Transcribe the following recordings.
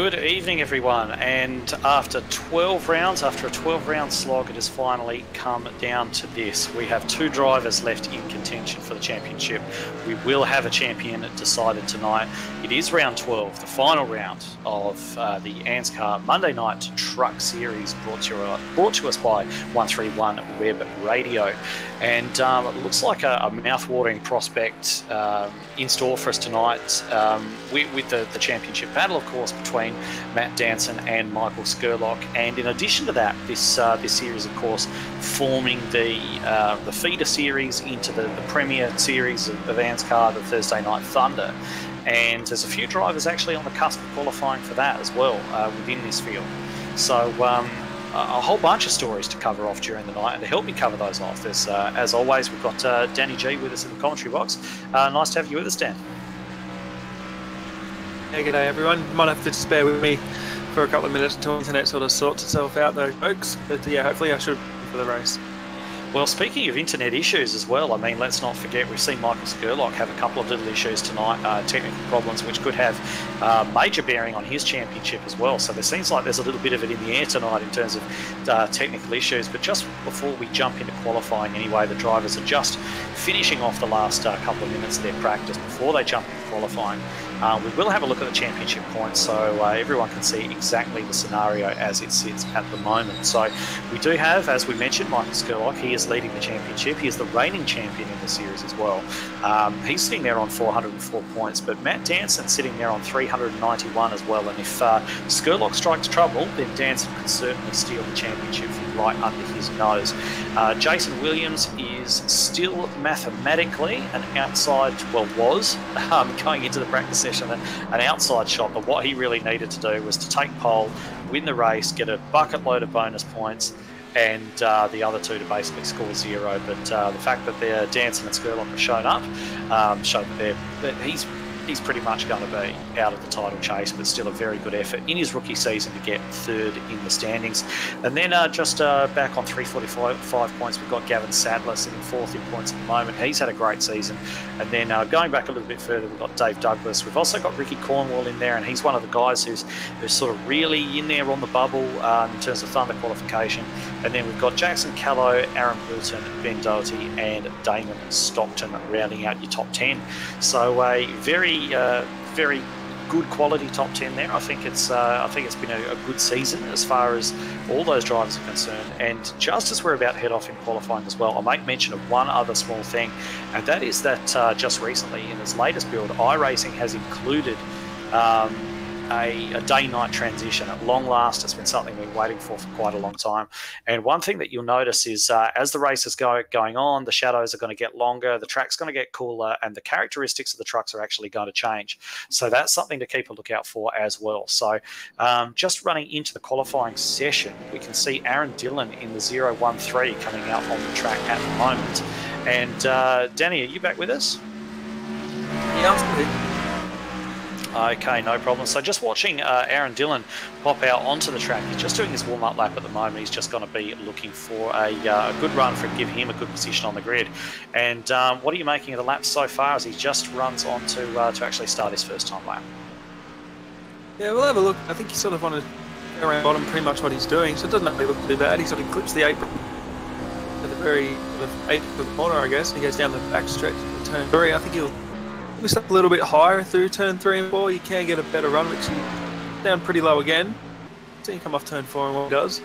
Good evening, everyone. And after a 12-round slog, it has finally come down to this. We have two drivers left in contention for the championship. We will have a champion decided tonight. It is round 12, the final round of the ANZCAR Monday Night Truck Series, brought to us by 131 WebRadio. And it looks like a mouth-watering prospect in store for us tonight, with the championship battle, of course, between Matt Danson and Michael Skurlock. And in addition to that, this series, of course, forming the feeder series into the Premier Series of ANZCAR, the Thursday Night Thunder. And there's a few drivers actually on the cusp of qualifying for that as well within this field. So a whole bunch of stories to cover off during the night, and to help me cover those off, there's, as always, we've got Danny G with us in the commentary box. Nice to have you with us, Dan. Hey, g'day everyone. You might have to just bear with me for a couple of minutes until the internet sort of sorts itself out though, folks. But yeah, hopefully I should be for the race. Well, speaking of internet issues as well, I mean, let's not forget we've seen Michael Skurlock have a couple of little issues tonight, technical problems, which could have major bearing on his championship as well. So there seems like there's a little bit of it in the air tonight in terms of technical issues. But just before we jump into qualifying anyway, the drivers are just finishing off the last couple of minutes of their practice before they jump into qualifying. We will have a look at the championship points so everyone can see exactly the scenario as it sits at the moment. So we do have, as we mentioned, Michael Skurlock. He is leading the championship. He is the reigning champion in the series as well. He's sitting there on 404 points, but Matt Danson sitting there on 391 as well. And if Skurlock strikes trouble, then Danson can certainly steal the championship from right under his nose. Jason Williams is still mathematically an outside, well, was going into the practice session, an outside shot, but what he really needed to do was to take pole, win the race, get a bucket load of bonus points, and the other two to basically score zero. But the fact that they're Danson and Skurlock have shown up showed that he's pretty much going to be out of the title chase, but still a very good effort in his rookie season to get third in the standings. And then just back on 345 points, we've got Gavin Sadler sitting fourth in points at the moment. He's had a great season. And then going back a little bit further, we've got Dave Douglas. We've also got Ricky Cornwall in there, and he's one of the guys who's sort of really in there on the bubble in terms of Thunder qualification. And then we've got Jackson Callow, Aaron Bluton, Ben Doherty, and Damon Stockton rounding out your top 10. So a very good quality top 10 there. I think it's been a good season as far as all those drivers are concerned. And just as we're about to head off in qualifying as well, I'll make mention of one other small thing, and that is that just recently in its latest build, iRacing has included a day-night transition. At long last, it's been something we've been waiting for quite a long time. And one thing that you'll notice is as the race is going on, the shadows are going to get longer, the track's going to get cooler, and the characteristics of the trucks are actually going to change. So that's something to keep a lookout for as well. So just running into the qualifying session, we can see Aaron Dillon in the 013 coming out on the track at the moment. And Danny, are you back with us? Yeah, I'm good. Okay, no problem. So just watching Aaron Dillon pop out onto the track. He's just doing his warm-up lap at the moment. He's just going to be looking for a good run for give him a good position on the grid. And what are you making of the laps so far as he just runs on to actually start his first time lap? Yeah, we'll have a look. I think he sort of wanted to go around bottom pretty much what he's doing, so it doesn't really look too bad. He sort of clips the apron at the very eighth of the corner, I guess, and he goes down the back stretch of turn 3. I think he'll up a little bit higher through turn 3 and 4. You can get a better run, which he's down pretty low again. So you come off turn 4 and what he does.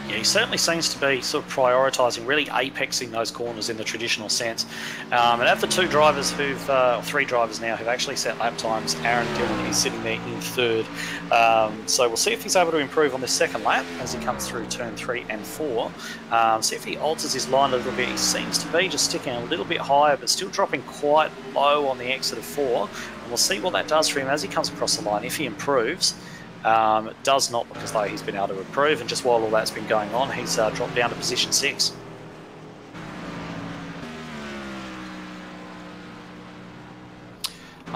Yeah, he certainly seems to be sort of prioritising, really apexing those corners in the traditional sense. And of the two drivers or three drivers now who've actually set lap times, Aaron Dillon is sitting there in third. So we'll see if he's able to improve on this second lap as he comes through turn 3 and 4. See if he alters his line a little bit. He seems to be just sticking a little bit higher, but still dropping quite low on the exit of 4. And we'll see what that does for him as he comes across the line. If he improves, it does not look as though he's been able to improve, and just while all that's been going on, he's dropped down to position 6.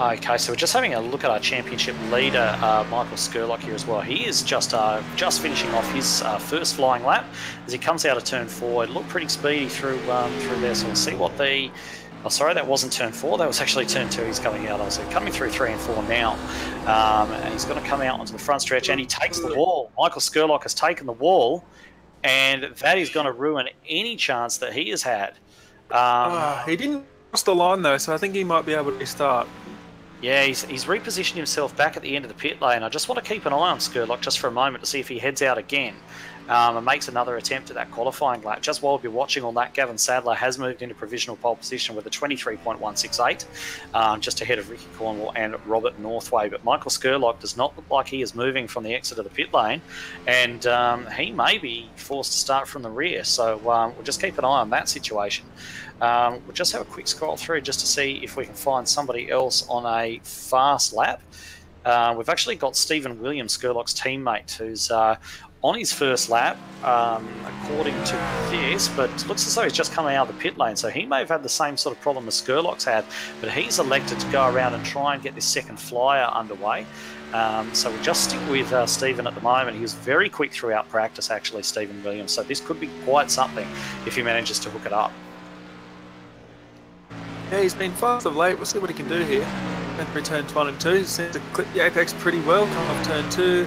Okay, so we're just having a look at our championship leader, Michael Skurlock here as well. He is just finishing off his first flying lap as he comes out of turn 4. It looked pretty speedy through there, so we'll see what the Oh, sorry, that wasn't turn 4. That was actually turn 2. He's coming out. So coming through 3 and 4 now. And he's going to come out onto the front stretch, and he takes the wall. Michael Skurlock has taken the wall, and that is going to ruin any chance that he has had. He didn't cross the line, though, so I think he might be able to restart. Yeah, he's repositioned himself back at the end of the pit lane. I just want to keep an eye on Skurlock just for a moment to see if he heads out again. And makes another attempt at that qualifying lap. Just while we're watching on that, Gavin Sadler has moved into provisional pole position with a 23.168, just ahead of Ricky Cornwall and Robert Northway. But Michael Skurlock does not look like he is moving from the exit of the pit lane, and he may be forced to start from the rear. So we'll just keep an eye on that situation. We'll just have a quick scroll through just to see if we can find somebody else on a fast lap. We've actually got Stephen Williams, Skurlock's teammate, who's on his first lap, according to this, but it looks as though he's just coming out of the pit lane, so he may have had the same sort of problem as Skurlock's had, but he's elected to go around and try and get this second flyer underway. So we'll just stick with Stephen at the moment. He was very quick throughout practice, actually, Stephen Williams, so this could be quite something if he manages to hook it up. Yeah, he's been fast of late. We'll see what he can do here. And returns 1 and 2. He seems to clip the apex pretty well, coming off turn 2.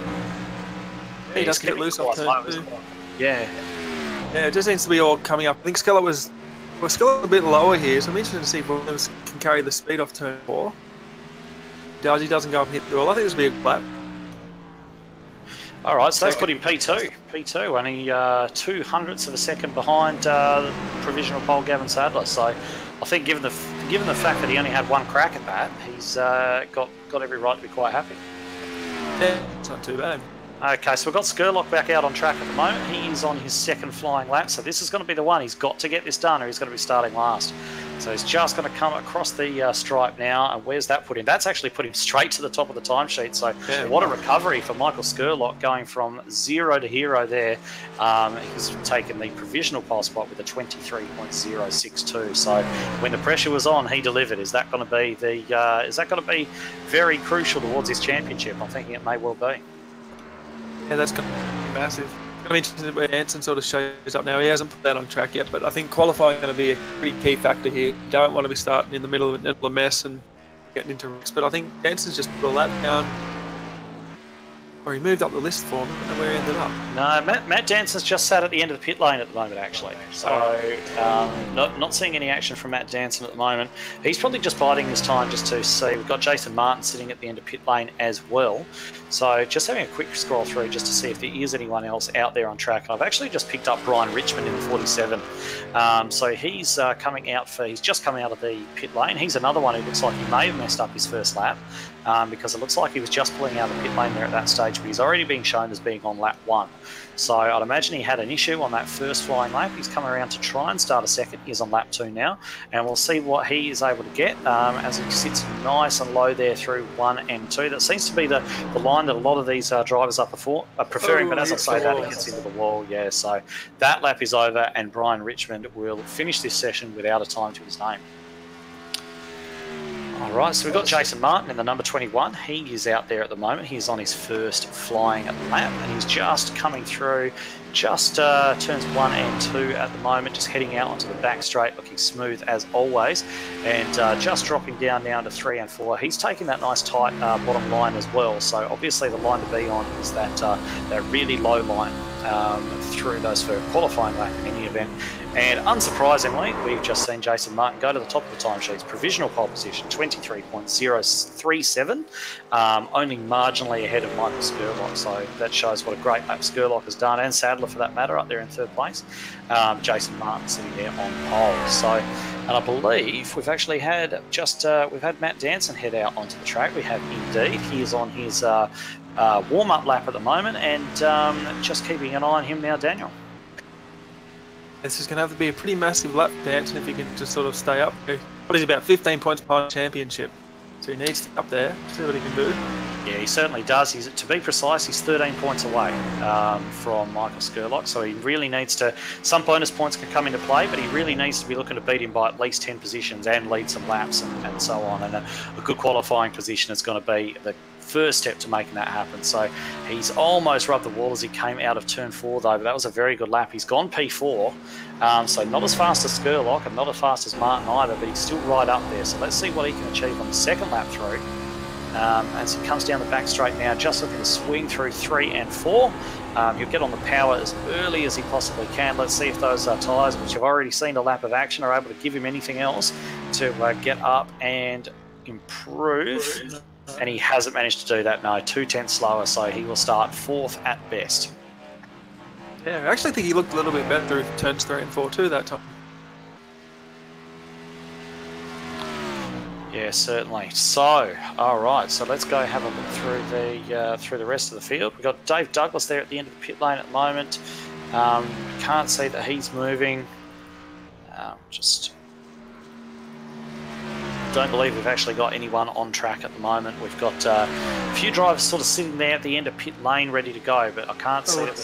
He does get loose off turn 2. Yeah, it just seems to be all coming up. I think Skurlock was a bit lower here, so I'm interested to see if Williams can carry the speed off turn 4. He doesn't go up and hit the wall. I think this will be a lap. All right, so that's put him P2. P2, only 0.02 of a second behind provisional pole Gavin Sadler. So I think given the fact that he only had one crack at that, he's got every right to be quite happy. Yeah, it's not too bad. Okay, so we've got Skurlock back out on track at the moment. He is on his second flying lap, so this is going to be the one. He's got to get this done or he's going to be starting last. So he's just going to come across the stripe now, and where's that put him? That's actually put him straight to the top of the timesheet, so yeah, what a recovery for Michael Skurlock, going from 0 to hero there. He's taken the provisional pole spot with a 23.062, so when the pressure was on, he delivered. Is that going to be very crucial towards his championship? I'm thinking it may well be. Yeah, that's going to be massive. I'm interested where Anson sort of shows up now. He hasn't put that on track yet, but I think qualifying is going to be a pretty key factor here. You don't want to be starting in the middle of a mess and getting into risks, but I think Anson's just put a lap down, or he moved up the list for him, and where he ended up. No, Matt Danson's just sat at the end of the pit lane at the moment, actually. So not seeing any action from Matt Danson at the moment. He's probably just biding his time just to see. We've got Jason Martin sitting at the end of pit lane as well. So just having a quick scroll through just to see if there is anyone else out there on track. And I've actually just picked up Brian Richmond in the 47. So he's coming out he's just coming out of the pit lane. He's another one who looks like he may have messed up his first lap, because it looks like he was just pulling out of the pit lane there at that stage, but he's already being shown as being on lap 1. So I'd imagine he had an issue on that first flying lap. He's come around to try and start a second. He's on lap 2 now, and we'll see what he is able to get as he sits nice and low there through 1 and 2. That seems to be the line that a lot of these drivers are preferring, but as I say that, he gets into the wall. Yeah, so that lap is over, and Brian Richmond will finish this session without a time to his name. All right, so we've got Jason Martin in the number 21. He is out there at the moment. He's on his first flying lap, and he's just coming through, just turns 1 and 2 at the moment, just heading out onto the back straight, looking smooth as always, and just dropping down now to 3 and 4. He's taking that nice tight bottom line as well, so obviously the line to be on is that really low line through those for qualifying lap in any event. And unsurprisingly, we've just seen Jason Martin go to the top of the timesheets. Provisional pole position, 23.037, only marginally ahead of Michael Skurlock. So that shows what a great lap Skurlock has done, and Sadler for that matter, up there in 3rd place. Jason Martin sitting there on pole. So, and I believe we've actually had we've had Matt Danson head out onto the track. We have indeed. He is on his warm-up lap at the moment, and just keeping an eye on him now, Daniel. This is going to have to be a pretty massive lap for Danson if he can just sort of stay up. What is he, about 15 points behind championship? So he needs to get up there, see what he can do. Yeah, he certainly does. To be precise, he's 13 points away from Michael Skurlock, so he really needs to. Some bonus points can come into play, but he really needs to be looking to beat him by at least 10 positions and lead some laps and so on. And a good qualifying position is going to be the first step to making that happen. So he's almost rubbed the wall as he came out of turn 4, though, but that was a very good lap. He's gone P4, so not as fast as Skurlock and not as fast as Martin either, but he's still right up there. So let's see what he can achieve on the second lap through. As he comes down the back straight now, just looking to swing through 3 and 4. He'll get on the power as early as he possibly can. Let's see if those tyres, which have already seen a lap of action, are able to give him anything else to get up and improve. And he hasn't managed to do that, no. 2/10 slower, so he will start 4th at best. Yeah, I actually think he looked a little bit better through turns 3 and 4 too that time. Yeah, certainly. So, all right. So let's go have a look through the rest of the field. We've got Dave Douglas there at the end of the pit lane at the moment. Can't see that he's moving. Just don't believe we've actually got anyone on track at the moment. We've got a few drivers sort of sitting there at the end of pit lane ready to go, but I can't see it.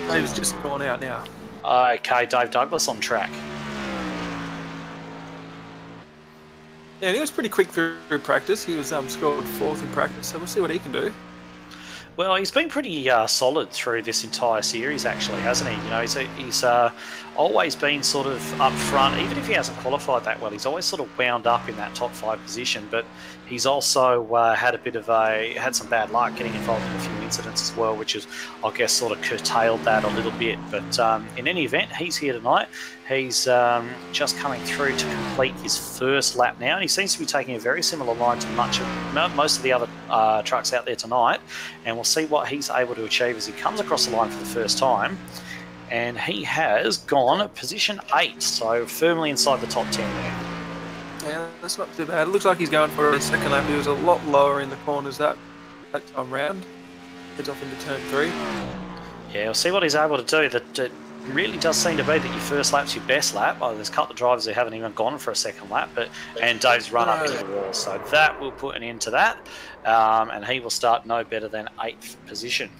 Dave's just gone out now. Okay, Dave Douglas on track. Yeah, and he was pretty quick through practice. He was scored 4th in practice, so we'll see what he can do. Well, he's been pretty solid through this entire series, actually, hasn't he? You know, he's always been sort of up front. Even if he hasn't qualified that well, he's always sort of wound up in that top 5 position. But he's also had some bad luck getting involved in a few incidents as well, which is, I guess, sort of curtailed that a little bit. But in any event, he's here tonight. He's just coming through to complete his first lap now, and he seems to be taking a very similar line to most of the other trucks out there tonight. And we'll see what he's able to achieve as he comes across the line for the first time. And he has gone position 8, so firmly inside the top 10 there. Yeah, that's not too bad. It looks like he's going for a second lap. He was a lot lower in the corners that time round. Heads off into turn 3. Yeah, we'll see what he's able to do. That really does seem to be that your first lap's your best lap. Oh, there's a couple of drivers who haven't even gone for a second lap, and Dave's run up into the wall. So that will put an end to that, and he will start no better than 8th position.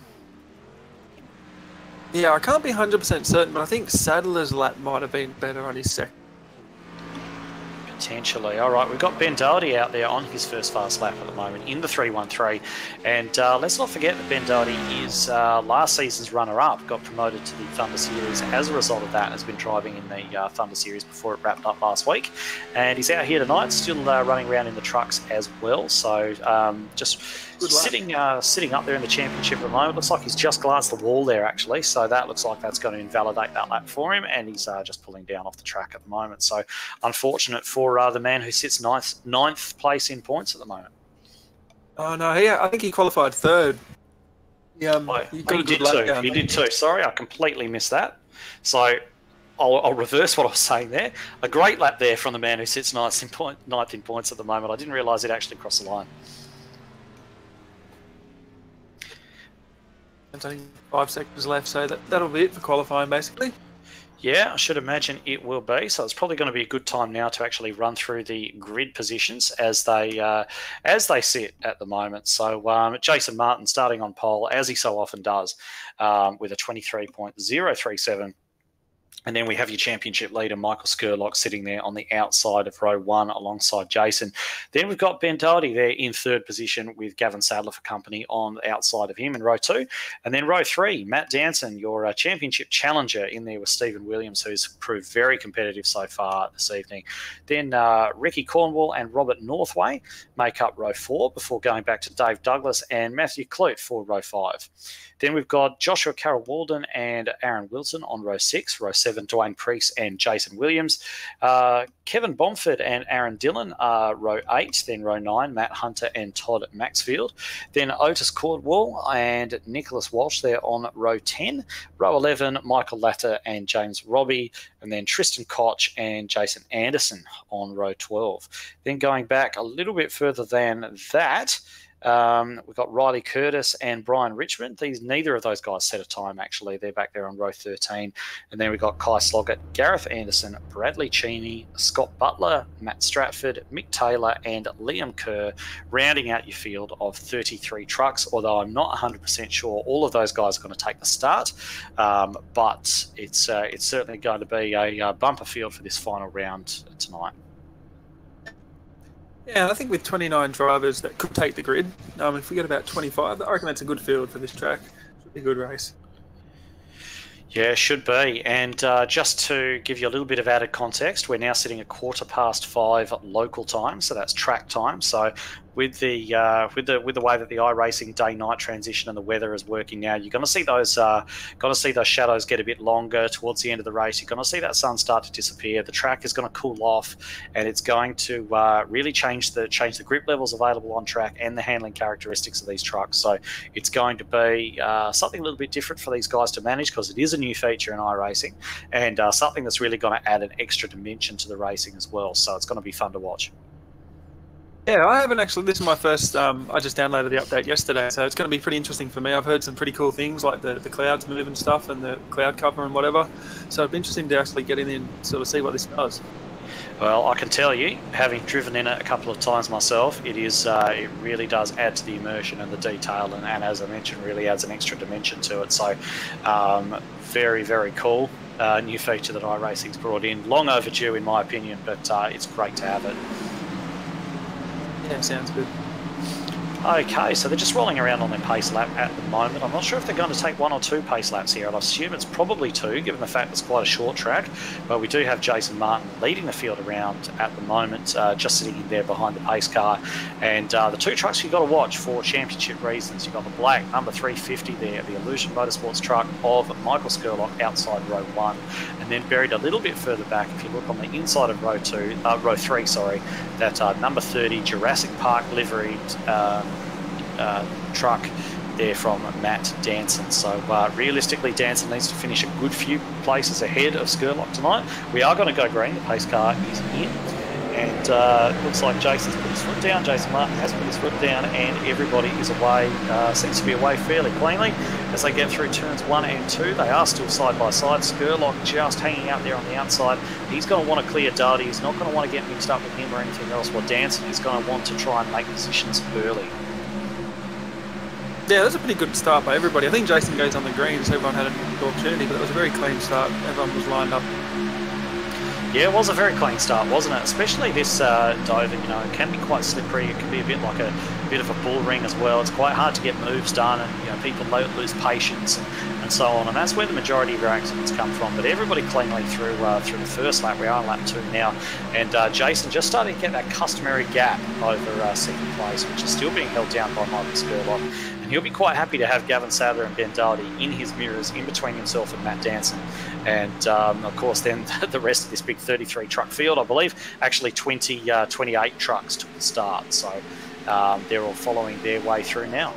Yeah, I can't be 100% certain, but I think Sadler's lap might have been better on his second. Potentially. All right, we've got Ben Doherty out there on his first fast lap at the moment in the 313. And let's not forget that Ben Doherty is last season's runner-up, got promoted to the Thunder Series as a result of that, has been driving in the Thunder Series before it wrapped up last week. And he's out here tonight, still running around in the trucks as well. So just sitting up there in the championship at the moment. Looks like he's just glanced the wall there, actually. So that looks like that's going to invalidate that lap for him. And he's just pulling down off the track at the moment. So unfortunate for the man who sits ninth place in points at the moment. Oh no, I think he qualified 3rd. He did too. Sorry, I completely missed that. So I'll reverse what I was saying there. A great lap there from the man who sits ninth in points at the moment. I didn't realise he'd actually crossed the line. There's only 5 seconds left, so that'll be it for qualifying, basically. Yeah, I should imagine it will be. So it's probably going to be a good time now to actually run through the grid positions as they sit at the moment. So Jason Martin starting on pole, as he so often does, with a 23.037. And then we have your championship leader, Michael Skurlock, sitting there on the outside of row 1 alongside Jason. Then we've got Ben Doherty there in 3rd position with Gavin Sadler for company on the outside of him in row 2. And then row 3, Matt Danson, your championship challenger, in there with Stephen Williams, who's proved very competitive so far this evening. Then Ricky Cornwall and Robert Northway make up row 4 before going back to Dave Douglas and Matthew Clute for row 5. Then we've got Joshua Carroll-Walden and Aaron Wilson on row 6, row 7, Dwayne Priest and Jason Williams. Kevin Bomford and Aaron Dillon are row 8, then row 9, Matt Hunter and Todd Maxfield. Then Otis Cordwell and Nicholas Walsh there on row 10. Row 11, Michael Latter and James Robbie. And then Tristan Koch and Jason Anderson on row 12. Then going back a little bit further than that, we've got Riley Curtis and Brian Richmond. Neither of those guys set a time, actually. They're back there on row 13. And then we've got Kai Sloggett, Gareth Anderson, Bradley Cheney, Scott Butler, Matt Stratford, Mick Taylor, and Liam Kerr, rounding out your field of 33 trucks, although I'm not 100% sure all of those guys are going to take the start. But it's certainly going to be a bumper field for this final round tonight. Yeah, I think with 29 drivers that could take the grid, if we get about 25, I reckon that's a good field for this track. Should be a good race. Yeah, should be. And just to give you a little bit of added context, we're now sitting at 5:15 local time, so that's track time. So with the way that the iRacing day-night transition and the weather is working now, you're going to see those shadows get a bit longer towards the end of the race. You're going to see that sun start to disappear. The track is going to cool off, and it's going to really change the grip levels available on track and the handling characteristics of these trucks. So it's going to be something a little bit different for these guys to manage, because it is a new feature in iRacing, and something that's really going to add an extra dimension to the racing as well. So it's going to be fun to watch. Yeah, I haven't actually. This is my first. I just downloaded the update yesterday, so it's going to be pretty interesting for me. I've heard some pretty cool things like the clouds move and stuff, and the cloud cover and whatever. So it'd be interesting to actually get in and sort of see what this does. Well, I can tell you, having driven in it a couple of times myself, it really does add to the immersion and the detail, and as I mentioned, really adds an extra dimension to it. So, very, very cool new feature that iRacing's brought in. Long overdue, in my opinion, but it's great to have it. Yeah, sounds good. Okay, so they're just rolling around on their pace lap at the moment. I'm not sure if they're going to take 1 or 2 pace laps here. I'd assume it's probably 2, given the fact it's quite a short track. But we do have Jason Martin leading the field around at the moment, just sitting in there behind the pace car. And the 2 trucks you've got to watch for championship reasons. You've got the black number 350 there, the Illusion Motorsports truck of Michael Skurlock outside row 1. And then buried a little bit further back, if you look on the inside of row 3, that number 30 Jurassic Park liveried truck there from Matt Danson. So realistically, Danson needs to finish a good few places ahead of Skurlock tonight. We are going to go green. The pace car is in, and it looks like Jason's put his foot down. Jason Martin has put his foot down, and everybody is away. Seems to be away fairly cleanly as they get through turns 1 and 2. They are still side by side. Skurlock just hanging out there on the outside. He's going to want to clear Doty. He's not going to want to get mixed up with him or anything else. While Danson is going to want to try and make positions early. Yeah, that's a pretty good start by everybody. I think Jason goes on the green, so everyone had an opportunity, but it was a very clean start. Everyone was lined up. Yeah, it was a very clean start, wasn't it? Especially this Dover, it can be quite slippery. It can be a bit like a bit of a bull ring as well. It's quite hard to get moves done, and people lose patience and so on. And that's where the majority of your accidents come from. But everybody cleanly through the first lap. We are on lap 2 now, and Jason just starting to get that customary gap over second place, which is still being held down by Michael Skurlock. And he'll be quite happy to have Gavin Sadler and Ben Doherty in his mirrors, in between himself and Matt Danson. And, of course, then the rest of this big 33 truck field, I believe, actually 28 trucks took the start. So they're all following their way through now.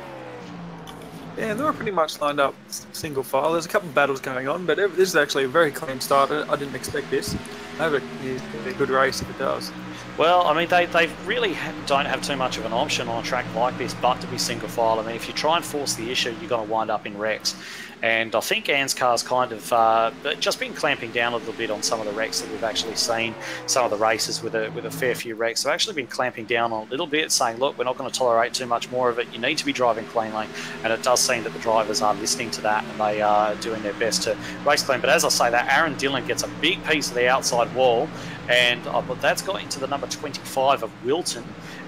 Yeah, they were pretty much lined up single file. There's a couple of battles going on, but this is actually a very clean start. I didn't expect this. I hope it's going to be a good race if it does. Well, I mean, they really don't have too much of an option on a track like this but to be single file. I mean, if you try and force the issue, you're going to wind up in wrecks. And I think ANZCAR's kind of just been clamping down a little bit on some of the wrecks that we've actually seen, some of the races with a fair few wrecks. They've actually been clamping down on a little bit, saying, look, we're not going to tolerate too much more of it. You need to be driving cleanly. And it does seem that the drivers are listening to that, and they are doing their best to race clean. But as I say, that Aaron Dillon gets a big piece of the outside wall, and that's got into the number 25 of Wilton.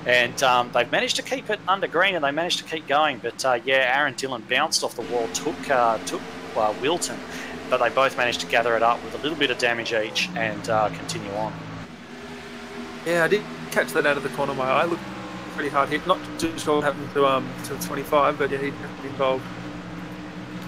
And they've managed to keep it under green, and they managed to keep going. But Aaron Dillon bounced off the wall, took Wilton, but they both managed to gather it up with a little bit of damage each and continue on. Yeah, I did catch that out of the corner of my eye. Looked pretty hard hit. Not too sure what happened to 25, but yeah, he definitely involved.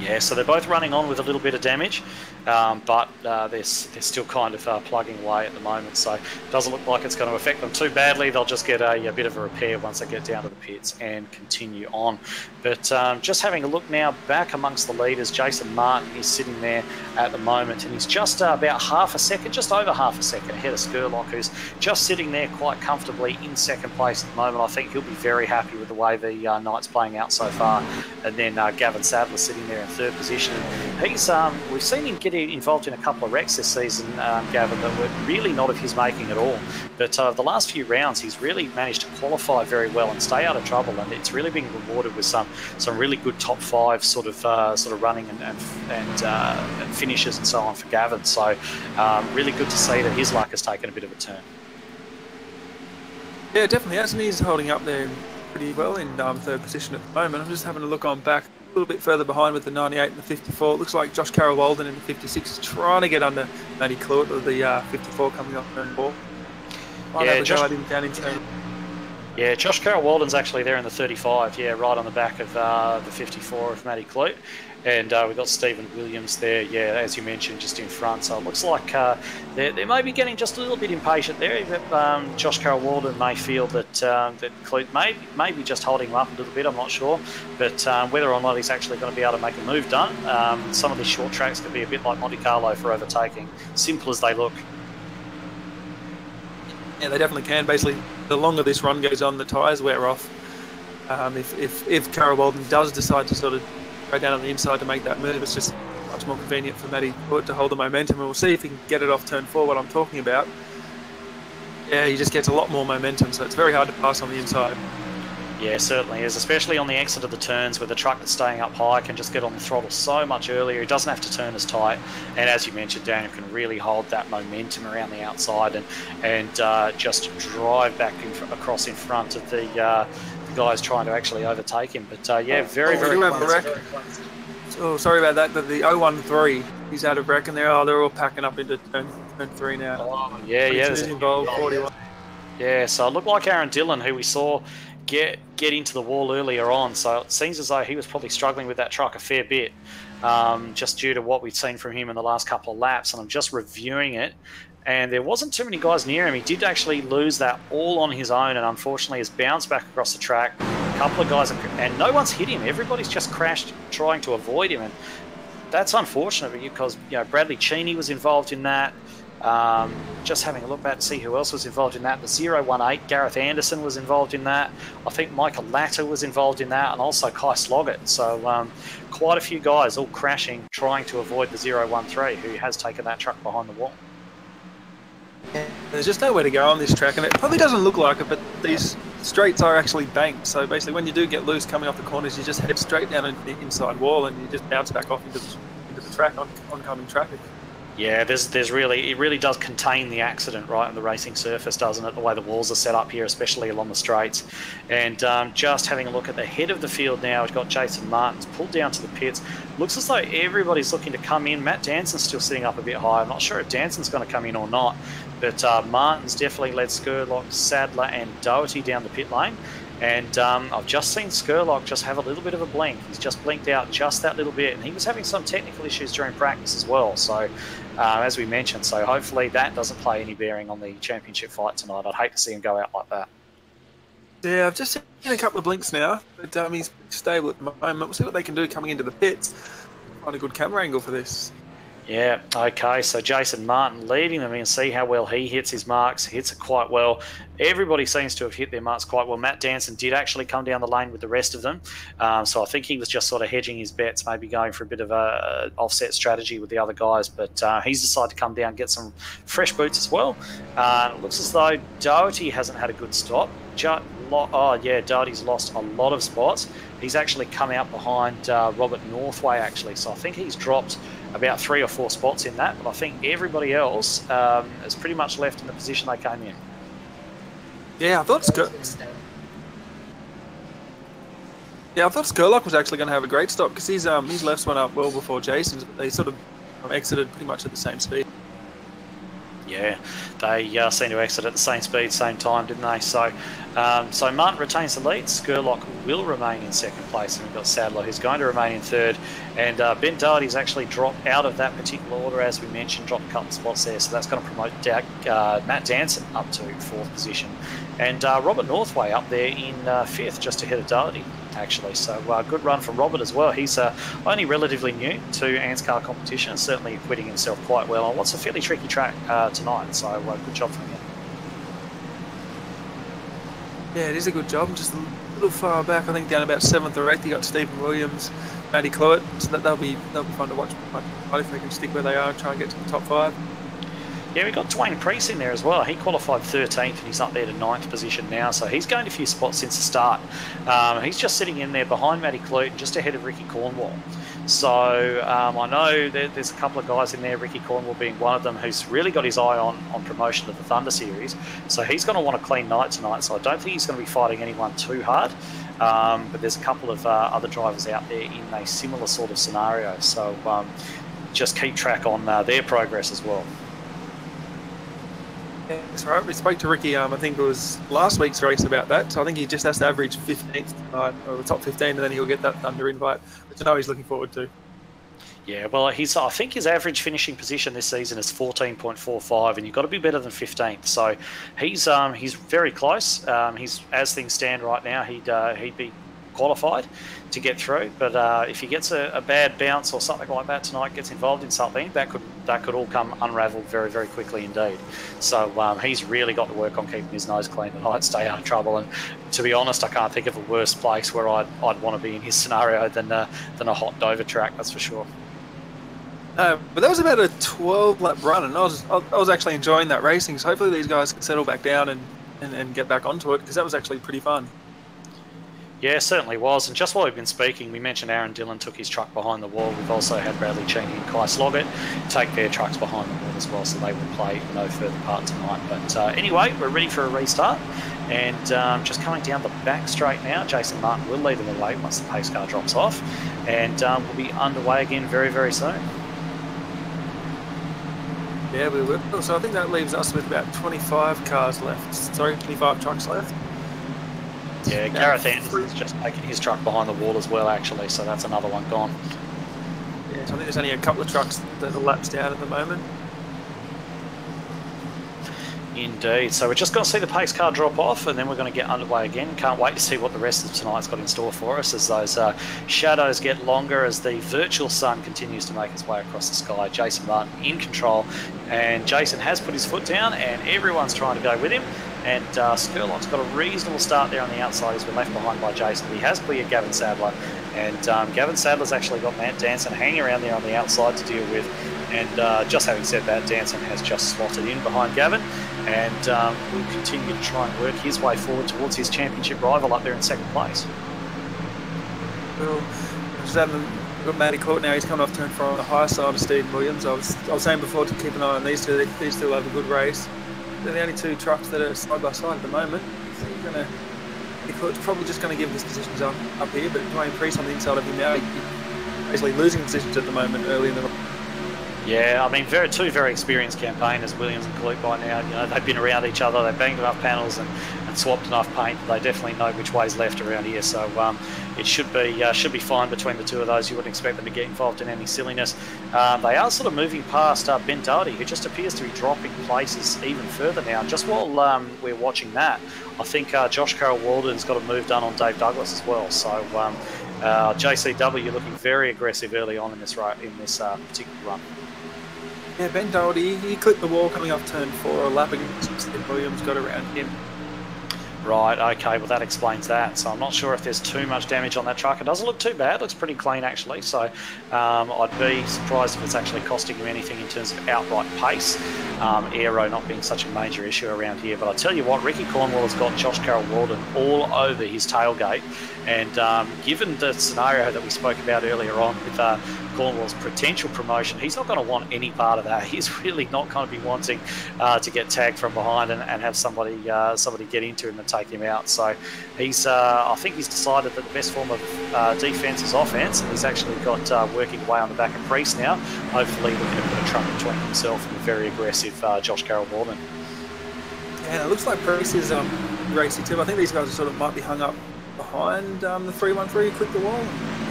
Yeah, so they're both running on with a little bit of damage, but they're still kind of plugging away at the moment, so it doesn't look like it's going to affect them too badly. They'll just get a bit of a repair once they get down to the pits and continue on. But just having a look now back amongst the leaders, Jason Martin is sitting there at the moment, and he's just about half a second, just over half a second ahead of Skurlock, who's just sitting there quite comfortably in second place at the moment. I think he'll be very happy with the way the night's playing out so far. And then Gavin Sadler sitting there in third position. He's we've seen him get involved in a couple of wrecks this season, Gavin, that were really not of his making at all. But the last few rounds, he's really managed to qualify very well and stay out of trouble, and it's really being rewarded with some really good top 5 sort of running and finishes and so on for Gavin. So really good to see that his luck has taken a bit of a turn. Yeah, definitely has, and he's holding up there pretty well in third position at the moment. I'm just having a look on back, a little bit further behind with the 98 and the 54. It looks like Josh Carroll-Walden in the 56 is trying to get under Matty Cluett with the 54 coming off turn 4. Yeah, Josh Carroll-Walden's actually there in the 35, right on the back of the 54 of Matty Cluett. And we've got Stephen Williams there, as you mentioned, just in front. So it looks like they may be getting just a little bit impatient there. Josh Carroll-Walden may feel that Cluett may be just holding him up a little bit, I'm not sure. But whether or not he's actually going to be able to make a move done, some of these short tracks could be a bit like Monte Carlo for overtaking, simple as they look. Yeah, they definitely can. Basically, the longer this run goes on, the tyres wear off. If Carroll-Walden does decide to sort of go down on the inside to make that move, it's just much more convenient for Matty Cluett to hold the momentum, and we'll see if he can get it off turn 4, what I'm talking about. Yeah, he just gets a lot more momentum, so it's very hard to pass on the inside. Yeah, certainly is, especially on the exit of the turns where the truck that's staying up high can just get on the throttle so much earlier. He doesn't have to turn as tight, and as you mentioned, Daniel can really hold that momentum around the outside and just drive back across in front of the guys trying to actually overtake him. But very close. Oh, sorry about that. The 013, he's out of wreck, and they're all packing up into turn 3 now. Oh, there's involved. 41. Yeah, so it looked like Aaron Dillon, who we saw get into the wall earlier on. So it seems as though he was probably struggling with that truck a fair bit, just due to what we've seen from him in the last couple of laps. And I'm just reviewing it, and there wasn't too many guys near him. He did actually lose that all on his own, and unfortunately has bounced back across the track. A couple of guys, and no one's hit him. Everybody's just crashed trying to avoid him, and that's unfortunate because Bradley Cheney was involved in that. Just having a look back to see who else was involved in that. The 018, Gareth Anderson was involved in that. I think Michael Latta was involved in that, and also Kai Sloggett. So quite a few guys all crashing, trying to avoid the 013, who has taken that truck behind the wall. There's just nowhere to go on this track, and it probably doesn't look like it, but these straights are actually banked. So basically, when you do get loose coming off the corners, you just head straight down into the inside wall, and you just bounce back off into the track on oncoming traffic. Yeah, it really does contain the accident right on the racing surface, doesn't it? The way the walls are set up here, especially along the straights. And just having a look at the head of the field now, we've got Jason Martin's pulled down to the pits. Looks as though everybody's looking to come in. Matt Danson's still sitting up a bit high. I'm not sure if Danson's going to come in or not, but Martin's definitely led Skurlock, Sadler and Doherty down the pit lane. And I've just seen Skurlock just have a little bit of a blink. He's just blinked out just that little bit, and he was having some technical issues during practice as well. So, as we mentioned, so hopefully that doesn't play any bearing on the championship fight tonight. I'd hate to see him go out like that. Yeah, I've just seen a couple of blinks now, but he's stable at the moment. We'll see what they can do coming into the pits. Find a good camera angle for this. Yeah, okay, so Jason Martin leading them in. See how well he hits his marks. Hits it quite well. Everybody seems to have hit their marks quite well. Matt Danson did actually come down the lane with the rest of them. So I think he was just sort of hedging his bets, maybe going for a bit of a offset strategy with the other guys. But he's decided to come down and get some fresh boots as well. It looks as though Doherty hasn't had a good stop. Doherty's lost a lot of spots. He's actually come out behind Robert Northway, actually. So I think he's dropped about 3 or 4 spots in that, but I think everybody else has pretty much left in the position they came in. Yeah, I thought Skurlock was actually going to have a great stop because his lefts went up well before Jason's, but they sort of exited pretty much at the same speed. Yeah, they seem to exit at the same speed, same time, didn't they? So Martin retains the lead. Skurlock will remain in second place, and we've got Sadler, who's going to remain in third. And Ben Doherty's actually dropped out of that particular order, as we mentioned, dropped a couple of spots there. So that's going to promote Matt Danson up to 4th position. And Robert Northway up there in 5th, just ahead of Doherty, actually. So good run from Robert as well. He's only relatively new to ANZCAR competition and certainly acquitting himself quite well on what's a fairly tricky track tonight. So good job from him. Yeah, it is a good job. Just a little far back, I think down about 7th or 8th, you got Stephen Williams, Matty Cluett, so that'll be fun to watch if they can stick where they are and try and get to the top 5. Yeah, we got Dwayne Priest in there as well. He qualified 13th and he's up there to 9th position now, so he's gained a few spots since the start. He's just sitting in there behind Matty Cluett and just ahead of Ricky Cornwall. So I know there's a couple of guys in there, Ricky Cornwall being one of them, who's really got his eye on promotion of the Thunder Series. So he's going to want a clean night tonight. So I don't think he's going to be fighting anyone too hard. But there's a couple of other drivers out there in a similar sort of scenario. So just keep track on their progress as well. Yeah, that's right. We spoke to Ricky, I think it was last week's race about that. So I think he just has to average 15th tonight, or the top 15, and then he'll get that Thunder invite, which I know he's looking forward to. Yeah, well, I think his average finishing position this season is 14.45, and you've got to be better than 15th. So he's very close. He's, as things stand right now, he'd be qualified to get through. But if he gets a bad bounce or something like that tonight, gets involved in something, that could all come unravelled very, very quickly indeed. So he's really got to work on keeping his nose clean tonight, stay out of trouble. And to be honest, I can't think of a worse place where I'd want to be in his scenario than a hot Dover track, that's for sure. But that was about a 12-lap run, and I was actually enjoying that racing. So hopefully these guys can settle back down and get back onto it, because that was actually pretty fun. Yeah, certainly was. And just while we've been speaking, we mentioned Aaron Dillon took his truck behind the wall. We've also had Bradley Cheney and Kai Sloggett take their trucks behind the wall as well, so they will play no further part tonight. But anyway, we're ready for a restart. And just coming down the back straight now, Jason Martin will lead them away once the pace car drops off. And we'll be underway again very, very soon. Yeah, we will. So I think that leaves us with about 25 cars left. Sorry, 25 trucks left. Yeah, Gareth Anderson's just taking his truck behind the wall as well, actually, so that's another one gone. Yeah, so I think there's only a couple of trucks that are lapsed out at the moment. Indeed. So we're just going to see the pace car drop off, and then we're going to get underway again. Can't wait to see what the rest of tonight's got in store for us as those shadows get longer, as the virtual sun continues to make its way across the sky. Jason Martin in control, and Jason has put his foot down, and everyone's trying to go with him. And Skurlock's got a reasonable start there on the outside. He's been left behind by Jason. He has cleared Gavin Sadler, and Gavin Sadler's actually got Matt Danson hanging around there on the outside to deal with. And just having said that, Danson has just slotted in behind Gavin, and will continue to try and work his way forward towards his championship rival up there in second place. Well, just having got Matty Court now. He's coming off turn 4 on the higher side of Steve Williams. I was saying before to keep an eye on these two. These two have a good race. They're the only two trucks that are side by side at the moment. So Court's probably just going to give his positions up here, but Dwayne Priest on the inside of him now, he's basically losing positions at the moment early in the. Yeah, I mean, two very experienced campaigners, Williams and Clute, by now. You know, they've been around each other, they've banged enough panels and swapped enough paint. They definitely know which way's left around here, so it should be fine between the two of those. You wouldn't expect them to get involved in any silliness. They are sort of moving past Ben Doherty, who just appears to be dropping places even further now. Just while we're watching that, I think Josh Carroll-Walden's got a move done on Dave Douglas as well. So JCW looking very aggressive early on in this particular run. Yeah, Ben Doherty, he clipped the wall coming off turn 4, a lap against Steve Williams got around him. Right, okay, well that explains that. So I'm not sure if there's too much damage on that truck. It doesn't look too bad, looks pretty clean actually. So I'd be surprised if it's actually costing him anything in terms of outright pace. Aero not being such a major issue around here. But I tell you what, Ricky Cornwall has got Josh Carroll-Walden all over his tailgate. And given the scenario that we spoke about earlier on with Cornwall's potential promotion, he's not going to want any part of that. He's really not going to be wanting to get tagged from behind and have somebody get into him and take him out. So I think he's decided that the best form of defence is offence, and he's actually got working away on the back of Priest now, hopefully looking to put a truck between himself and the very aggressive Josh Carroll-Walden. Yeah, it looks like Priest is racing too. I think these guys might be hung up behind the 313 who clipped the wall.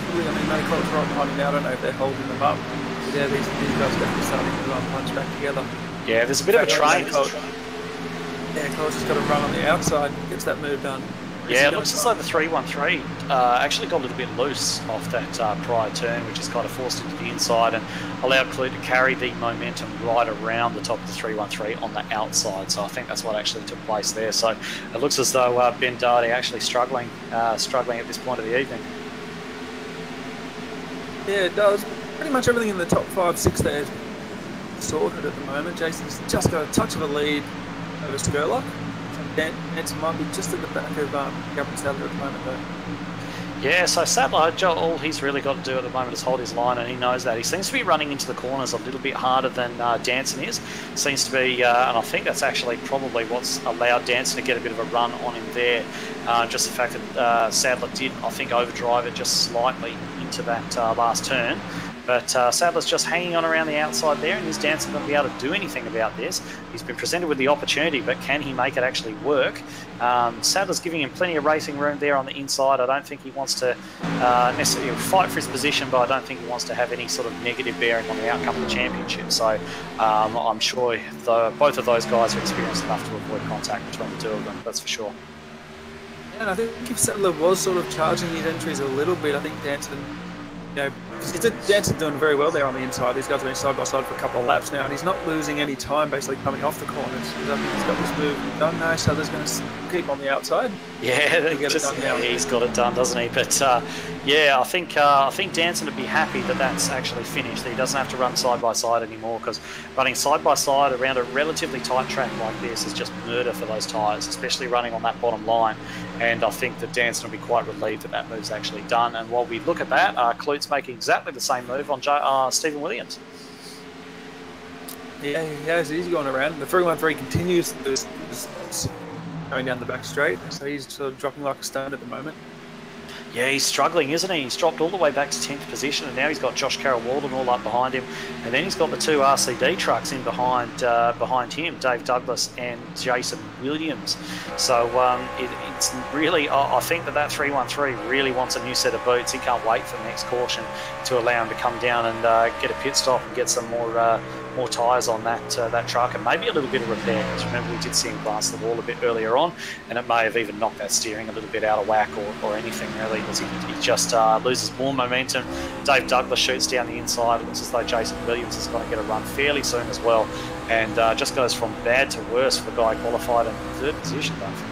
I mean, Matty Court's right behind him now. I don't know if they're holding them up. But yeah, these guys definitely starting to punch back together. Yeah, there's a bit of a train. Yeah, Cole's just got to run on the outside, gets that move done. Yeah, it looks as though the 313 actually got a little bit loose off that prior turn, which has kind of forced it to the inside and allowed Clute to carry the momentum right around the top of the 313 on the outside. So I think that's what actually took place there. So it looks as though Ben Doherty actually struggling at this point of the evening. Yeah, it does. Pretty much everything in the top 5, 6 there is sorted at the moment. Jason's just got a touch of a lead over Skurlock. Danson might be just at the back of Gavin Sadler at the moment though. Yeah, so Sadler, all he's really got to do at the moment is hold his line, and he knows that. He seems to be running into the corners a little bit harder than Danson is. Seems to be, and I think that's actually probably what's allowed Danson to get a bit of a run on him there. Just the fact that Sadler did, I think, overdrive it just slightly into that last turn. But Sadler's just hanging on around the outside there, and is Danson going to be able to do anything about this? He's been presented with the opportunity, but can he make it actually work? Sadler's giving him plenty of racing room there on the inside. I don't think he wants to necessarily fight for his position, but I don't think he wants to have any sort of negative bearing on the outcome of the championship. So I'm sure both of those guys are experienced enough to avoid contact between the two of them, that's for sure. Yeah, and I think if Sadler was sort of charging his entries a little bit, I think Danson, Danson's doing very well there on the inside. These guys have been side by side for a couple of laps now, and he's not losing any time basically coming off the corners. I think he's got this move done now, so there's going to keep on the outside. Yeah, he's got it done, doesn't he? But yeah, I think Danson would be happy that that's actually finished. That he doesn't have to run side by side anymore, because running side by side around a relatively tight track like this is just murder for those tyres, especially running on that bottom line. And I think that Danson will be quite relieved that that move's actually done. And while we look at that, Kloot's making exactly the same move on Stephen Williams. Yeah, he's going around. The 313 continues going down the back straight, so he's sort of dropping like a stone at the moment. Yeah, he's struggling, isn't he? He's dropped all the way back to 10th position, and now he's got Josh Carroll-Walden all up behind him, and then he's got the two RCD trucks in behind him, Dave Douglas and Jason Williams. So it's really, I think that 313 really wants a new set of boots. He can't wait for the next caution to allow him to come down and get a pit stop and get some more tyres on that truck, and maybe a little bit of repair, because remember we did see him glance the wall a bit earlier on, and it may have even knocked that steering a little bit out of whack or anything really, because he just loses more momentum. Dave Douglas shoots down the inside. It looks as though Jason Williams is going to get a run fairly soon as well, and just goes from bad to worse for the guy qualified in third position, don't forget.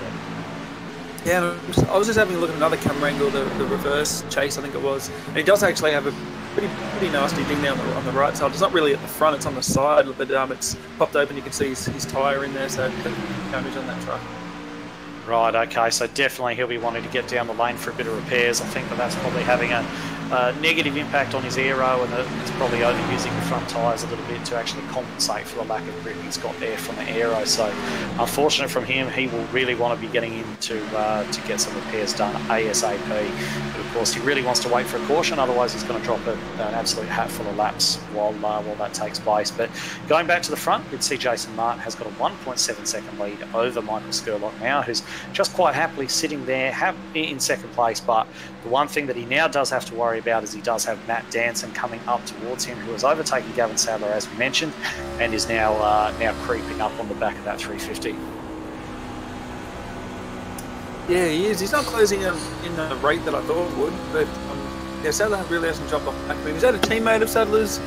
Yeah, I was just having a look at another camera angle, the reverse chase I think it was, and he does actually have a pretty nasty ding there on the right side. It's not really at the front, it's on the side, but it's popped open. You can see his tyre in there, so damage on that truck. Right, okay, so definitely he'll be wanting to get down the lane for a bit of repairs. I think that's probably having a negative impact on his aero, and it's probably overusing the front tyres a little bit to actually compensate for the lack of grip he's got there from the aero. So unfortunate from him, he will really want to be getting in to get some repairs done ASAP. But of course he really wants to wait for a caution, otherwise he's going to drop an absolute hatful of laps while that takes place. But going back to the front, we'd see Jason Martin has got a 1.7 second lead over Michael Skurlock now, who's just quite happily sitting there in second place. But the one thing that he now does have to worry about is he does have Matt Danson coming up towards him, who has overtaken Gavin Sadler, as we mentioned, and is now creeping up on the back of that 350. Yeah, he is. He's not closing in the rate that I thought it would, but Sadler really hasn't dropped off back. Is that a teammate of Sadler's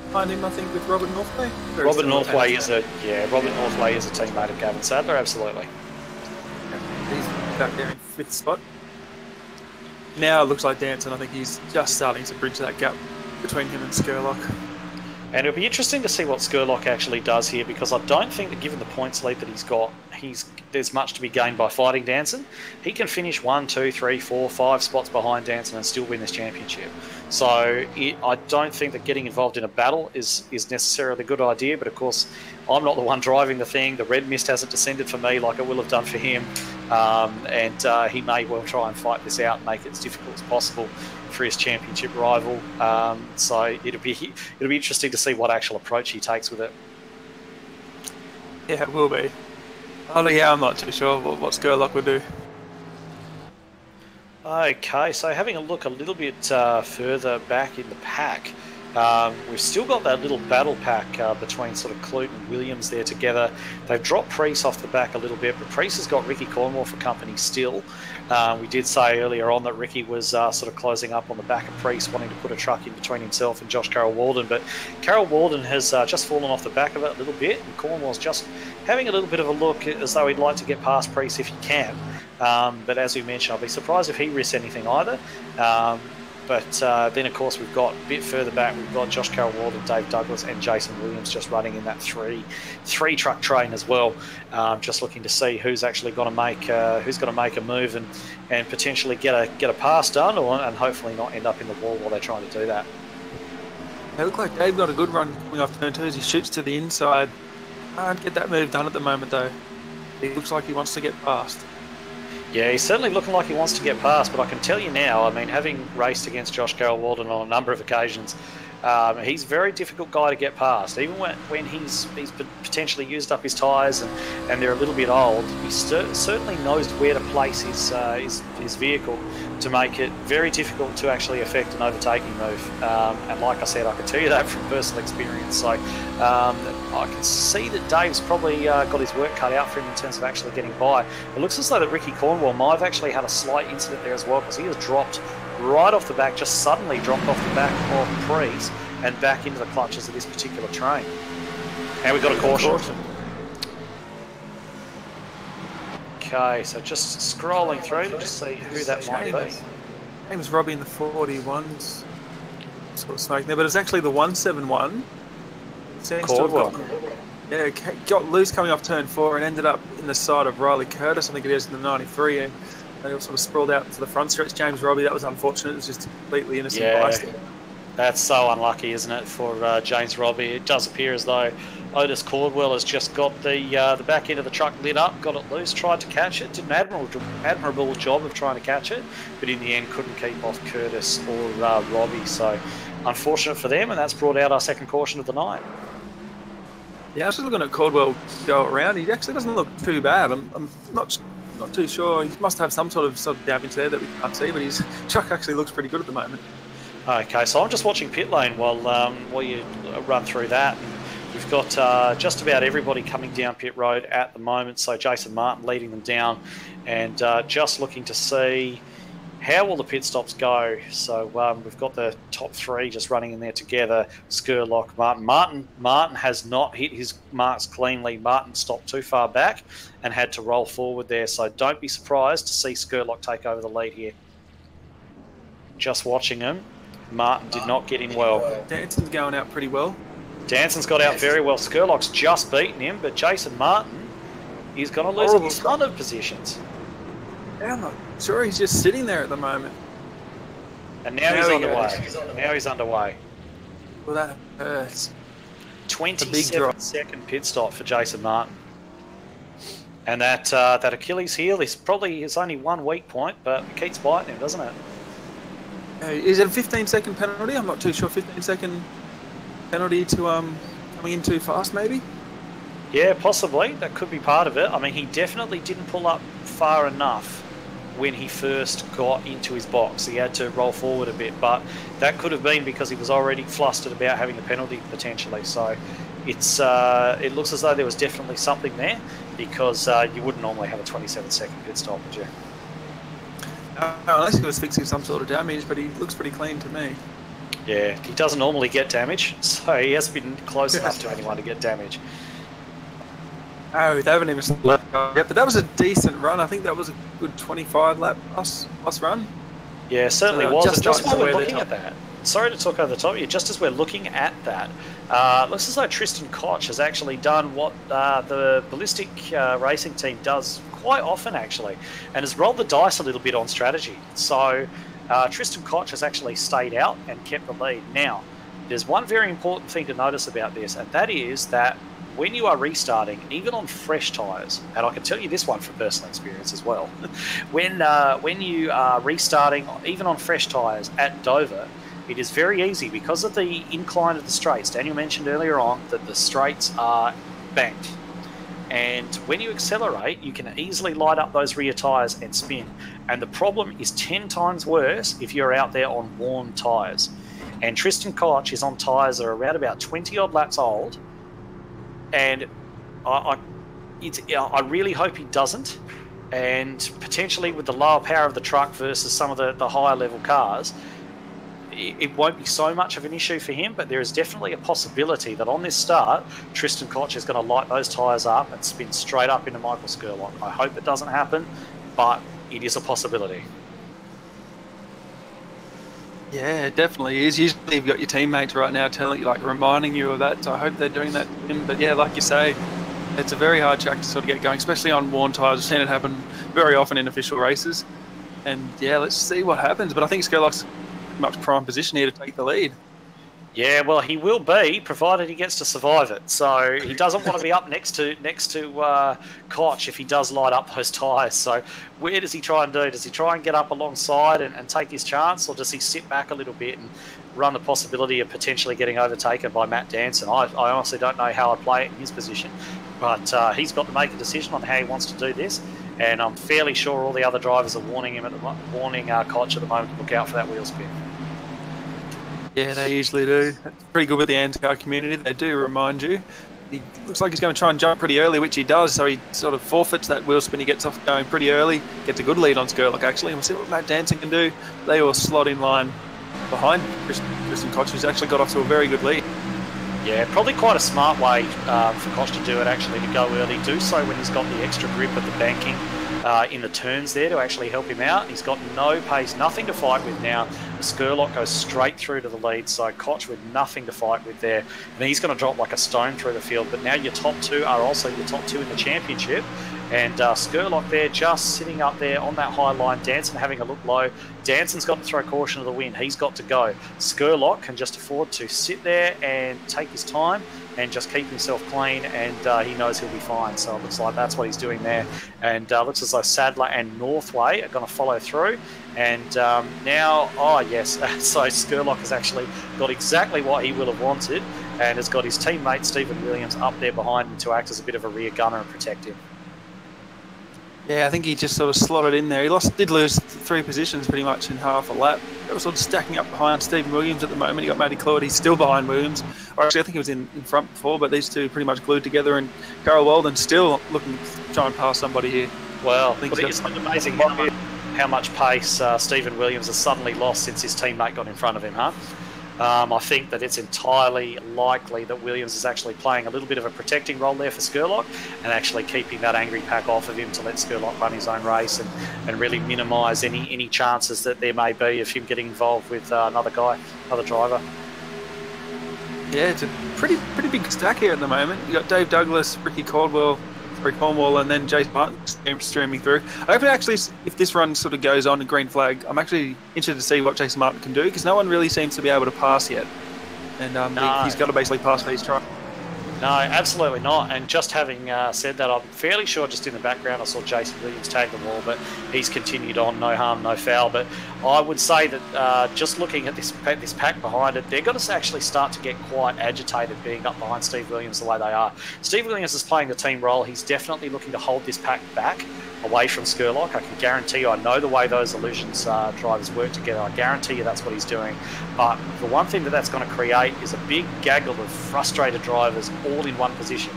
behind him, I think, with Robert Northway? Robert Northway is a teammate of Gavin Sadler, absolutely. He's back there in fifth spot. Now it looks like Danson, I think he's just starting to bridge that gap between him and Skurlock. And it'll be interesting to see what Skurlock actually does here, because I don't think that given the points lead that he's got, there's much to be gained by fighting Danson. He can finish 1, 2, 3, 4, 5 spots behind Danson and still win this championship. So I don't think that getting involved in a battle is necessarily a good idea, but of course I'm not the one driving the thing. The red mist hasn't descended for me like it will have done for him, and he may well try and fight this out and make it as difficult as possible for his championship rival. So it'll be interesting to see what actual approach he takes with it. Yeah, it will be. Oh yeah, I'm not too sure what Skurlock will do. Okay, so having a look a little bit further back in the pack, we've still got that little battle pack between sort of Kloot and Williams there together. They've dropped Preece off the back a little bit, but Preece has got Ricky Cornwall for company still. We did say earlier on that Ricky was sort of closing up on the back of Preece, wanting to put a truck in between himself and Josh Carroll-Walden, but Carroll-Walden has just fallen off the back of it a little bit, and Cornwall's just having a little bit of a look as though he'd like to get past Preece if he can. But as we mentioned, I'll be surprised if he risks anything either. But then, of course, we've got a bit further back, we've got Josh Carroll-Walden, Dave Douglas, and Jason Williams just running in that three truck train as well. Just looking to see who's actually going to make a move and potentially get a pass done, and hopefully not end up in the wall while they're trying to do that. They look like Dave got a good run coming off turn 2 as he shoots to the inside. Can't get that move done at the moment though. He looks like he wants to get past. Yeah, he's certainly looking like he wants to get past, but I can tell you now, I mean, having raced against Josh Carroll-Walden on a number of occasions, he's a very difficult guy to get past. Even when he's potentially used up his tyres and they're a little bit old, he certainly knows where to place his vehicle to make it very difficult to actually affect an overtaking move. And like I said, I can tell you that from personal experience. So I can see that Dave's probably got his work cut out for him in terms of actually getting by. It looks as though that Ricky Cornwall might have actually had a slight incident there as well, because he has dropped right off the back, just suddenly dropped off the back of Prees and back into the clutches of this particular train. And we've got a caution. Okay, so just scrolling through to just see who that might be. James Robbie in the 41s. Sort of smoking there, but it's actually the 171. Caldwell. Got loose coming off turn 4 and ended up in the side of Riley Curtis, I think it is, in the 93, and they all sort of sprawled out to the front stretch. James Robbie, that was unfortunate. It was just completely innocent bystander. That's so unlucky, isn't it, for James Robbie? It does appear as though Otis Caldwell has just got the back end of the truck lit up, got it loose, tried to catch it, did an admirable job of trying to catch it, but in the end couldn't keep off Curtis or Robbie. So unfortunate for them, and that's brought out our second caution of the night. Yeah, I was just looking at Caldwell go around. He actually doesn't look too bad. I'm not too sure. He must have some sort of damage there that we can't see, but his truck actually looks pretty good at the moment. Okay, so I'm just watching pit lane while you run through that. And we've got just about everybody coming down pit road at the moment. So Jason Martin leading them down, and just looking to see how will the pit stops go. So we've got the top 3 just running in there together. Skurlock, Martin has not hit his marks cleanly. Martin stopped too far back and had to roll forward there. So don't be surprised to see Skurlock take over the lead here. Just watching him. Martin did not get in well. Danson's going out pretty well. Danson's got out very well. Skurlock's just beaten him, but Jason Martin is going to lose a ton of positions. Yeah, I'm not sure. He's just sitting there at the moment. And now he's underway. Now he's underway. Well, that hurts. 27-second pit stop for Jason Martin. And that Achilles heel is probably his only one weak point, but it keeps biting him, doesn't it? Is it a 15-second penalty? I'm not too sure. 15-second penalty to coming in too fast, maybe? Yeah, possibly. That could be part of it. I mean, he definitely didn't pull up far enough when he first got into his box. He had to roll forward a bit, but that could have been because he was already flustered about having a penalty potentially. So it looks as though there was definitely something there, because you wouldn't normally have a 27-second pit stop, would you? Unless he was fixing some sort of damage, but he looks pretty clean to me. Yeah, he doesn't normally get damage, so he hasn't been close enough to anyone to get damage. Oh, they haven't even left yet, but that was a decent run. I think that was a good 25 lap plus run. Yeah, certainly was. Just while we're looking at that, sorry to talk over the top of you, just as we're looking at that, looks as though Tristan Koch has actually done what the Ballistic Racing team does quite often, actually, and has rolled the dice a little bit on strategy. So Tristan Koch has actually stayed out and kept the lead. Now, there's one very important thing to notice about this, and that is that when you are restarting, even on fresh tyres, and I can tell you this one from personal experience as well, when you are restarting, even on fresh tyres at Dover, it is very easy because of the incline of the straights. Daniel mentioned earlier on that the straights are banked. And when you accelerate, you can easily light up those rear tyres and spin. And the problem is 10 times worse if you're out there on worn tyres. And Tristan Koch is on tyres that are around about 20-odd laps old. And I really hope he doesn't. And potentially with the lower power of the truck versus some of the higher level cars, it won't be so much of an issue for him, but there is definitely a possibility that on this start, Tristan Koch is going to light those tyres up and spin straight up into Michael Skurlock. I hope it doesn't happen, but it is a possibility. Yeah, it definitely is. Usually you've got your teammates right now telling you, like, reminding you of that. So I hope they're doing that to him. But yeah, like you say, it's a very hard track to sort of get going, especially on worn tyres. I've seen it happen very often in official races. And yeah, let's see what happens. But I think Skurlock's pretty much prime position here to take the lead. Yeah, well, he will be, provided he gets to survive it. So he doesn't want to be up next to Koch if he does light up those tyres. So where does he try and do? Does he try and get up alongside and take his chance, or does he sit back a little bit and run the possibility of potentially getting overtaken by Matt Danson? I honestly don't know how I'd play it in his position, but he's got to make a decision on how he wants to do this. And I'm fairly sure all the other drivers are warning Koch at the moment to look out for that wheel spin. Yeah, they usually do. It's pretty good with the ANZCAR community. They do remind you. He looks like he's going to try and jump pretty early, which he does, so he sort of forfeits that wheel spin. He gets off going pretty early, gets a good lead on Skurlock, actually. And we'll see what Matt Danson can do. They all slot in line behind Christian Koch, who's actually got off to a very good lead. Yeah, probably quite a smart way for Koch to do it, actually, to go early. Do so when he's got the extra grip of the banking in the turns there to actually help him out. He's got no pace, nothing to fight with now. Skurlock goes straight through to the lead, so Koch with nothing to fight with there. And he's going to drop like a stone through the field. But now your top two are also your top two in the championship. And Skurlock there just sitting up there on that high line. Danson having a look low. Danson's got to throw caution to the wind. He's got to go. Skurlock can just afford to sit there and take his time and just keep himself clean, and he knows he'll be fine. So it looks like that's what he's doing there. And looks as though Sadler and Northway are going to follow through. And now, oh yes, so Skurlock has actually got exactly what he will have wanted and has got his teammate Stephen Williams up there behind him to act as a bit of a rear gunner and protect him. Yeah, I think he just sort of slotted in there. He did lose 3 positions pretty much in half a lap. It was sort of stacking up behind Stephen Williams at the moment. He got Matty Claude. He's still behind Williams. Or actually, I think he was in front before, but these two pretty much glued together. And Carol Walden still looking to try and pass somebody here. Well, I think it's amazing how much pace Stephen Williams has suddenly lost since his teammate got in front of him, huh? I think that it's entirely likely that Williams is actually playing a little bit of a protecting role there for Skurlock and actually keeping that angry pack off of him to let Skurlock run his own race and really minimise any chances that there may be of him getting involved with another driver. Yeah, it's a pretty big stack here at the moment. You got Dave Douglas, Ricky Cornwall, and then Jason Martin streaming through. I hope if this run sort of goes on in green flag, I'm actually interested to see what Jason Martin can do, because no one really seems to be able to pass yet. And he's got to basically pass these tries. No, absolutely not. And just having said that, I'm fairly sure just in the background I saw Jason Williams tag the wall, but he's continued on, no harm, no foul. But I would say that just looking at this pack behind it, they're going to actually start to get quite agitated being up behind Steve Williams the way they are. Steve Williams is playing the team role. He's definitely looking to hold this pack back away from Skurlock. I can guarantee you, I know the way those Illusions drivers work together. I guarantee you that's what he's doing. But the one thing that's going to create is a big gaggle of frustrated drivers all in one position.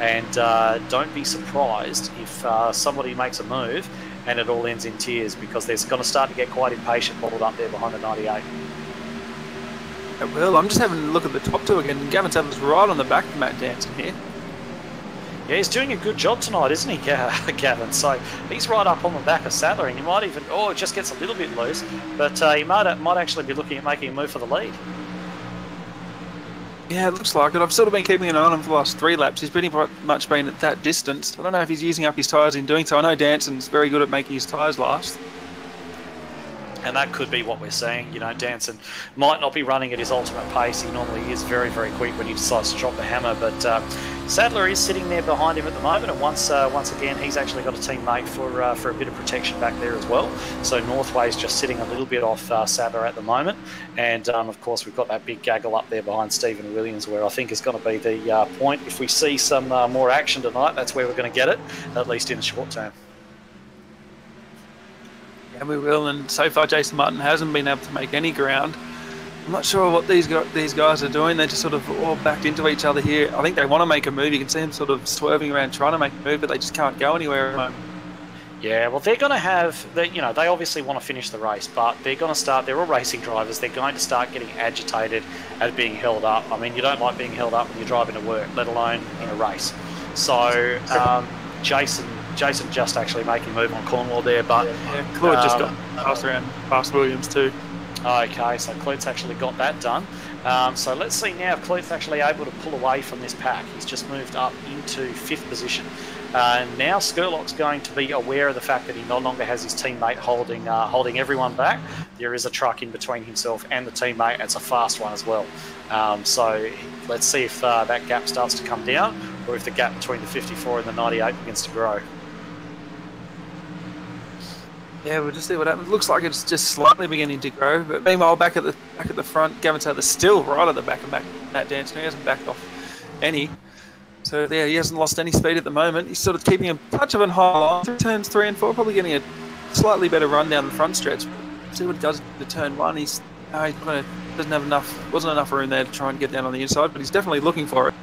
And don't be surprised if somebody makes a move and it all ends in tears, because they're going to start to get quite impatient bottled up there behind the 98. Well, I'm just having a look at the top two again. Gavin Sadler's right on the back of Matt Danson here. Yeah, he's doing a good job tonight, isn't he, Gavin? So he's right up on the back of Sadler, and he might even, it just gets a little bit loose, but he might actually be looking at making a move for the lead. Yeah, it looks like it. I've sort of been keeping an eye on him for the last 3 laps. He's pretty much been at that distance. I don't know if he's using up his tyres in doing so. I know Danson's very good at making his tyres last. And that could be what we're seeing. You know, Danson might not be running at his ultimate pace. He normally is very, very quick when he decides to drop the hammer. But Sadler is sitting there behind him at the moment. And once again, he's actually got a teammate for a bit of protection back there as well. So Northway's just sitting a little bit off Sadler at the moment. And, of course, we've got that big gaggle up there behind Stephen Williams, where I think is going to be the point. If we see some more action tonight, that's where we're going to get it, at least in the short term. Yeah, we will, and so far Jason Martin hasn't been able to make any ground. I'm not sure what these guys are doing. They're just sort of all backed into each other here. I think they want to make a move. You can see them sort of swerving around trying to make a move, but they just can't go anywhere at the moment. Yeah, well, they're going to have, they obviously want to finish the race, but they're going to start, they're all racing drivers, they're going to start getting agitated at being held up. I mean, you don't like being held up when you're driving to work, let alone in a race. So, Jason just actually making a move on Cornwall there, but Claude just got passed around past Williams too. Okay, so Clute's actually got that done. So let's see now if Clute's actually able to pull away from this pack. He's just moved up into 5th position. Now Skurlock's going to be aware of the fact that he no longer has his teammate holding everyone back. There is a truck in between himself and the teammate. It's a fast one as well. So let's see if that gap starts to come down, or if the gap between the 54 and the 98 begins to grow. Yeah, we'll just see what happens. Looks like it's just slightly beginning to grow, but meanwhile, back at the front, Gavin Sadler's still right at the back of Matt Danson. He hasn't backed off any. So yeah, he hasn't lost any speed at the moment. He's sort of keeping a touch of a high line through turns 3 and 4, probably getting a slightly better run down the front stretch. See what he does to turn 1. He wasn't enough room there to try and get down on the inside, but he's definitely looking for it.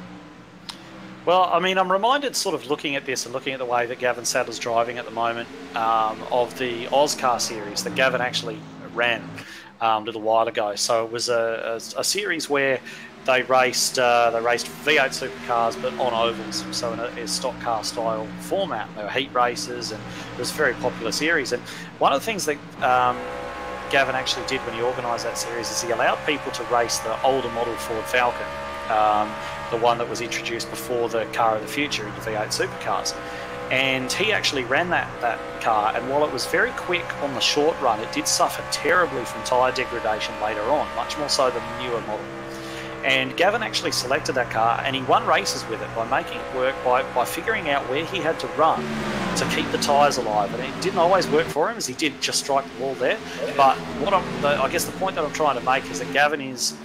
Well, I mean, I'm reminded, sort of looking at this and looking at the way that Gavin Sadler's driving at the moment, of the ANZCAR series that Gavin actually ran a little while ago. So it was a series where they raced V8 supercars, but on ovals, so in a stock car style format. They were heat races, and it was a very popular series. And one of the things that Gavin actually did when he organised that series is he allowed people to race the older model Ford Falcon, the one that was introduced before the car of the future into V8 supercars. And he actually ran that car, and while it was very quick on the short run, it did suffer terribly from tyre degradation later on, much more so than the newer model. And Gavin actually selected that car, and he won races with it by making it work, by figuring out where he had to run to keep the tyres alive. And it didn't always work for him, as he did just strike the wall there. But I guess the point that I'm trying to make is that Gavin is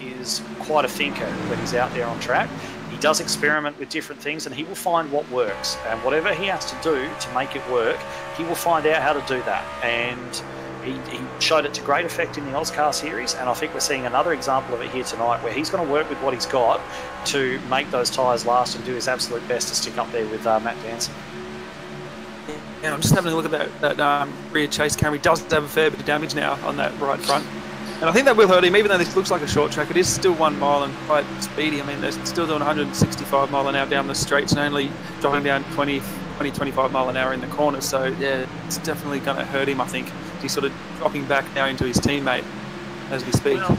quite a thinker when he's out there on track. He does experiment with different things, and he will find what works. And whatever he has to do to make it work, he will find out how to do that. And he showed it to great effect in the ANZCAR series, and I think we're seeing another example of it here tonight, where he's going to work with what he's got to make those tyres last and do his absolute best to stick up there with Matt Danson. Yeah, I'm just having a look at that rear chase camera. He does have a fair bit of damage now on that right front. And I think that will hurt him, even though this looks like a short track. It is still 1 mile and quite speedy. I mean, they're still doing 165 mile an hour down the straights and only driving down 25 mile an hour in the corners. So, yeah, it's definitely going to hurt him, I think. He's sort of dropping back now into his teammate as we speak. Well,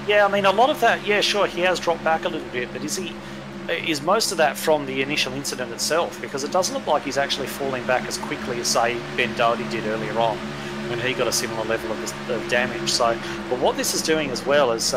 yeah, I mean, a lot of that, yeah, sure, he has dropped back a little bit, but is most of that from the initial incident itself? Because it doesn't look like he's actually falling back as quickly as, say, Ben Doherty did earlier on, when he got a similar level of damage. So, but what this is doing as well is,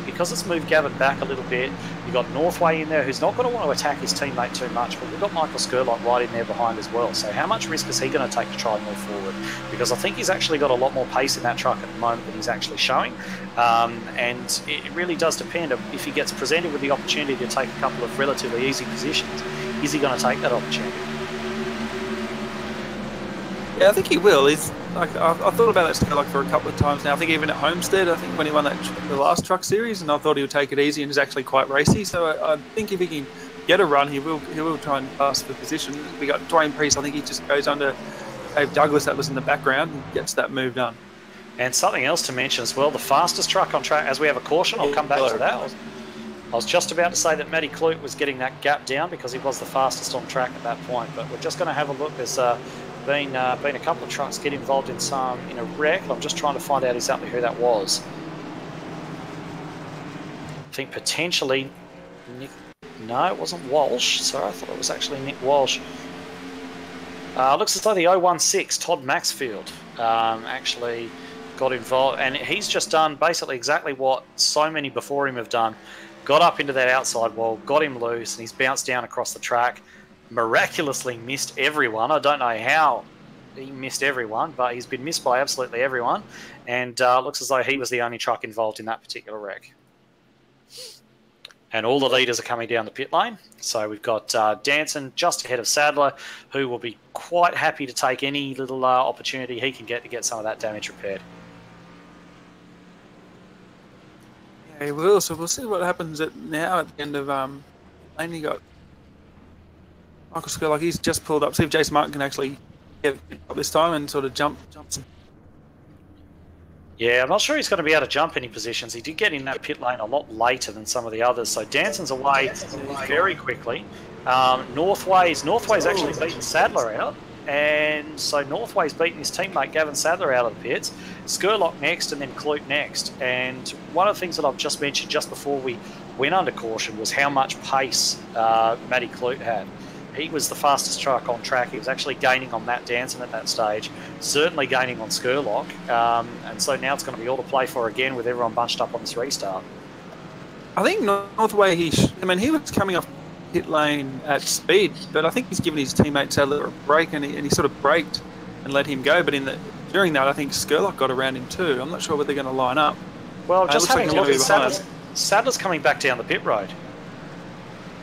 because it's moved Gavin back a little bit, you've got Northway in there, who's not going to want to attack his teammate too much, but we've got Michael Skurlock right in there behind as well. So how much risk is he going to take to try and move forward? Because I think he's actually got a lot more pace in that truck at the moment than he's actually showing. And it really does depend. If he gets presented with the opportunity to take a couple of relatively easy positions, is he going to take that opportunity? Yeah, I think he will. He's like, I've thought about that Skurlock for a couple of times now. I think even at Homestead, I think when he won the last truck series, and I thought he would take it easy, and is actually quite racy. So I think if he can get a run, he will try and pass the position. We got Dwayne Priest. I think he just goes under Dave Douglas, that was in the background, and gets that move done. And something else to mention as well, the fastest truck on track, as we have a caution, I'll come back to that. I was just about to say that Matty Clute was getting that gap down because he was the fastest on track at that point, but we're just going to have a look. There's been a couple of trucks get involved in a wreck. I'm just trying to find out exactly who that was. I think potentially Nick. No, it wasn't Walsh. Sorry, I thought it was actually Nick Walsh. Looks as though the 016 Todd Maxfield actually got involved, and he's just done basically exactly what so many before him have done. Got up into that outside wall, got him loose, and he's bounced down across the track. Miraculously missed everyone. I don't know how he missed everyone, but he's been missed by absolutely everyone, and looks as though he was the only truck involved in that particular wreck. And all the leaders are coming down the pit lane. So we've got Danson just ahead of Sadler, who will be quite happy to take any little opportunity he can get to get some of that damage repaired. Yeah, he will. So we'll see what happens now at the end of only got Michael Skurlock. He's just pulled up. See if Jason Martin can actually get up this time and sort of jumps. Yeah, I'm not sure he's going to be able to jump any positions. He did get in that pit lane a lot later than some of the others. So Danson's away very quickly. Northway's actually beaten Sadler out, And so Northway's beaten his teammate Gavin Sadler out of the pits. Skurlock next, and then Clute next. And one of the things that I've just mentioned just before we went under caution was how much pace Matty Clute had. He was the fastest truck on track. He was actually gaining on Matt Danson at that stage, certainly gaining on Skurlock. And so now it's going to be all to play for again with everyone bunched up on this restart. I think Northway, he was coming off pit lane at speed, but I think he's given his teammate Sadler a break, and he sort of braked and let him go. But during that, I think Skurlock got around him too. I'm not sure whether they're going to line up. Well, just having a look at Sadler's coming back down the pit road.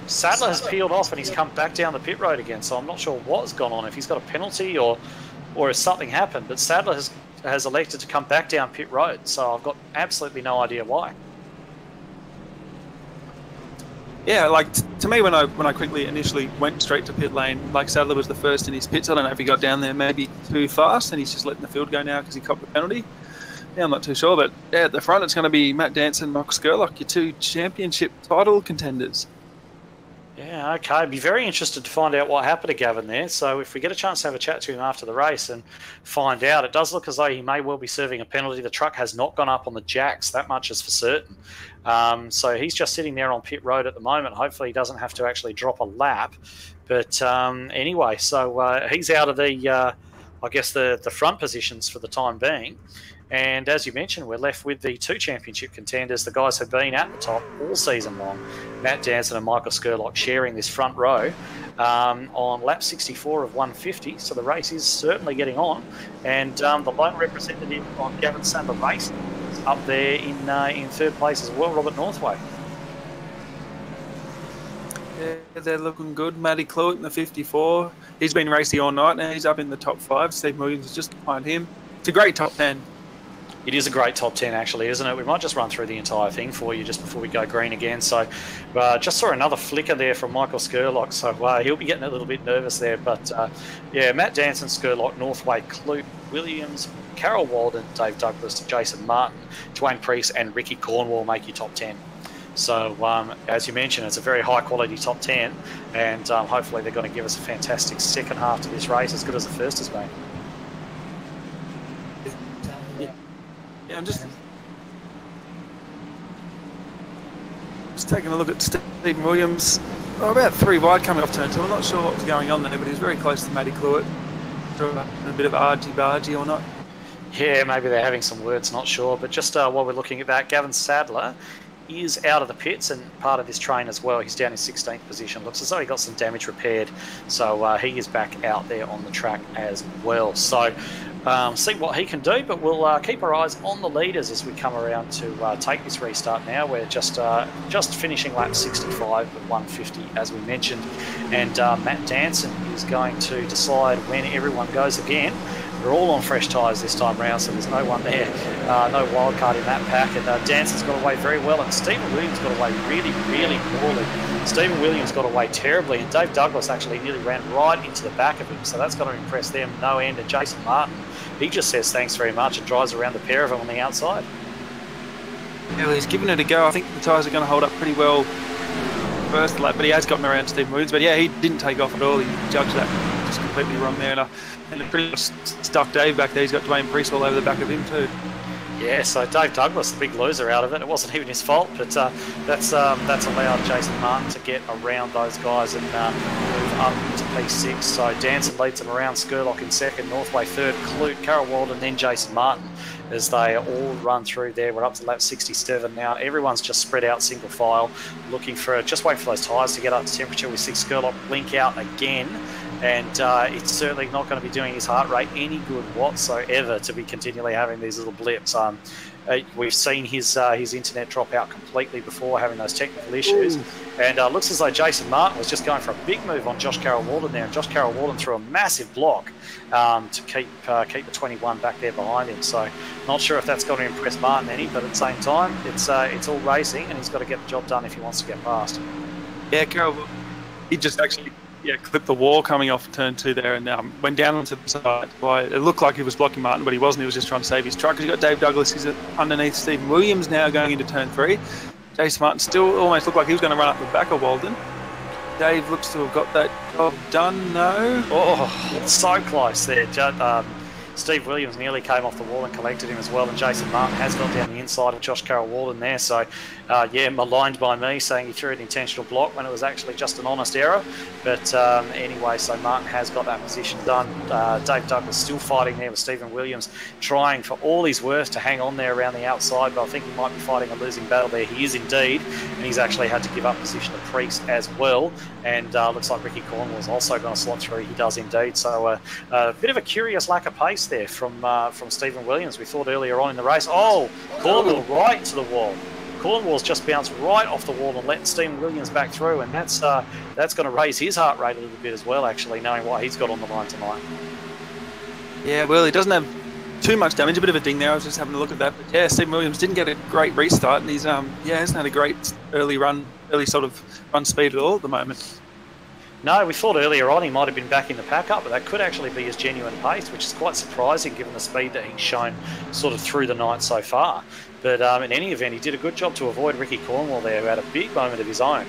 Sadler has peeled off and he's come back down the pit road again, so I'm not sure what's gone on, if he's got a penalty or if something happened. But Sadler has elected to come back down pit road, so I've got absolutely no idea why. Yeah, like to me, when I quickly initially went straight to pit lane, like Sadler was the first in his pits. I don't know if he got down there maybe too fast and he's just letting the field go now because he copped a penalty. Yeah, I'm not too sure, but yeah, at the front it's going to be Matt Danson and Michael Skurlock, your two championship title contenders. Yeah, okay. I'd be very interested to find out what happened to Gavin there. So if we get a chance to have a chat to him after the race and find out, it does look as though he may well be serving a penalty. The truck has not gone up on the jacks, that much is for certain. So he's just sitting there on pit road at the moment. Hopefully he doesn't have to actually drop a lap. But anyway, so he's out of the, I guess, the front positions for the time being. And as you mentioned, we're left with the two championship contenders, the guys who've been at the top all season long, Matt Danson and Michael Skurlock, sharing this front row on lap 64 of 150. So the race is certainly getting on. And the lone representative on Gavin Sadler Racing is up there in third place as well, Robert Northway. Yeah, they're looking good. Matty Clute in the 54. He's been racing all night now. He's up in the top 5. Steve Williams is just behind him. It's a great top 10. It is a great top 10, actually, isn't it? We might just run through the entire thing for you just before we go green again. So just saw another flicker there from Michael Skurlock, so he'll be getting a little bit nervous there. But, yeah, Matt Danson, Skurlock, Northway, Clute, Williams, Carol Walden, Dave Douglas, Jason Martin, Dwayne Priest and Ricky Cornwall make your top 10. So, as you mentioned, it's a very high-quality top 10, and hopefully they're going to give us a fantastic second half to this race, as good as the first has been. Yeah, I'm just taking a look at Stephen Williams. Oh, about 3 wide coming off turn 2. I'm not sure what was going on there, but he was very close to Matty Clute. A bit of argy-bargy or not. Yeah, maybe they're having some words, not sure. But just while we're looking at that, Gavin Sadler is out of the pits and part of this train as well. He's down in 16th position. Looks as though he got some damage repaired. So he is back out there on the track as well. So see what he can do, but we'll keep our eyes on the leaders as we come around to take this restart now. We're just finishing lap 65 of 150, as we mentioned. And Matt Danson is going to decide when everyone goes again. We're all on fresh tyres this time round, so there's no one there, no wild card in that pack. And Danson's got away very well, and Stephen Williams got away really, really poorly. Stephen Williams got away terribly, and Dave Douglas actually nearly ran right into the back of him, so that's going to impress them no end. And Jason Martin, he just says thanks very much and drives around the pair of them on the outside. Yeah, well, he's given it a go. I think the tyres are going to hold up pretty well first lap, but he has gotten around Stephen Williams. But yeah, he didn't take off at all. He judged that just completely wrong there. And it pretty much stuck Dave back there. He's got Dwayne Priest all over the back of him too. Yeah, so Dave Douglas, the big loser out of it. It wasn't even his fault, but that's allowed Jason Martin to get around those guys and move up into P6. So Danson leads them around, Skurlock in second, Northway third, Clute, Carol Walden, then Jason Martin as they all run through there. We're up to lap 67 now. Everyone's just spread out single file, looking for, just waiting for those tyres to get up to temperature. We see Skurlock blink out again. And it's certainly not going to be doing his heart rate any good whatsoever to be continually having these little blips. We've seen his internet drop out completely before, having those technical issues. Ooh. And looks as though Jason Martin was just going for a big move on Josh Carroll Walden there. And Josh Carroll Walden threw a massive block to keep the 21 back there behind him. So not sure if that's going to impress Martin any, but at the same time, it's all racing and he's got to get the job done if he wants to get past. Yeah, Carroll, he just actually... clipped the wall coming off turn 2 there and went down onto the side. It looked like he was blocking Martin, but he wasn't. He was just trying to save his truck. Because you've got Dave Douglas, he's underneath Stephen Williams now going into turn 3. Jason Martin still almost looked like he was going to run up the back of Walden. Dave looks to have got that job done, no? Oh, so close there. Steve Williams nearly came off the wall and collected him as well, and Jason Martin has got down the inside of Josh Carroll-Walden there. So, maligned by me, saying he threw an intentional block when it was actually just an honest error. But anyway, so Martin has got that position done. Dave Douglas still fighting there with Stephen Williams, trying for all his worth to hang on there around the outside, but I think he might be fighting a losing battle there. He is indeed, and he's actually had to give up position to Priest as well. And looks like Ricky Cornwall's also going to slot through. He does indeed. So a bit of a curious lack of pace there from Stephen Williams. We thought earlier on in the race, Cornwall right to the wall. Cornwall's just bounced right off the wall and let Stephen Williams back through, and that's going to raise his heart rate a little bit as well, actually, knowing what he's got on the line tonight. Yeah, well, he doesn't have too much damage, a bit of a ding there. I was just having a look at that. But yeah, Stephen Williams didn't get a great restart, and he's hasn't had a great early sort of run speed at all at the moment. No, we thought earlier on he might have been back in the pack-up, but that could actually be his genuine pace, which is quite surprising given the speed that he's shown sort of through the night so far. But in any event, he did a good job to avoid Ricky Cornwall there, who had a big moment of his own.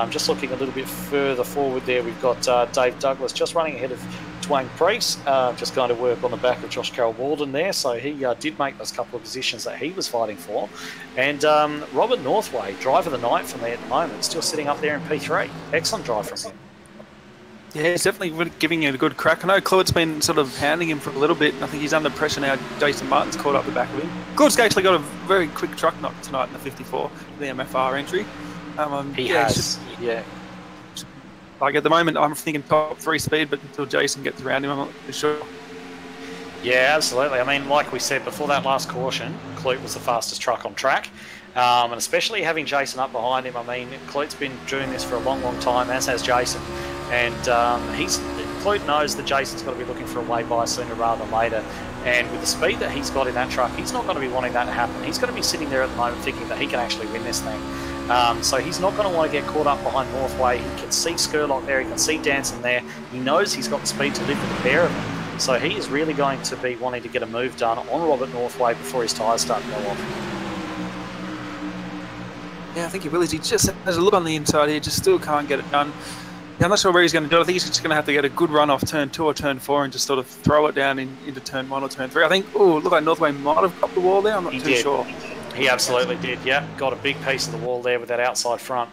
Just looking a little bit further forward there, we've got Dave Douglas just running ahead of Dwayne Priest, just going to work on the back of Josh Carroll-Walden there. So he did make those couple of positions that he was fighting for. And Robert Northway, driver of the night for me at the moment, still sitting up there in P3. Excellent drive from him. Yeah, he's definitely giving it a good crack. I know Claude's been sort of hounding him for a little bit, and I think he's under pressure now. Jason Martin's caught up the back of him. Claude's actually got a very quick truck knock tonight in the 54, the MFR entry. He has, yeah. Like at the moment, I'm thinking top 3 speed, but until Jason gets around him, I'm not too sure. Yeah, absolutely. I mean, like we said before that last caution, Clute was the fastest truck on track. And especially having Jason up behind him, I mean, Clute's been doing this for a long, long time, as has Jason. And Clute knows that Jason's got to be looking for a way by sooner rather than later. And with the speed that he's got in that truck, he's not going to be wanting that to happen. He's going to be sitting there at the moment thinking that he can actually win this thing. So he's not going to want to get caught up behind Northway. He can see Skurlock there, he can see Danson there. He knows he's got the speed to live with the pair of them. So he is really going to be wanting to get a move done on Robert Northway before his tyres start to go off. Yeah, I think he will. He just has a look on the inside here, just still can't get it done. Yeah, I'm not sure where he's going to do it. I think he's just going to have to get a good run off turn 2 or turn 4 and just sort of throw it down into turn 1 or turn 3. I think, look like Northway might have got the wall there. I'm not too sure. He absolutely did, yeah. Got a big piece of the wall there with that outside front.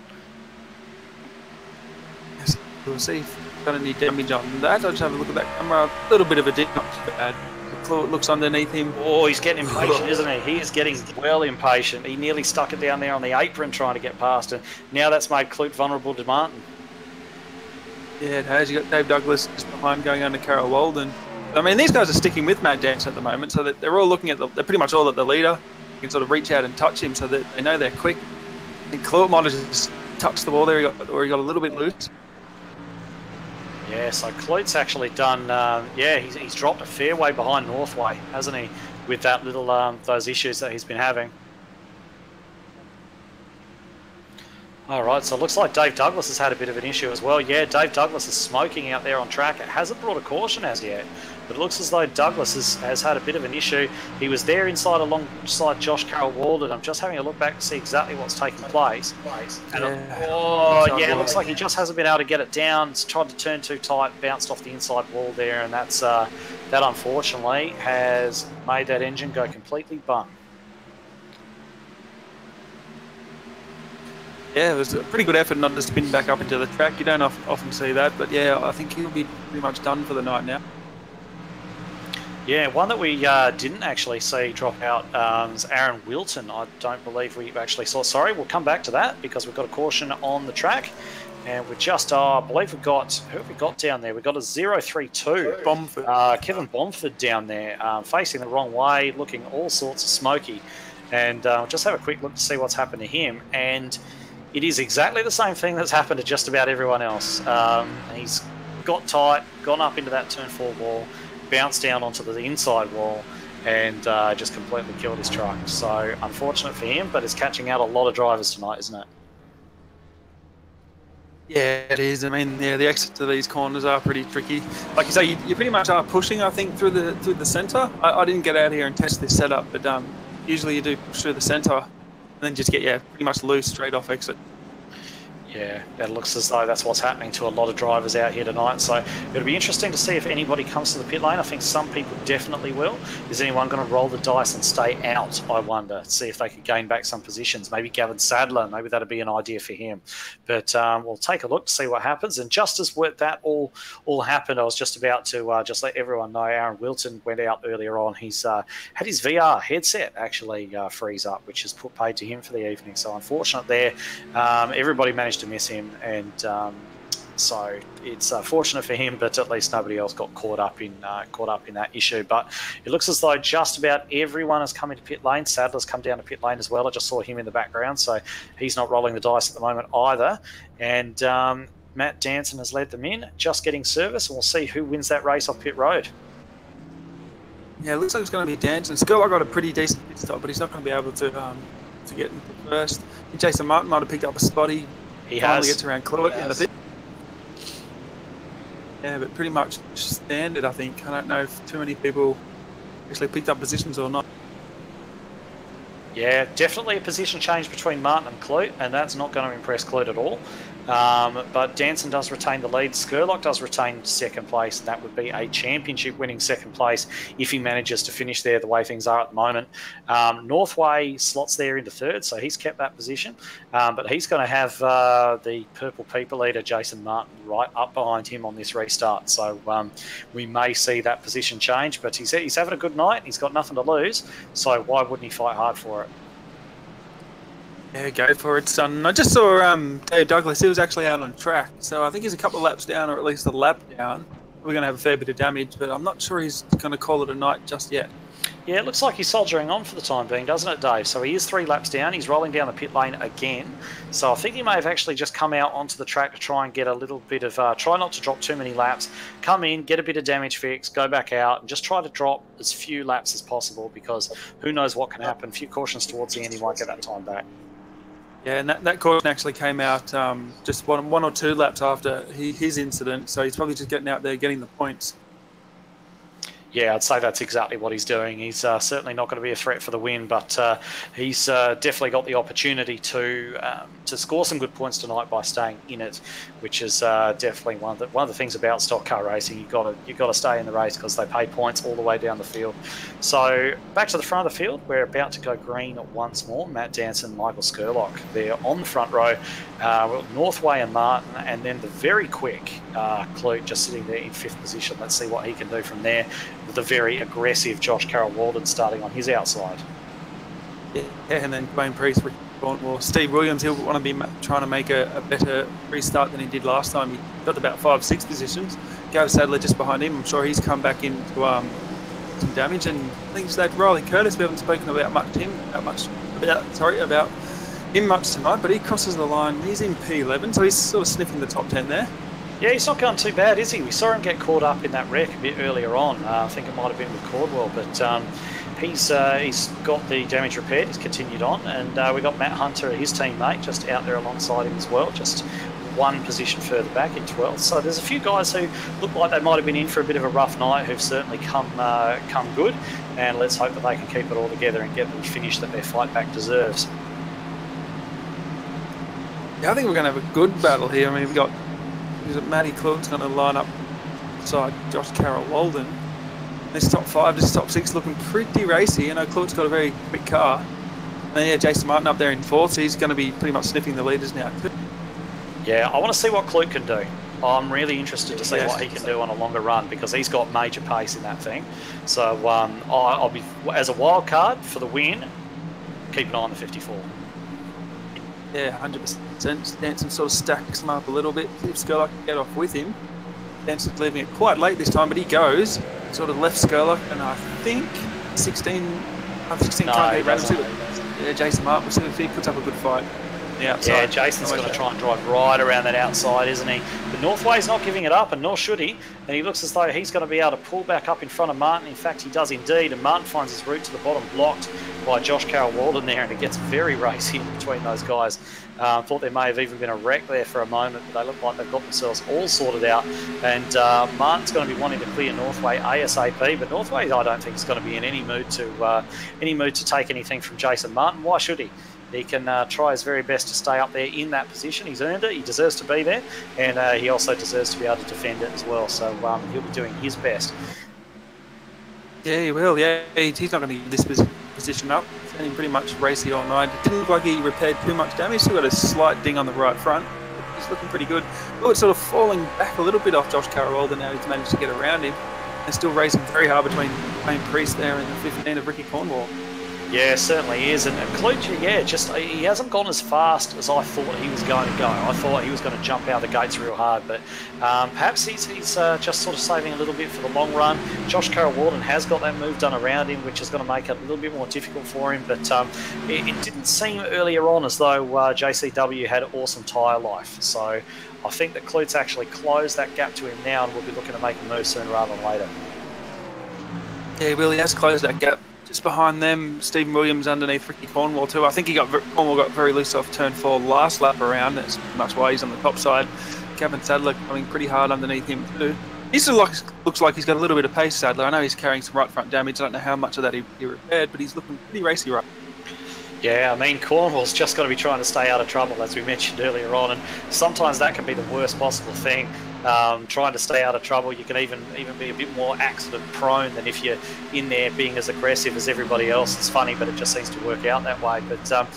Yes, we'll see if he's got any damage on that. I'll just have a look at that camera. A little bit of a dip, not too bad. Claude looks underneath him. Oh, he's getting impatient, isn't he? He is getting well impatient. He nearly stuck it down there on the apron trying to get past, and now that's made Clute vulnerable to Martin. Yeah, it has. You got Dave Douglas just behind going under Carroll-Walden. I mean, these guys are sticking with Matt Danson at the moment, so that they're all looking at they're pretty much all at the leader. You can sort of reach out and touch him so that they know they're quick. I think Claude might have just touched the wall there, or he got a little bit loose. Yeah, so Clute's actually done, he's dropped a fair way behind Northway, hasn't he, with that little, those issues that he's been having. All right, so it looks like Dave Douglas has had a bit of an issue as well. Yeah, Dave Douglas is smoking out there on track. It hasn't brought a caution as yet, but it looks as though Douglas has had a bit of an issue. He was there alongside Josh Carroll-Walden. I'm just having a look back to see exactly what's taking place. And it looks like he just hasn't been able to get it down. He's tried to turn too tight, bounced off the inside wall there, and that unfortunately has made that engine go completely bung. Yeah, it was a pretty good effort not to spin back up into the track. You don't often see that, but yeah, I think he'll be pretty much done for the night now. Yeah, one that we didn't actually see drop out is Aaron Wilton. I don't believe we actually saw. Sorry, we'll come back to that because we've got a caution on the track. And we just, I believe we've got, who have we got down there? We've got a 032. Kevin Bomford down there, facing the wrong way, looking all sorts of smoky. And just have a quick look to see what's happened to him. And it is exactly the same thing that's happened to just about everyone else. He's got tight, gone up into that turn 4 wall, bounced down onto the inside wall, and just completely killed his truck. So unfortunate for him, but it's catching out a lot of drivers tonight, isn't it? Yeah, it is. I mean, yeah, the exits of these corners are pretty tricky. Like you say, you pretty much are pushing, I think, through the centre. I didn't get out here and test this setup, but usually you do push through the centre and then just get, pretty much loose straight off exit. Yeah, it looks as though that's what's happening to a lot of drivers out here tonight. So it'll be interesting to see if anybody comes to the pit lane. I think some people definitely will. Is anyone going to roll the dice and stay out, I wonder? See if they can gain back some positions. Maybe Gavin Sadler, maybe that'd be an idea for him. But we'll take a look to see what happens. And just as that all happened, I was just about to just let everyone know Aaron Wilton went out earlier on. He's had his VR headset actually freeze up, which is paid to him for the evening. So unfortunate there. Everybody managed to miss him, and so it's fortunate for him, but at least nobody else got caught up in that issue. But it looks as though just about everyone has come into pit lane. Sadler's come down to pit lane as well. I just saw him in the background, so he's not rolling the dice at the moment either. And Matt Danson has led them in, just getting service, and we'll see who wins that race off pit road. Yeah, it looks like it's going to be Danson. Scott got a pretty decent pit stop, but he's not going to be able to get into first. Jason Martin might have picked up a spot. He finally gets around Cluett. Yeah, but pretty much standard, I think. I don't know if too many people actually picked up positions or not. Yeah, definitely a position change between Martin and Cluett, and that's not going to impress Cluett at all. But Danson does retain the lead. Skurlock does retain second place, and that would be a championship-winning second place if he manages to finish there the way things are at the moment. Northway slots there into third, so he's kept that position. But he's going to have the purple people leader, Jason Martin, right up behind him on this restart. So we may see that position change, but he's having a good night. He's got nothing to lose, so why wouldn't he fight hard for it? Yeah, go for it, son. I just saw Dave Douglas. He was actually out on track, so I think he's a couple of laps down, or at least a lap down. We're going to have a fair bit of damage, but I'm not sure he's going to call it a night just yet. Yeah, it looks like he's soldiering on for the time being, doesn't it, Dave? So he is 3 laps down. He's rolling down the pit lane again. So I think he may have actually just come out onto the track to try and get a little bit of... try not to drop too many laps. Come in, get a bit of damage fixed, go back out, and just try to drop as few laps as possible, because who knows what can happen. A few cautions towards the end, he might get that time back. Yeah, and that caution actually came out just one or two laps after his incident, so he's probably just getting out there getting the points. Yeah, I'd say that's exactly what he's doing. He's certainly not going to be a threat for the win, but he's definitely got the opportunity to score some good points tonight by staying in it, which is definitely one of the things about stock car racing. You've got to stay in the race because they pay points all the way down the field. So back to the front of the field, we're about to go green once more. Matt Danson, Michael Skurlock, they're on the front row. Northway and Martin, and then the very quick Cluett just sitting there in 5th position. Let's see what he can do from there, with the very aggressive Josh Carroll-Walden starting on his outside. Yeah, and then Wayne Priest, Steve Williams, he'll want to be trying to make a better restart than he did last time. He got about 5-6 positions. Gavin Sadler just behind him. I'm sure he's come back into some damage, and I think that Riley Curtis, we haven't spoken about him much tonight, but he crosses the line. He's in P11, so he's sort of sniffing the top 10 there. Yeah, he's not going too bad, is he? We saw him get caught up in that wreck a bit earlier on. I think it might have been with Cordwell, but he's got the damage repaired. He's continued on, and we got Matt Hunter, his teammate, just out there alongside him as well, just one position further back in 12th. So there's a few guys who look like they might have been in for a bit of a rough night who've certainly come good, and let's hope that they can keep it all together and get the finish that their fight back deserves. Yeah, I think we're going to have a good battle here. I mean, we've got Matty Cluett's going to line up beside Josh Carroll-Walden. This top 5, this top 6 looking pretty racy. I know Cluett's got a very quick car. And yeah, Jason Martin up there in 4th, so he's going to be pretty much sniffing the leaders now too. Yeah, I want to see what Cluett can do. I'm really interested to see what he can do on a longer run, because he's got major pace in that thing. So I'll be, as a wild card for the win, keep an eye on the 54. Yeah, 100%. Danson sort of stacks him up a little bit. If Skurlock can get off with him. Danson's leaving it quite late this time, but he goes. Sort of left Skurlock, and I think 16 can't get around him. Yeah, Jason Martin, we'll see if he puts up a good fight. Outside. Yeah, Jason's going to try and drive right around that outside, isn't he? But Northway's not giving it up, and nor should he. And he looks as though he's going to be able to pull back up in front of Martin. In fact, he does indeed. And Martin finds his route to the bottom blocked by Josh Carroll-Walden there, and it gets very racy between those guys. Thought there may have even been a wreck there for a moment, but they look like they've got themselves all sorted out. And Martin's going to be wanting to clear Northway ASAP, but Northway, I don't think, is going to be in any mood to take anything from Jason Martin. Why should he? he can try his very best to stay up there in that position. He's earned it. He deserves to be there, and he also deserves to be able to defend it as well. So he'll be doing his best. Yeah, he will. Yeah, he's not going to give this position up. He's been pretty much racy all night. It didn't look like he repaired too much damage. Still got a slight ding on the right front. He's looking pretty good. Oh, it's sort of falling back a little bit off Josh Carroll, now he's managed to get around him. And still racing very hard between Wayne Priest there and the 15 of Ricky Cornwall. Yeah, certainly is. And Kluge, yeah, just he hasn't gone as fast as I thought he was going to go. I thought he was going to jump out of the gates real hard, but perhaps he's just sort of saving a little bit for the long run. Josh Carroll-Walden has got that move done around him, which is going to make it a little bit more difficult for him, but it didn't seem earlier on as though JCW had awesome tyre life. So I think that Kluge's actually closed that gap to him now, and we'll be looking to make a move sooner rather than later. Yeah, Willie has closed that gap. Just behind them, Stephen Williams underneath Ricky Cornwall too. I think Cornwall got very loose off turn 4 last lap around. That's much why he's on the top side. Gavin Sadler coming pretty hard underneath him too. He still looks like he's got a little bit of pace, Sadler. I know he's carrying some right front damage. I don't know how much of that he repaired, but he's looking pretty racy right. Yeah, I mean, Cornwall's just got to be trying to stay out of trouble, as we mentioned earlier on, and sometimes that can be the worst possible thing. Trying to stay out of trouble, you can even be a bit more accident prone than if you're in there being as aggressive as everybody else. It's funny, but it just seems to work out that way. But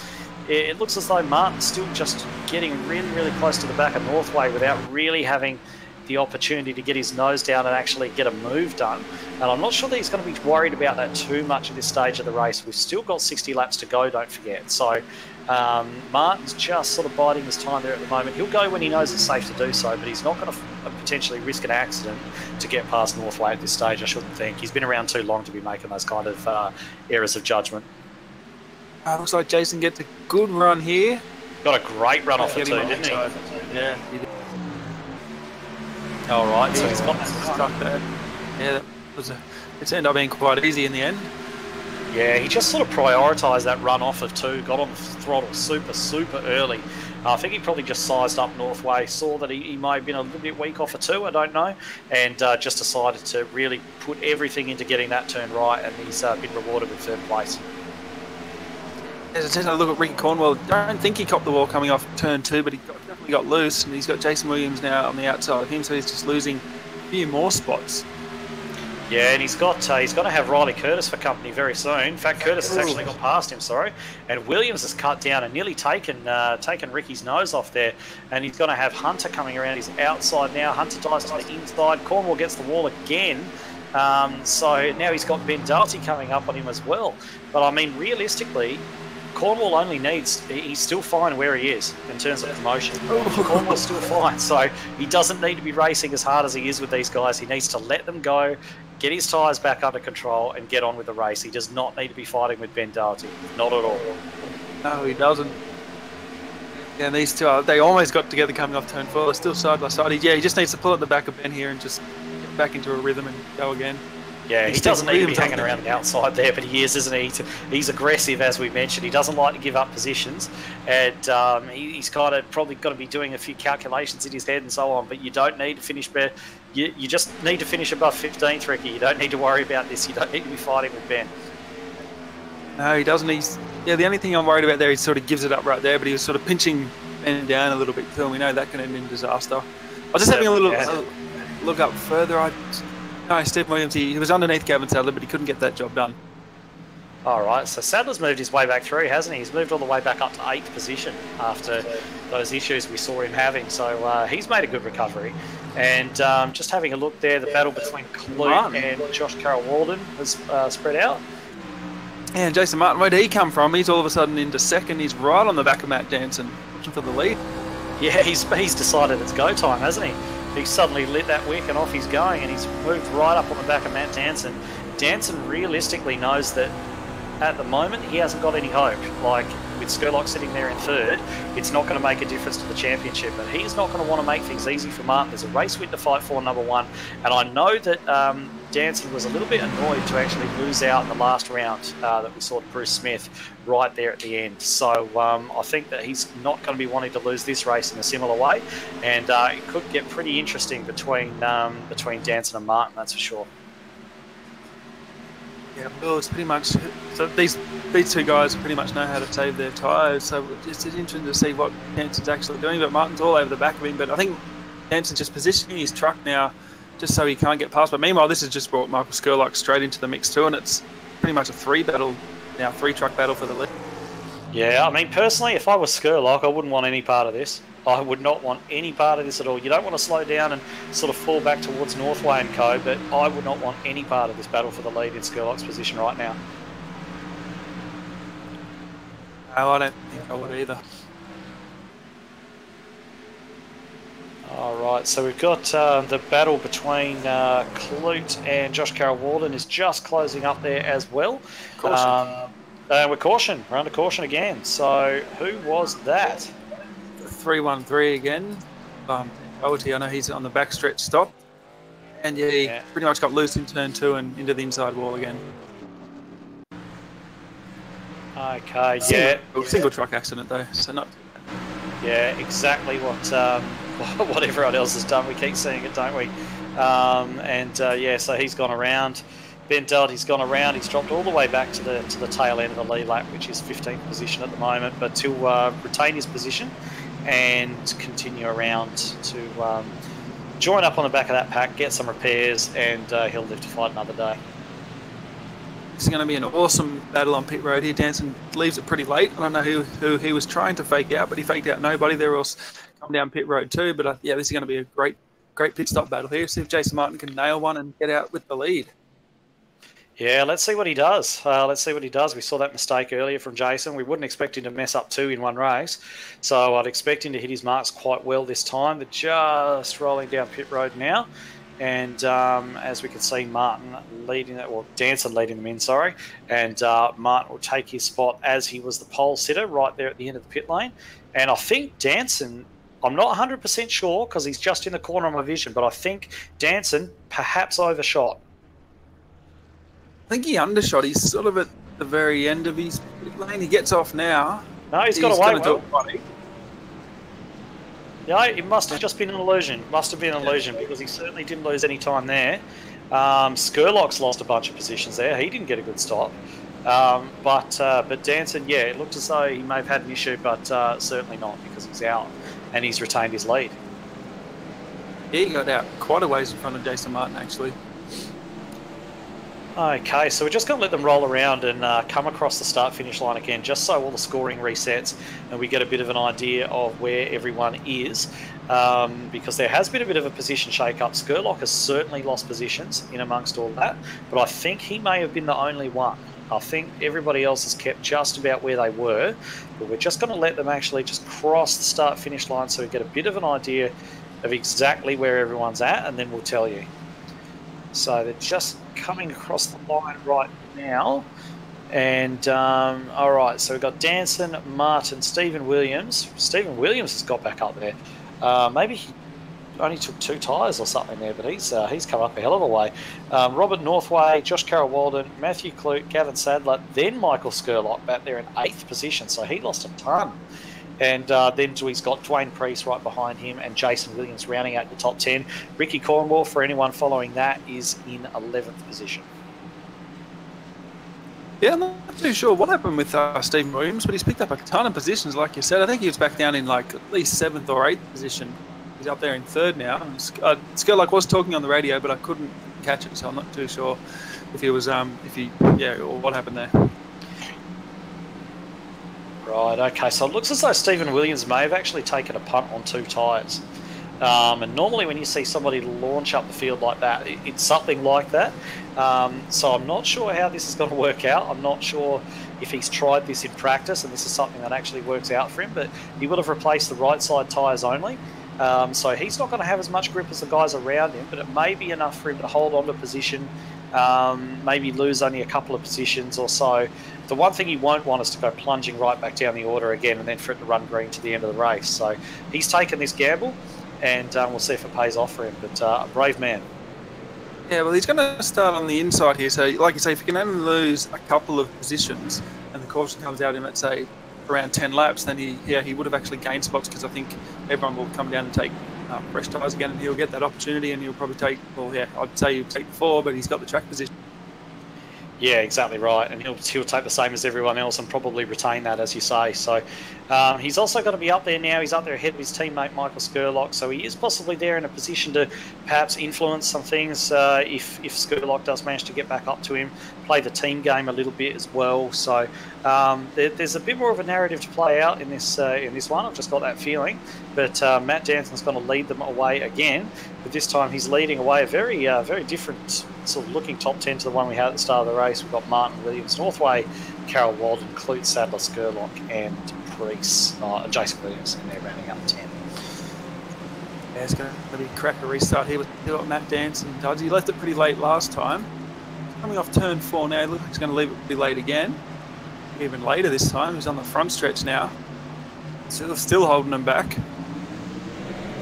it looks as though Martin's still just getting really, really close to the back of Northway without really having the opportunity to get his nose down and actually get a move done. And I'm not sure that he's going to be worried about that too much at this stage of the race. We've still got 60 laps to go, don't forget. So Martin's just sort of biding his time there at the moment. He'll go when he knows it's safe to do so, but he's not going to potentially risk an accident to get past Northway at this stage, I shouldn't think. He's been around too long to be making those kind of errors of judgment. Looks like Jason gets a good run here. Got a great run off it too, didn't he? Yeah, he did. All right, so he's got that stuck there. Yeah, it's ended up being quite easy in the end. Yeah, he just sort of prioritised that run off of 2, got on the throttle super early. I think he probably just sized up Northway, saw that he may have been a little bit weak off of 2, I don't know, and just decided to really put everything into getting that turn right, and he's been rewarded with 3rd place. As I said, I look at Ricky Cornwall. I don't think he copped the wall coming off turn 2, but he definitely got loose, and he's got Jason Williams now on the outside of him, so he's just losing a few more spots. Yeah, and he's got to have Riley Curtis for company very soon. In fact, Curtis has actually got past him, and Williams has cut down and nearly taken Ricky's nose off there, and he's going to have Hunter coming around his outside now. Hunter dives to the inside. Cornwall gets the wall again. So now he's got Ben Darty coming up on him as well. But I mean, realistically, Cornwall only he's still fine where he is in terms of promotion. Cornwall's still fine, so he doesn't need to be racing as hard as he is with these guys. He needs to let them go, get his tyres back under control, and get on with the race. He does not need to be fighting with Ben Darty, not at all. No, he doesn't. Yeah, and these two, they almost got together coming off turn 4. They're still side by side. He just needs to pull at the back of Ben here and just get back into a rhythm and go again. Yeah, he doesn't need to be hanging around the outside there, but he is, isn't he? He's aggressive, as we mentioned. He doesn't like to give up positions, and he's kind of probably got to be doing a few calculations in his head and so on, but you don't need to finish better. You just need to finish above 15th, Ricky. You don't need to worry about this. You don't need to be fighting with Ben. No, he doesn't. The only thing I'm worried about there, he sort of gives it up right there, but he was sort of pinching Ben down a little bit too, and we know that can end in disaster. I was just having a little look up further. No, Steve Williams, he was underneath Gavin Sadler, but he couldn't get that job done. All right, so Sadler's moved his way back through, hasn't he? He's moved all the way back up to 8th position after those issues we saw him having. So he's made a good recovery. And just having a look there, the battle between Clute and Josh Carroll-Walden has spread out. And Jason Martin, where did he come from? He's all of a sudden into 2nd. He's right on the back of Matt Danson, looking for the lead. Yeah, he's decided it's go time, hasn't he? He's suddenly lit that wick and off he's going, and he's moved right up on the back of Matt Danson. Danson realistically knows that at the moment he hasn't got any hope. Like, with Skurlock sitting there in 3rd, it's not going to make a difference to the championship, but he's not going to want to make things easy for Martin. There's a race win to fight for, number 1, and I know that Danson was a little bit annoyed to actually lose out in the last round that we saw to Bruce Smith right there at the end. So I think that he's not going to be wanting to lose this race in a similar way, and it could get pretty interesting between Danson and Martin, that's for sure. Yeah, well, it's pretty much so. These two guys pretty much know how to save their tyres. So it's interesting to see what Hanson's actually doing. But Martin's all over the back of him. But I think Hanson's just positioning his truck now, just so he can't get past. But meanwhile, this has just brought Michael Skurlock straight into the mix too, and it's pretty much a three truck battle for the lead. Yeah, I mean, personally, if I was Skurlock, I wouldn't want any part of this. I would not want any part of this at all. You don't want to slow down and sort of fall back towards Northway and co, but I would not want any part of this battle for the lead in Skurlock's position right now. No, I don't think I would either. All right, so we've got the battle between Clute and Josh Carroll-Walden is just closing up there as well. Caution. We're under caution again. So who was that? 313 again. Doherty, I know he's on the backstretch stop. And yeah, he pretty much got loose in turn 2 and into the inside wall again. Okay, Single truck accident though, so not... Yeah, exactly what everyone else has done. We keep seeing it, don't we? So he's gone around. Ben Doherty's gone around. He's dropped all the way back to the tail end of the lead lap, which is 15th position at the moment. But to retain his position and continue around to join up on the back of that pack, get some repairs, and he'll live to fight another day. This is going to be an awesome battle on pit road here. Danson leaves it pretty late. I don't know who he was trying to fake out, but he faked out nobody. They're all come down pit road too. But this is going to be a great pit stop battle here. See if Jason Martin can nail one and get out with the lead. Yeah, let's see what he does. We saw that mistake earlier from Jason. We wouldn't expect him to mess up 2 in one race. So I'd expect him to hit his marks quite well this time. They're just rolling down pit road now. And as we can see, Danson leading them in, and Martin will take his spot as he was the pole sitter right there at the end of the pit lane. And I think Danson, I'm not 100% sure because he's just in the corner of my vision, but I think Danson perhaps overshot. I think he undershot. He's sort of at the very end of his pit lane. He gets off now. No, he's got away well. Yeah, it must have just been an illusion. Because he certainly didn't lose any time there. Skurlock's lost a bunch of positions there. He didn't get a good stop. But Danson, it looked as though he may have had an issue, but certainly not because he's out and he's retained his lead. Yeah, he got out quite a ways in front of Jason Martin, actually. Okay, so we're just going to let them roll around and come across the start-finish line again, just so all the scoring resets and we get a bit of an idea of where everyone is, because there has been a bit of a position shake-up. Skurlock has certainly lost positions in amongst all that, but I think he may have been the only one. I think everybody else has kept just about where they were, but we're just going to let them actually just cross the start-finish line so we get a bit of an idea of exactly where everyone's at, and then we'll tell you. So they're just coming across the line right now. And, all right, so we've got Danson, Martin, Stephen Williams. Stephen Williams has got back up there. Maybe he only took 2 tyres or something there, but he's come up a hell of a way. Robert Northway, Josh Carroll-Walden, Matthew Clute, Gavin Sadler, then Michael Skurlock back there in 8th position, so he lost a ton. And then he's got Dwayne Priest right behind him and Jason Williams rounding out the top 10. Ricky Cornwall, for anyone following that, is in 11th position. Yeah, I'm not too sure what happened with Stephen Williams, but he's picked up a ton of positions, like you said. I think he was back down in at least 7th or 8th position. He's up there in 3rd now. Skurlock was talking on the radio, but I couldn't catch it, so I'm not too sure if he was, or what happened there. Right, okay, so it looks as though Stephen Williams may have actually taken a punt on 2 tyres. And normally when you see somebody launch up the field like that, it's something like that. So I'm not sure how this is going to work out. I'm not sure if he's tried this in practice and this is something that actually works out for him, but he would have replaced the right side tyres only. So he's not going to have as much grip as the guys around him, but it may be enough for him to hold on to position, maybe lose only a couple of positions or so. The one thing he won't want is to go plunging right back down the order again and then for it to run green to the end of the race. So he's taken this gamble, and we'll see if it pays off for him. But a brave man. Yeah, well, he's going to start on the inside here. So, like you say, if he can only lose a couple of positions and the caution comes out in, let's say, around 10 laps, then he would have actually gained spots because I think everyone will come down and take fresh tyres again, and he'll get that opportunity, and he'll probably take, I'd say he'll take the 4, but he's got the track position. Yeah, exactly right, and he'll take the same as everyone else and probably retain that, as you say. So he's also got to be up there now. He's up there ahead of his teammate Michael Skurlock, so he is possibly there in a position to perhaps influence some things if Skurlock does manage to get back up to him, play the team game a little bit as well. So there's a bit more of a narrative to play out in this one. I've just got that feeling, but Matt Danson's going to lead them away again. But this time he's leading away a very different sort of looking top 10 to the one we had at the start of the race. We've got Martin Williams, Northway, Carol Walden, Clute, Sadler, Skurlock, and Priest, Jason Williams, and they're rounding up 10. Yeah, it's going to be a cracker restart here with Matt Danson. He left it pretty late last time. Coming off turn 4 now, looks like he's going to leave it pretty late again. Even later this time. He's on the front stretch now. Still holding him back.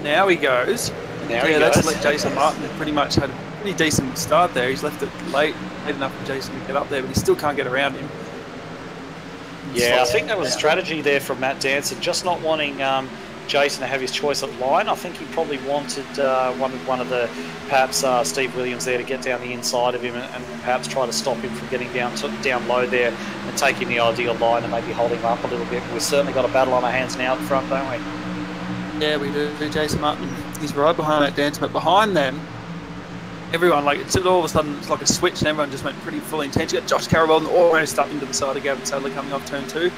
Now he goes. That's let Jason Martin pretty much had a pretty decent start there. He's left it late enough for Jason to get up there, but he still can't get around him. Yeah, I think that was a strategy there from Matt Danson, just not wanting Jason to have his choice at line. I think he probably wanted one of the perhaps Steve Williams there to get down the inside of him and perhaps try to stop him from getting down low there and taking the ideal line and maybe holding him up a little bit. We've certainly got a battle on our hands now at the front, don't we? Yeah, we do. Jason Martin, he's right behind Matt Danson, but behind them, everyone, all of a sudden, it's like a switch and everyone just went pretty full intense. You got Josh Carroll almost up into the side of Gavin Sadler coming off turn 2.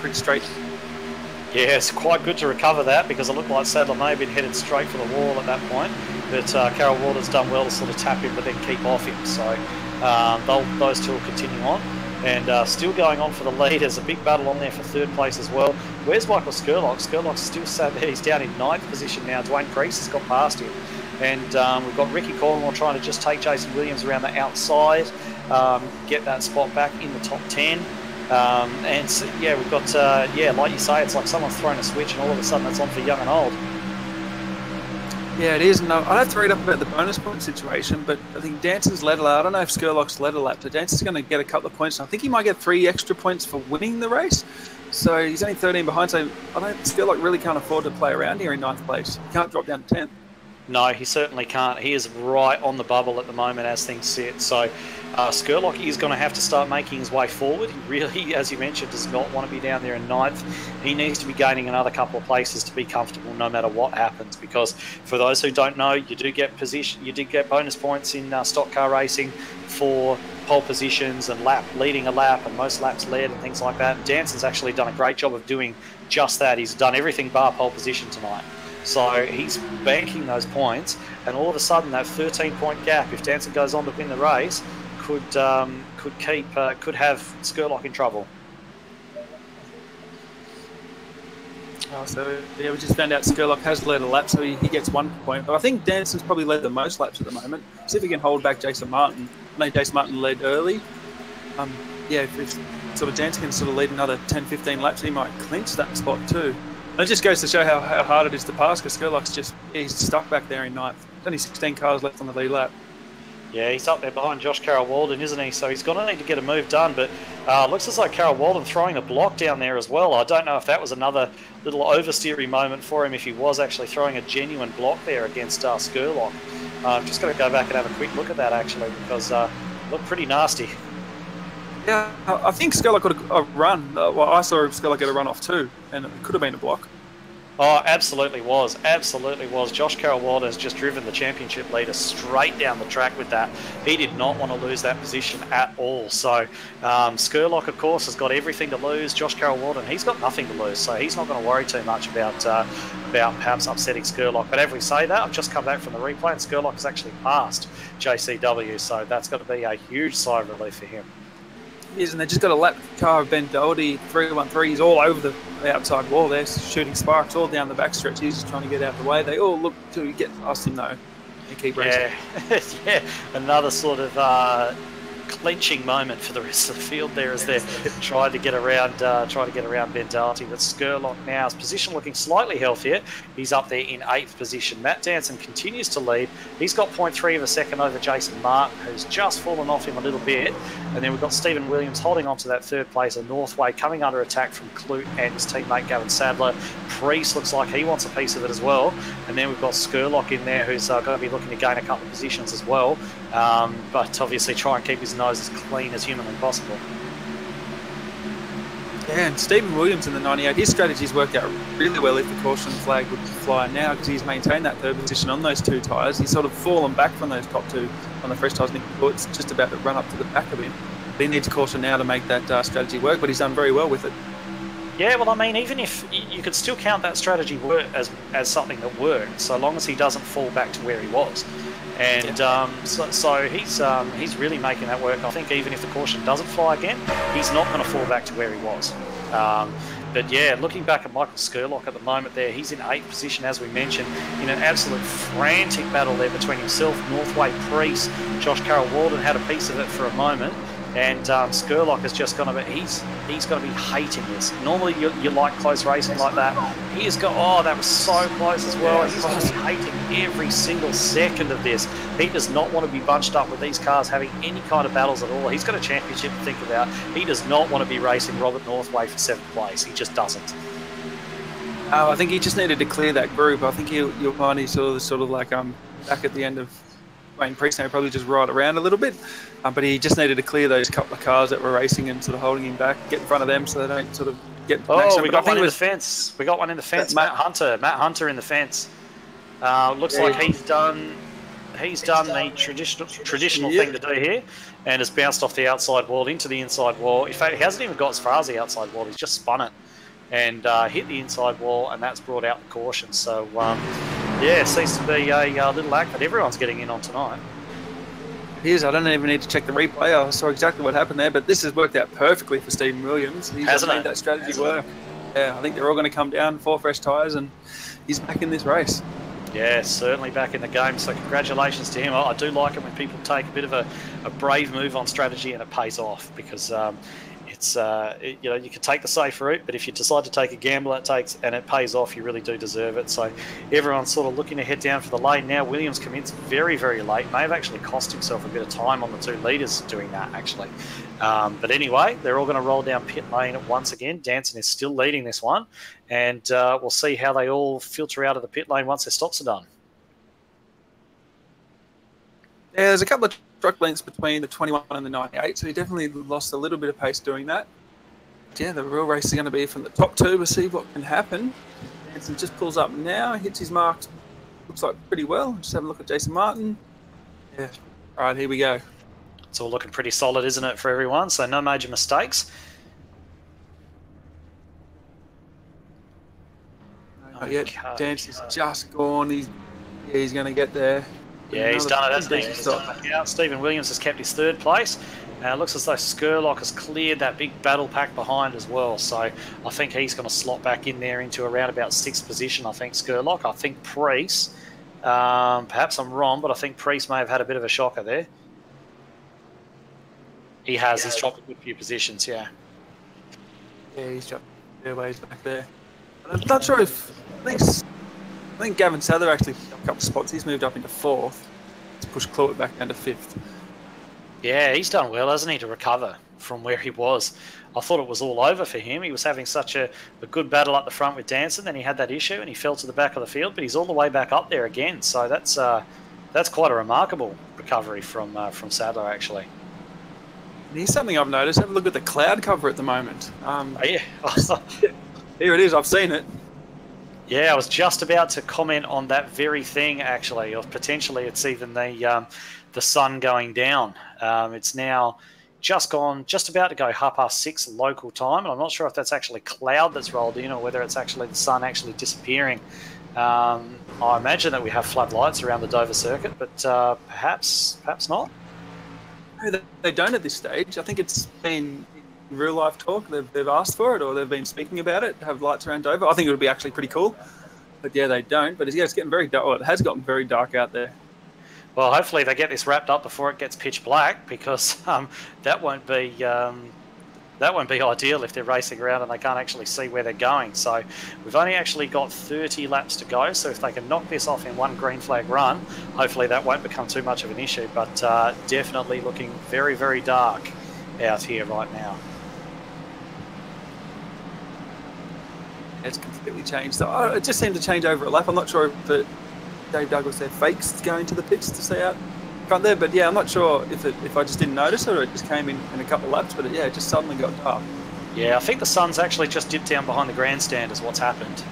Pretty straight. Yeah, it's quite good to recover that because it looked like Sadler may have been headed straight for the wall at that point. But Carol Walden's done well to sort of tap him but then keep off him. So those two will continue on. And still going on for the lead. There's a big battle on there for third place as well. Where's Michael Skurlock? Skurlock's still sat there. He's down in 9th position now. Dwayne Priest has got past him. And we've got Ricky Cornwall trying to just take Jason Williams around the outside, get that spot back in the top 10. And so, yeah, we've got, like you say, it's like someone's thrown a switch and all of a sudden it's on for young and old. Yeah, it is. No, I'd have to read up about the bonus point situation, but I think Danson's led a lap. I don't know if Skurlock's led a lap, but Danson's going to get a couple of points. I think he might get 3 extra points for winning the race. So he's only 13 behind, so I don't Skurlock really can't afford to play around here in 9th place. He can't drop down to 10th. No, he certainly can't. He is right on the bubble at the moment as things sit. So Skurlock is going to have to start making his way forward. He really, as you mentioned, does not want to be down there in 9th. He needs to be gaining another couple of places to be comfortable no matter what happens. Because for those who don't know, you do get bonus points in stock car racing for pole positions and leading a lap and most laps led and things like that. And Danson's actually done a great job of doing just that. He's done everything bar pole position tonight. So he's banking those points, and all of a sudden that 13-point gap, if Danson goes on to win the race, could have Skurlock in trouble. Oh, so yeah, we just found out Skurlock has led a lap, so he gets 1 point. But I think Danson's probably led the most laps at the moment. See if he can hold back Jason Martin. I know Jason Martin led early. If sort of Danson can sort of lead another 10-15 laps, he might clinch that spot too. And it just goes to show how hard it is to pass because Skurlock's he's stuck back there in 9th. There's only 16 cars left on the lead lap. Yeah, he's up there behind Josh Carroll Walden, isn't he? So he's going to need to get a move done. But looks as though Carroll Walden throwing a block down there as well. I don't know if that was another little oversteery moment for him, if he was actually throwing a genuine block there against Skurlock. I'm just going to go back and have a quick look at that, actually, because it looked pretty nasty. Yeah, I think Skurlock got a run. I saw Skurlock get a run off too, and it could have been a block. Oh, absolutely was. Josh Carroll Walden has just driven the championship leader straight down the track with that. He did not want to lose that position at all. So Skurlock, of course, has got everything to lose. Josh Carroll Walden, he's got nothing to lose, so he's not going to worry too much about perhaps upsetting Skurlock. But as we say that, I've just come back from the replay, and Skurlock has actually passed JCW, so that's got to be a huge sigh of relief for him. Yes, and they just got a lap car of Ben Doherty, 313. He's all over the outside wall there, shooting sparks all down the backstretch. He's just trying to get out of the way. They all look to get past him, though. And keep racing. Yeah, another sort of clenching moment for the rest of the field there as they're trying to get around Ben Doherty. But Skurlock now, his position looking slightly healthier. He's up there in 8th position. Matt Danson continues to lead. He's got 0.3 of a second over Jason Martin, who's just fallen off him a little bit. And then we've got Stephen Williams holding on to that third place, and Northway coming under attack from Clute and his teammate Gavin Sadler. Priest looks like he wants a piece of it as well. And then we've got Skurlock in there, who's going to be looking to gain a couple of positions as well. But obviously try and keep his nose as clean as humanly possible. Yeah, and Stephen Williams in the 98, his strategy's worked out really well if the caution flag would fly now, because he's maintained that third position on those two tyres. He's sort of fallen back from those top two on the fresh tyres. Nick It's just about to run up to the back of him. But he needs caution now to make that strategy work, but he's done very well with it. Yeah, well, I mean, even if you could still count that strategy as something that worked, so long as he doesn't fall back to where he was. And so he's really making that work. I think even if the caution doesn't fly again, he's not going to fall back to where he was. But yeah, looking back at Michael Skurlock at the moment there, he's in 8th position, as we mentioned, in an absolute frantic battle there between himself, Northway Priest, Josh Carroll-Walden had a piece of it for a moment. And Skurlock is just going to be, he's going to be hating this. Normally you like close racing like that. He has got, oh, that was so close as well. He's going to be hating every single second of this. He does not want to be bunched up with these cars having any kind of battles at all. He's got a championship to think about. He does not want to be racing Robert Northway for 7th place. He just doesn't. I think he just needed to clear that group. I think you'll find he's sort of like back at the end of Wayne Priest now, probably just ride around a little bit, but he just needed to clear those couple of cars that were racing and sort of holding him back, get in front of them so they don't sort of get. Oh, we got one in the fence. We got one in the fence. Matt Hunter in the fence. Looks like he's done the traditional thing to do here, and has bounced off the outside wall into the inside wall. In fact, he hasn't even got as far as the outside wall. He's just spun it and hit the inside wall, and that's brought out the caution. So. Yeah, it seems to be a little act that everyone's getting in on tonight. It is. I don't even need to check the replay. I saw exactly what happened there, but this has worked out perfectly for Stephen Williams. He's made that strategy work. Yeah, I think they're all going to come down, 4 fresh tyres, and he's back in this race. Yeah, certainly back in the game, so congratulations to him. I do like it when people take a bit of a brave move on strategy and it pays off, because it's you know, you can take the safe route, but if you decide to take a gamble and it pays off, you really do deserve it. So everyone's sort of looking to head down for the lane now. Williams commits very, very late. May have actually cost himself a bit of time on the 2 leaders doing that, actually. But anyway, they're all going to roll down pit lane once again. Danson is still leading this one, and we'll see how they all filter out of the pit lane once their stops are done. Yeah, there's a couple of truck lengths between the 21 and the 98, so he definitely lost a little bit of pace doing that. But yeah, the real race is going to be from the top 2. We'll see what can happen. Hanson just pulls up now, hits his marks, looks like pretty well. Just have a look at Jason Martin. Yeah, all right, here we go. It's all looking pretty solid, isn't it, for everyone? So no major mistakes. Not yet. Danson's just gone. He's going to get there. Yeah, he's done it, hasn't he? He's done it back out. Stephen Williams has kept his 3rd place. It looks as though Skurlock has cleared that big battle pack behind as well. So I think he's going to slot back in there into around about 6th position, I think, Skurlock. I think Priest, perhaps I'm wrong, but I think Priest may have had a bit of a shocker there. He has. He's dropped a good few positions, yeah. Yeah, he's dropped airways back there. I'm not sure if... I think Gavin Sadler actually picked up a couple of spots. He's moved up into 4th to push Clewett back down to 5th. Yeah, he's done well, hasn't he, to recover from where he was. I thought it was all over for him. He was having such a good battle up the front with Danson, then he had that issue and he fell to the back of the field, but he's all the way back up there again. So that's quite a remarkable recovery from Sadler, actually. And here's something I've noticed. Have a look at the cloud cover at the moment. Oh, yeah. Here it is. I've seen it. Yeah, I was just about to comment on that very thing, actually, of potentially it's even the sun going down. It's now just about to go 6:30 local time, and I'm not sure if that's actually cloud that's rolled in or whether it's actually the sun actually disappearing. I imagine that we have floodlights around the Dover circuit, but perhaps not. No, they don't at this stage. I think it's been real life talk. They've asked for it, or they've been speaking about it. Have lights around Dover. I think it would be actually pretty cool. But yeah, they don't. But it's getting very dark. Well, it has gotten very dark out there. Well, hopefully they get this wrapped up before it gets pitch black, because that won't be ideal if they're racing around and they can't actually see where they're going. So we've only actually got 30 laps to go. So if they can knock this off in one green flag run, hopefully that won't become too much of an issue. But definitely looking very, very dark out here right now. It's completely changed. So it just seemed to change over a lap. I'm not sure if Dave Douglas there fakes going to the pits to see out front there. But yeah, I'm not sure if I just didn't notice it or it just came in a couple of laps. But it just suddenly got dark. Yeah, I think the sun's actually just dipped down behind the grandstand is what's happened.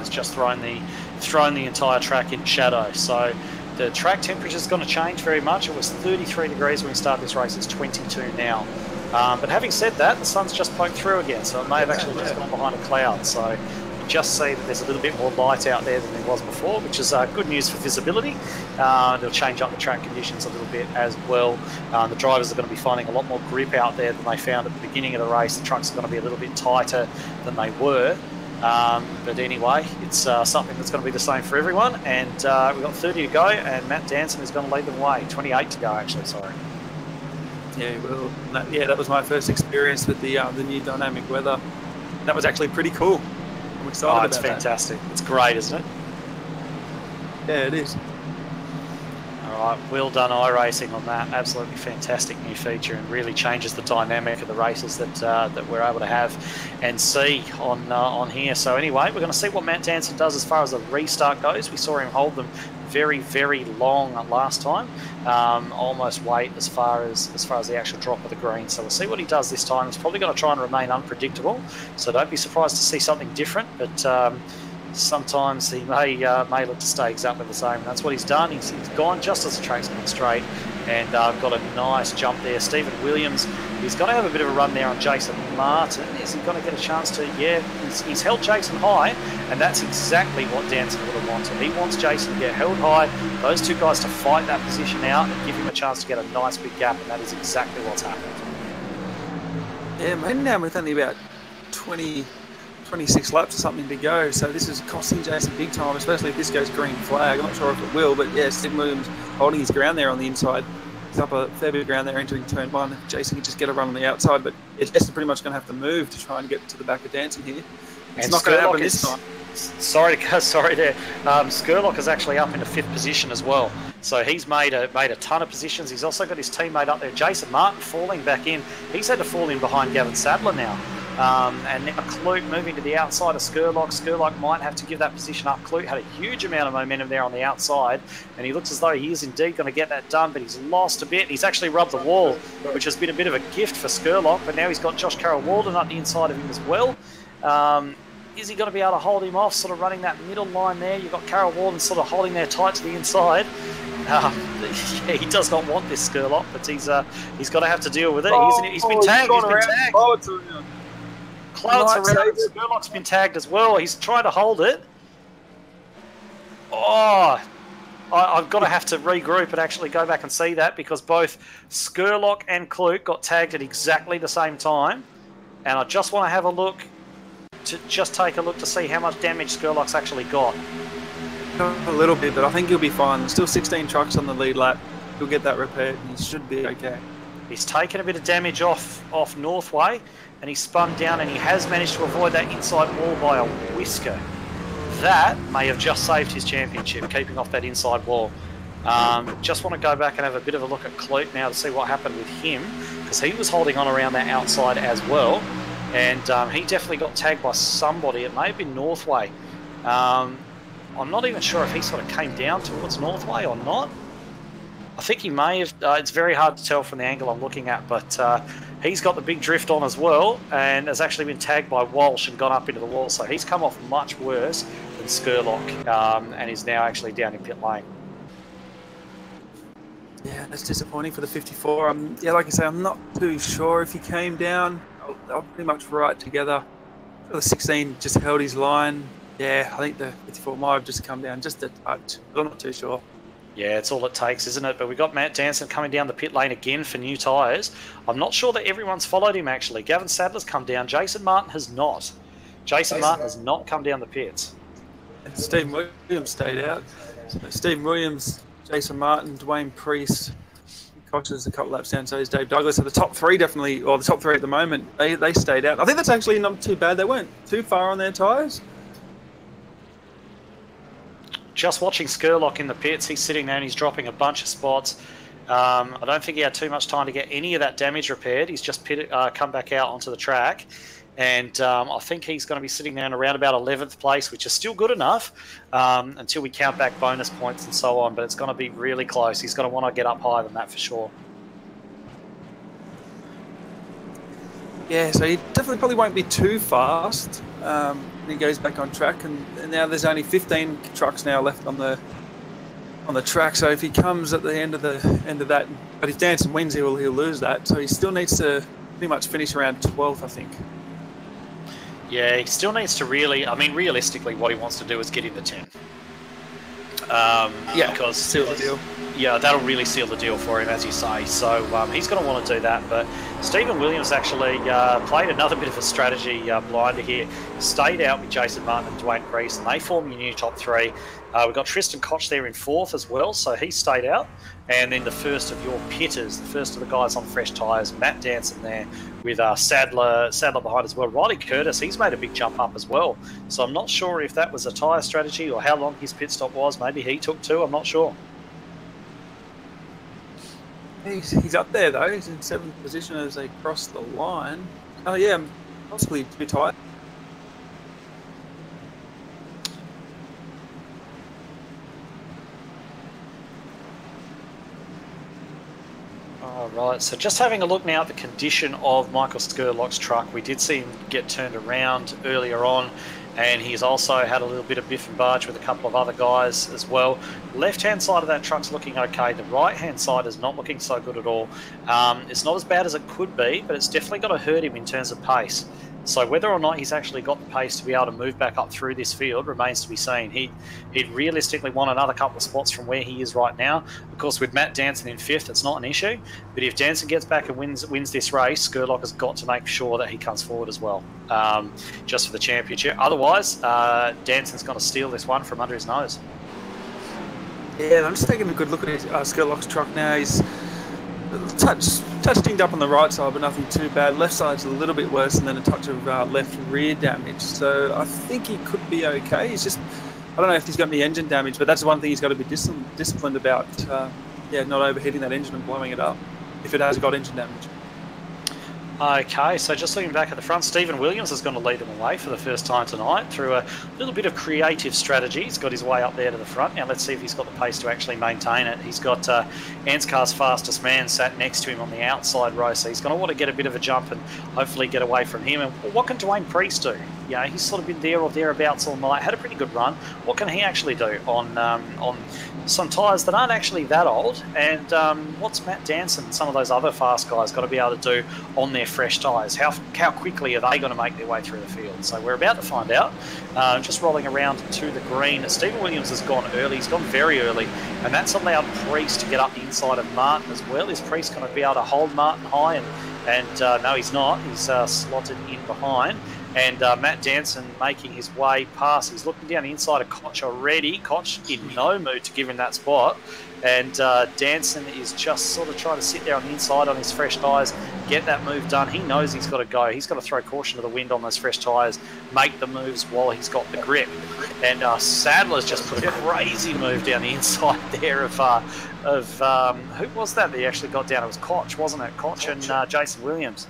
It's just thrown the entire track in shadow. So the track temperature is going to change very much. It was 33 degrees when we started this race. It's 22 now. But having said that, the sun's just poked through again, so it may have actually just gone behind a cloud. So you just see that there's a little bit more light out there than there was before, which is good news for visibility. It'll change up the track conditions a little bit as well. The drivers are going to be finding a lot more grip out there than they found at the beginning of the race. The trucks are going to be a little bit tighter than they were. But anyway, it's something that's going to be the same for everyone. And we've got 30 to go, and Matt Danson is going to lead the way. 28 to go, actually, sorry. Yeah, well, that was my first experience with the new dynamic weather. That was actually pretty cool. I'm excited about it's fantastic. It's great, isn't it? Yeah, it is. All right, well done iRacing on that. Absolutely fantastic new feature, and really changes the dynamic of the races that we're able to have and see on here. So anyway, we're going to see what Matt Danson does as far as the restart goes. We saw him hold them very, very long last time. Almost wait as far as the actual drop of the green. So we'll see what he does this time. He's probably going to try and remain unpredictable. So don't be surprised to see something different. But sometimes he may look to stay exactly the same. And that's what he's done. He's gone just as the track's gone straight, and got a nice jump there. Stephen Williams, he's got to have a bit of a run there on Jason Martin. Is he going to get a chance to? Yeah, he's held Jason high, and that's exactly what Danson would have wanted. He wants Jason to get held high, those two guys to fight that position out and give him a chance to get a nice big gap, and that is exactly what's happened. Yeah, maybe now with only about 26 laps or something to go, so this is costing Jason big time, especially if this goes green flag. I'm not sure if it will, but yeah, Stephen Williams holding his ground there on the inside. He's up a fair bit of ground there entering turn one. Jason can just get a run on the outside, but it's pretty much going to have to move to try and get to the back of Danson here. It's not going to happen this time. Sorry there. Skurlock is actually up into 5th position as well. So he's made a ton of positions. He's also got his teammate up there, Jason Martin, falling back in. He's had to fall in behind Gavin Sadler now. And now Clute moving to the outside of Skurlock. Skurlock might have to give that position up. Clute had a huge amount of momentum there on the outside, and he looks as though he is indeed going to get that done, but he's lost a bit. He's actually rubbed the wall, which has been a bit of a gift for Skurlock, but now he's got Josh Carroll-Walden up the inside of him as well. Is he going to be able to hold him off, sort of running that middle line there? You've got Carroll-Walden sort of holding there tight to the inside. He does not want this Skurlock, but he's got to have to deal with it. He's been tagged. Clouds around. Skurlock's been tagged as well. He's trying to hold it. Oh, I've got to have to regroup and actually go back and see that, because both Skurlock and Clute got tagged at exactly the same time. And I just want to have a look, take a look to see how much damage Skurlock's actually got. A little bit, but I think he'll be fine. There's still 16 trucks on the lead lap. He'll get that repaired and he should be okay. He's taken a bit of damage off Northway, and he's spun down, and he has managed to avoid that inside wall by a whisker. That may have just saved his championship, keeping off that inside wall. Just want to go back and have a bit of a look at Clute now to see what happened with him, because he was holding on around that outside as well, and he definitely got tagged by somebody. It may have been Northway. I'm not even sure if he sort of came down towards Northway or not. I think he may have. It's very hard to tell from the angle I'm looking at, but he's got the big drift on as well, and has actually been tagged by Walsh and gone up into the wall. So he's come off much worse than Skurlock, and is now actually down in pit lane. Yeah, that's disappointing for the 54. Yeah, like I say, I'm not too sure if he came down. They were pretty much right together. The 16 just held his line. Yeah, I think the 54 might have just come down just a touch. I'm not too sure. Yeah, it's all it takes, isn't it? But we've got Matt Danson coming down the pit lane again for new tyres. I'm not sure that everyone's followed him, actually. Gavin Sadler's come down. Jason Martin has not. Jason Martin has not come down the pits. And Stephen Williams stayed out. So Stephen Williams, Jason Martin, Dwayne Priest, Cox's a couple laps down, so is Dave Douglas. So the top three definitely, or the top three at the moment, they stayed out. I think that's actually not too bad. They weren't too far on their tyres. Just watching Skurlock in the pits, he's sitting there and he's dropping a bunch of spots. I don't think he had too much time to get any of that damage repaired. He's just come back out onto the track, And I think he's going to be sitting down around about 11th place, which is still good enough until we count back bonus points and so on. But it's going to be really close. He's going to want to get up higher than that for sure. Yeah, so he definitely probably won't be too fast when he goes back on track. And now there's only 15 trucks now left on the track. So if he comes at the end of that, but if Danson wins, he'll lose that. So he still needs to pretty much finish around 12th, I think. Yeah, he still needs to really. I mean, realistically, what he wants to do is get in the 10. Because seal the deal. Yeah, that'll really seal the deal for him, as you say. So he's going to want to do that. But Stephen Williams actually played another bit of a strategy blinder here. Stayed out with Jason Martin and Dwayne Priest, and they form your new top three. We've got Tristan Koch there in 4th as well, so he stayed out. And then the first of your pitters, the first of the guys on fresh tyres, Matt Danson there with Sadler behind as well. Riley Curtis, he's made a big jump up as well. So I'm not sure if that was a tyre strategy or how long his pit stop was. Maybe he took 2, I'm not sure. He's up there though. He's in 7th position as they cross the line. Oh yeah, possibly a bit tight. All right, so just having a look now at the condition of Michael Skurlock's truck. We did see him get turned around earlier on, and he's also had a little bit of biff and barge with a couple of other guys as well. Left-hand side of that truck's looking okay. The right-hand side is not looking so good at all. It's not as bad as it could be, but it's definitely going to hurt him in terms of pace. So whether or not he's actually got the pace to be able to move back up through this field remains to be seen. He'd realistically want another couple of spots from where he is right now. Of course, with Matt Danson in 5th, it's not an issue. But if Danson gets back and wins this race, Skurlock has got to make sure that he comes forward as well, just for the championship. Otherwise, Danson's going to steal this one from under his nose. Yeah, I'm just taking a good look at Skurlock's truck now. He's touch dinged up on the right side, but nothing too bad. Left side's a little bit worse, and then a touch of left rear damage. So I think he could be okay. He's just, I don't know if he's got any engine damage, but that's one thing he's got to be disciplined about. Not overheating that engine and blowing it up if it has got engine damage. Okay, so just looking back at the front, Stephen Williams is going to lead them away for the first time tonight through a little bit of creative strategy. He's got his way up there to the front. Now let's see if he's got the pace to actually maintain it. He's got ANZCAR's fastest man sat next to him on the outside row, so he's going to want to get a bit of a jump and hopefully get away from him. And what can Dwayne Priest do? You know, he's sort of been there or thereabouts all night, had a pretty good run. What can he actually do on some tyres that aren't actually that old? And what's Matt Danson and some of those other fast guys got to be able to do on their fresh tyres? How quickly are they going to make their way through the field? So we're about to find out. Just rolling around to the green. Stephen Williams has gone early. He's gone very early, and that's allowed Priest to get up the inside of Martin as well. Is Priest going to be able to hold Martin high? And no, he's not. He's slotted in behind. And Matt Danson making his way past. He's looking down the inside of Koch already. Koch in no mood to give him that spot. And Danson is just sort of trying to sit there on the inside on his fresh tyres, get that move done. He knows he's got to go. He's got to throw caution to the wind on those fresh tyres, make the moves while he's got the grip. And Sadler's just put a crazy move down the inside there of who was that he actually got down? It was Koch, wasn't it? Koch and Jason Williams.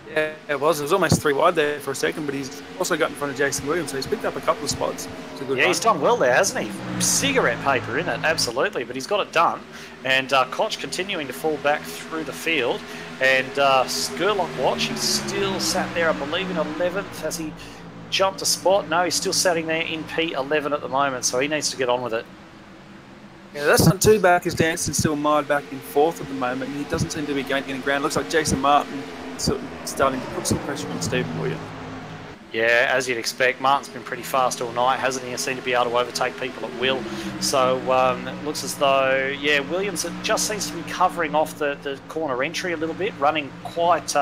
Yeah, it was. It was almost 3 wide there for a second, but he's also got in front of Jason Williams, so he's picked up a couple of spots. It's a good run. He's done well there, hasn't he? Cigarette paper in it, absolutely, but he's got it done. And Koch continuing to fall back through the field. And Skurlock watch, he's still sat there, I believe, in 11th. Has he jumped a spot? No, he's still sitting there in P11 at the moment, so he needs to get on with it. Yeah, that's not too bad because Danson's still mired back in 4th at the moment. He doesn't seem to be gaining ground. Looks like Jason Martin sort of starting to put some pressure on Stephen Williams. Yeah, as you'd expect, Martin's been pretty fast all night, hasn't he? He seemed to be able to overtake people at will. So it looks as though, yeah, Williams just seems to be covering off the corner entry a little bit, running quite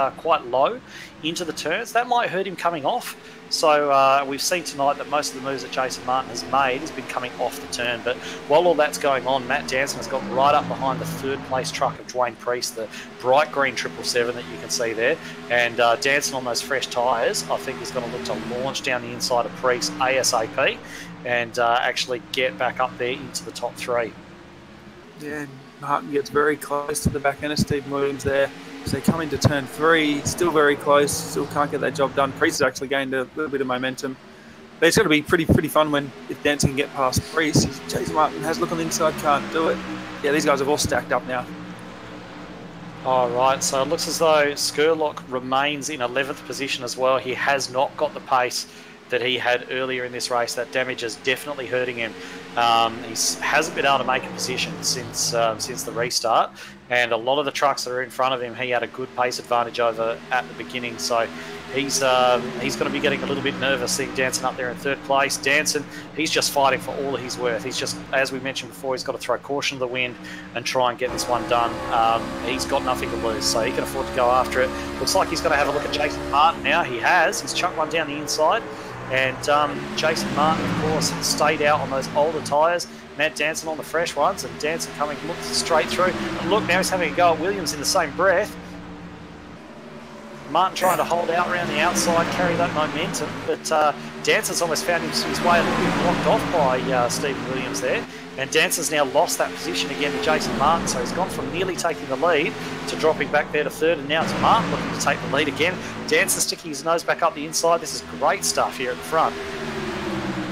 low into the turns. That might hurt him coming off. So we've seen tonight that most of the moves that Jason Martin has made has been coming off the turn. But while all that's going on, Matt Danson has got right up behind the 3rd place truck of Dwayne Priest, the bright green 777 that you can see there. And Danson on those fresh tyres, I think, is going to look to launch down the inside of Priest ASAP and actually get back up there into the top 3. Yeah, Martin gets very close to the back end of Stephen Williams there. So they come into turn 3, still very close, still can't get that job done. Priest has actually gained a little bit of momentum. But it's going to be pretty fun if Danson can get past Priest. Jason Martin has a look on the inside, can't do it. Yeah, these guys have all stacked up now. All right, so it looks as though Skurlock remains in 11th position as well. He has not got the pace that he had earlier in this race. That damage is definitely hurting him. He hasn't been able to make a position since the restart, and a lot of the trucks that are in front of him, he had a good pace advantage over at the beginning. So he's going to be getting a little bit nervous seeing Danson up there in 3rd place. Danson, he's just fighting for all that he's worth. He's just, as we mentioned before, he's got to throw caution to the wind and try and get this one done. He's got nothing to lose, so he can afford to go after it. Looks like he's going to have a look at Jason Martin now. He has. He's chucked one down the inside. And Jason Martin, of course, stayed out on those older tyres. Matt Danson on the fresh ones, and Danson coming straight through. And look, now he's having a go at Williams in the same breath. Martin trying to hold out around the outside, carry that momentum, but Danson's almost found his way a little bit blocked off by Stephen Williams there. And Danson's now lost that position again to Jason Martin, so he's gone from nearly taking the lead to dropping back there to 3rd, and now it's Martin looking to take the lead again. Danson sticking his nose back up the inside. This is great stuff here at the front.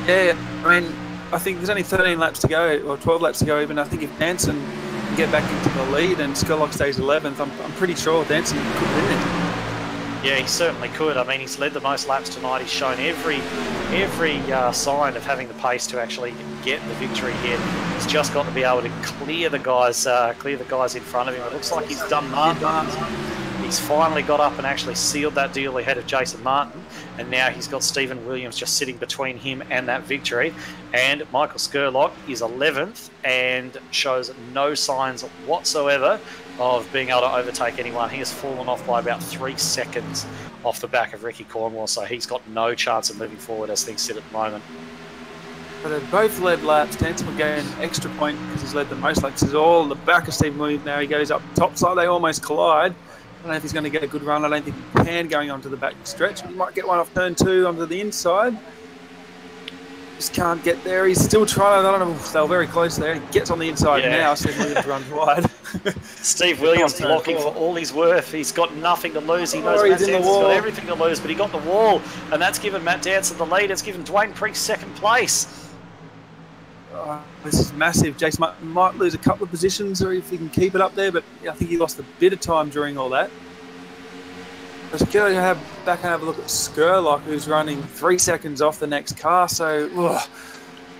Yeah, I mean, I think there's only 13 laps to go, or 12 laps to go even. I think if Danson can get back into the lead and Skurlock stays 11th, I'm pretty sure Danson could win it. Yeah, he certainly could. I mean, he's led the most laps tonight. He's shown every sign of having the pace to actually get the victory here. He's just got to be able to clear the guys in front of him. It looks like he's done Martin. He's finally got up and actually sealed that deal ahead of Jason Martin, and now he's got Stephen Williams just sitting between him and that victory. And Michael Skurlock is 11th and shows no signs whatsoever of being able to overtake anyone. He has fallen off by about 3 seconds off the back of Ricky Cornwall, so he's got no chance of moving forward as things sit at the moment. But they've both led laps. Danson will gain an extra point because he's led the most laps. He's all in the back of Stephen Williams now. He goes up top side. They almost collide. I don't know if he's going to get a good run. I don't think he can going onto the back stretch. He might get one off turn 2 onto the inside. Just can't get there. He's still trying. I don't know. They were very close there. He gets on the inside now. Steve Williams runs wide. Steve Williams blocking for all he's worth. He's got nothing to lose. He knows Matt Danson's got everything to lose, but he got the wall, and that's given Matt Danson the lead. It's given Dwayne Priest 2nd place. This is massive. Jason might lose a couple of positions, or if he can keep it up there, but I think he lost a bit of time during all that. Let's go back and have a look at Skurlock, who's running 3 seconds off the next car, so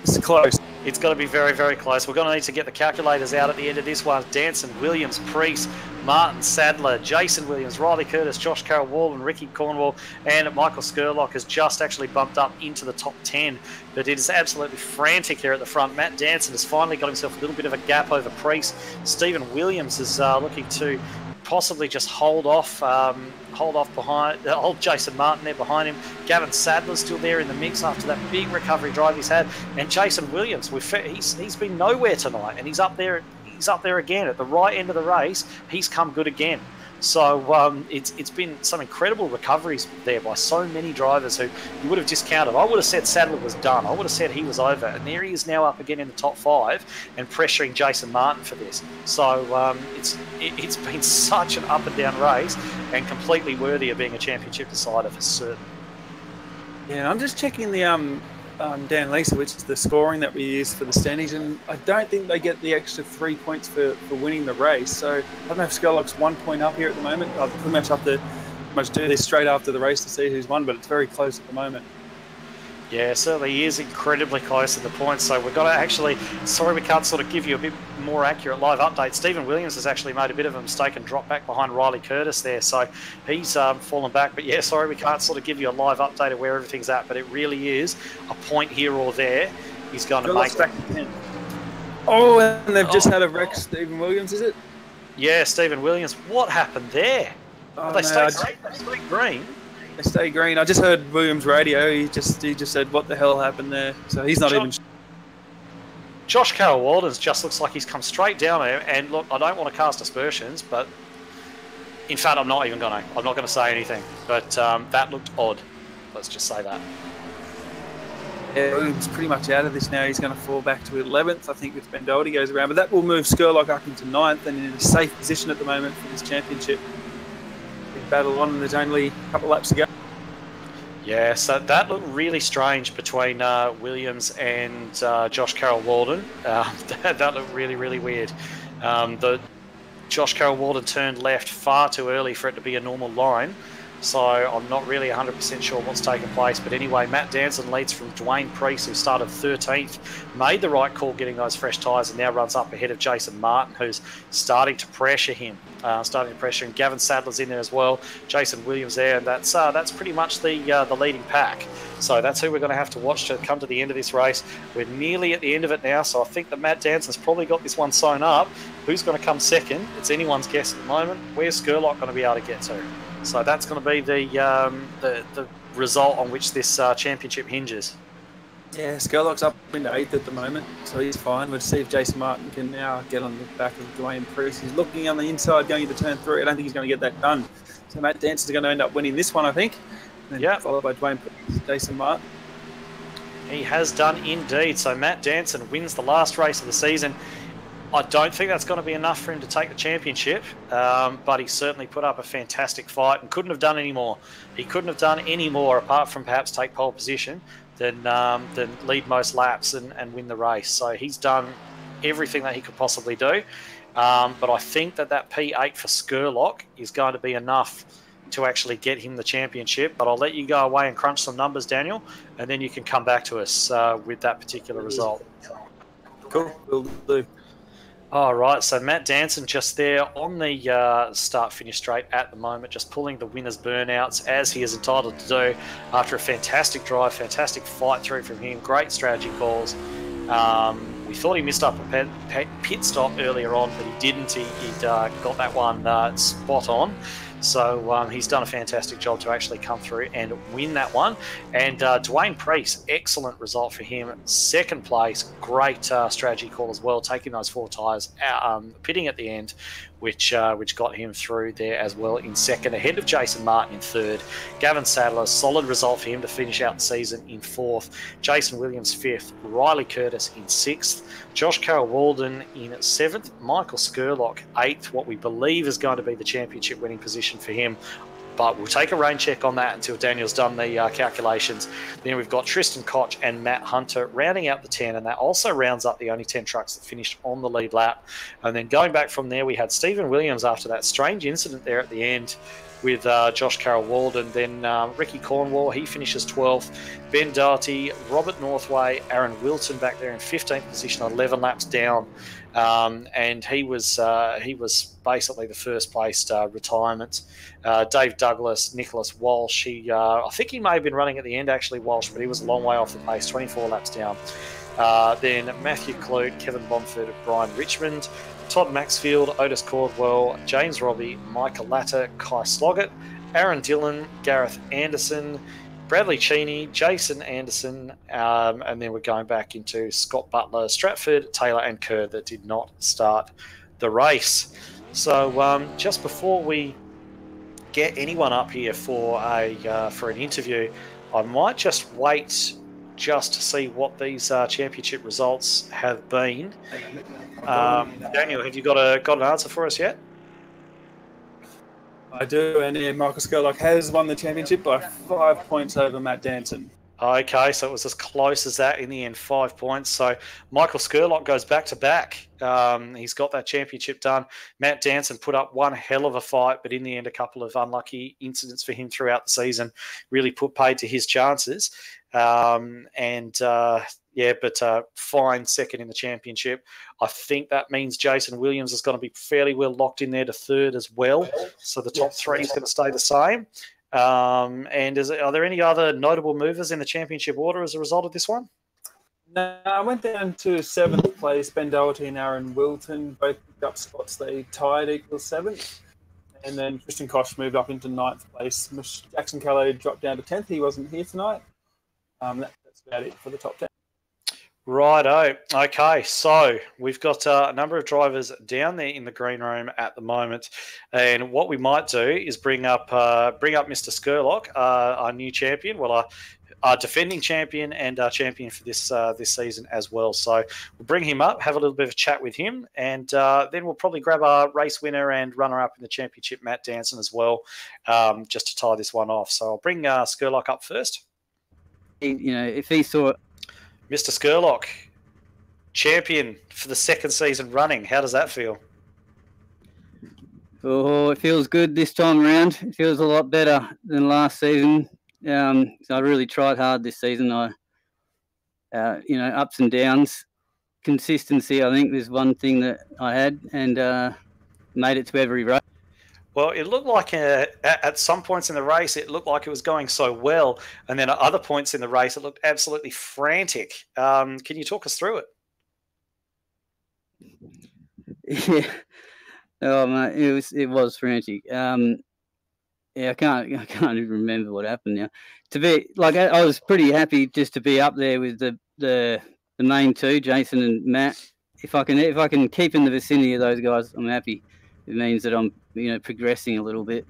it's close. It's got to be very, very close. We're going to need to get the calculators out at the end of this one. Danson, Williams, Priest, Martin, Sadler, Jason Williams, Riley Curtis, Josh Carroll, and Ricky Cornwall, and Michael Skurlock has just actually bumped up into the top 10. But it is absolutely frantic here at the front. Matt Danson has finally got himself a little bit of a gap over Priest. Stephen Williams is looking to possibly just hold off behind, hold Jason Martin there behind him. Gavin Sadler's still there in the mix after that big recovery drive he's had, and Jason Williams, he's been nowhere tonight, and he's up there again at the right end of the race. He's come good again. So it's been some incredible recoveries there by so many drivers who you would have discounted. I would have said Sadler was done. I would have said he was over. And there he is now up again in the top 5 and pressuring Jason Martin for this. So it's been such an up and down race and completely worthy of being a championship decider for certain. Yeah, I'm just checking the Dan Lisa, which is the scoring that we use for the standings, and I don't think they get the extra 3 points for winning the race. So I don't know if Skurlock's 1 point up here at the moment. I'll pretty much have to do this straight after the race to see who's won, but it's very close at the moment. Yeah, certainly is incredibly close in the points. So we've got to actually, sorry we can't sort of give you a bit more accurate live update. Stephen Williams has actually made a bit of a mistake and dropped back behind Riley Curtis there. So he's fallen back. But yeah, sorry we can't sort of give you a live update of where everything's at. But it really is a point here or there. He's going to make back to 10. Oh, and they've just had a wreck, Stephen Williams, is it? Yeah, Stephen Williams. What happened there? They stayed green. They stay green. I just heard Williams' radio. He just said, "What the hell happened there?" So he's not even. Josh Carroll-Walden's just looks like he's come straight down there. And look, I don't want to cast aspersions, but in fact, I'm not going to say anything. But that looked odd. Let's just say that. Yeah, Williams pretty much out of this now. He's going to fall back to 11th, I think, if Ben Doherty goes around. But that will move Skurlock up into 9th and in a safe position at the moment for this championship. big battle on, and there's only a couple of laps to go. Yeah, so that looked really strange between Williams and Josh Carroll-Walden. That looked really, really weird. The Josh Carroll-Walden turned left far too early for it to be a normal line, so I'm not really 100% sure what's taken place. But anyway, Matt Danson leads from Dwayne Priest, who started 13th, made the right call getting those fresh tyres, and now runs up ahead of Jason Martin, who's starting to pressure him. And Gavin Sadler's in there as well. Jason Williams there, and that's pretty much the leading pack. So that's who we're going to have to watch to come to the end of this race. We're nearly at the end of it now, so I think that Matt Danson's probably got this one sewn up. Who's going to come second? It's anyone's guess at the moment. Where's Skurlock going to be able to get to? So that's going to be the result on which this championship hinges. Yeah, Skurlock's up into 8th at the moment, so he's fine. We'll see if Jason Martin can now get on the back of Dwayne Priest. He's looking on the inside going into turn 3. I don't think he's going to get that done. So Matt Danson's going to end up winning this one, I think. Yeah. Followed by Dwayne Priest, Jason Martin. He has done indeed. So Matt Danson wins the last race of the season. I don't think that's going to be enough for him to take the championship, but he certainly put up a fantastic fight and couldn't have done any more. He couldn't have done any more apart from perhaps take pole position than lead most laps and win the race. So he's done everything that he could possibly do. But I think that P8 for Skurlock is going to be enough to actually get him the championship. But I'll let you go away and crunch some numbers, Daniel, and then you can come back to us with that particular result. Cool, will do. All right, so Matt Danson just there on the start-finish straight at the moment, just pulling the winner's burnouts as he is entitled to do after a fantastic drive, fantastic fight through from him, great strategy calls. We thought he missed up a pit stop earlier on, but he didn't. He'd got that one spot on. So he's done a fantastic job to actually come through and win that one. And Dwayne Priest, excellent result for him. Second place, great strategy call as well, taking those 4 tyres, pitting at the end, which got him through there as well in second, ahead of Jason Martin in third. Gavin Sadler, solid result for him to finish out the season in fourth. Jason Williams fifth. Riley Curtis in sixth. Josh Carroll-Walden in seventh. Michael Skurlock eighth, what we believe is going to be the championship winning position for him. But we'll take a rain check on that until Daniel's done the calculations. Then we've got Tristan Koch and Matt Hunter rounding out the 10, and that also rounds up the only 10 trucks that finished on the lead lap. And then going back from there, we had Stephen Williams after that strange incident there at the end with Josh Carroll-Walden. Then Ricky Cornwall, he finishes 12th. Ben Doherty, Robert Northway, Aaron Wilton back there in 15th position, 11 laps down. And he was basically the first placed retirement. Dave Douglas, Nicholas Walsh, I think he may have been running at the end actually, Walsh, but he was a long way off the pace, 24 laps down. Then Matthew Clute, Kevin Bomford, Brian Richmond, Todd Maxfield, Otis Cordwell, James Robbie, Michael Latter, Kai Sloggett, Aaron Dillon, Gareth Anderson, Bradley Cheney, Jason Anderson, and then we're going back into Scott Butler, Stratford, Taylor and Kerr that did not start the race. So just before we get anyone up here for an interview, I might just wait just to see what these championship results have been. Daniel, have you got an answer for us yet? I do, and Michael Skurlock has won the championship by 5 points over Matt Danson. Okay, so it was as close as that in the end, 5 points. So Michael Skurlock goes back to back. He's got that championship done. Matt Danson put up one hell of a fight, but in the end, a couple of unlucky incidents for him throughout the season really paid to his chances. Fine second in the championship. I think that means Jason Williams is going to be fairly well locked in there to third as well. So the top three is going to stay the same. Are there any other notable movers in the championship order as a result of this one? No, I went down to 7th place. Ben Doherty and Aaron Wilton both picked up spots. They tied equal 7th. And then Tristan Koch moved up into 9th place. Jackson Calais dropped down to 10th. He wasn't here tonight. That's about it for the top 10. Righto. Okay, so we've got a number of drivers down there in the green room at the moment, and what we might do is bring up Mr. Skurlock, our new champion. Well, our defending champion and our champion for this season as well. So we'll bring him up, have a little bit of a chat with him, and then we'll probably grab our race winner and runner-up in the championship, Matt Danson, as well, just to tie this one off. So I'll bring Skurlock up first. If he saw it. Mr. Skurlock, champion for the second season running. How does that feel? Oh, it feels good this time around. It feels a lot better than last season. So I really tried hard this season. Ups and downs, consistency. I think is one thing that I had, and made it to every race. Well, it looked like at some points in the race, it looked like it was going so well, and then at other points in the race, it looked absolutely frantic. Can you talk us through it? Yeah. Oh mate, it was frantic. I can't even remember what happened now. To be like, I was pretty happy just to be up there with the main two, Jason and Matt. If I can keep in the vicinity of those guys, I'm happy. It means that I'm progressing a little bit.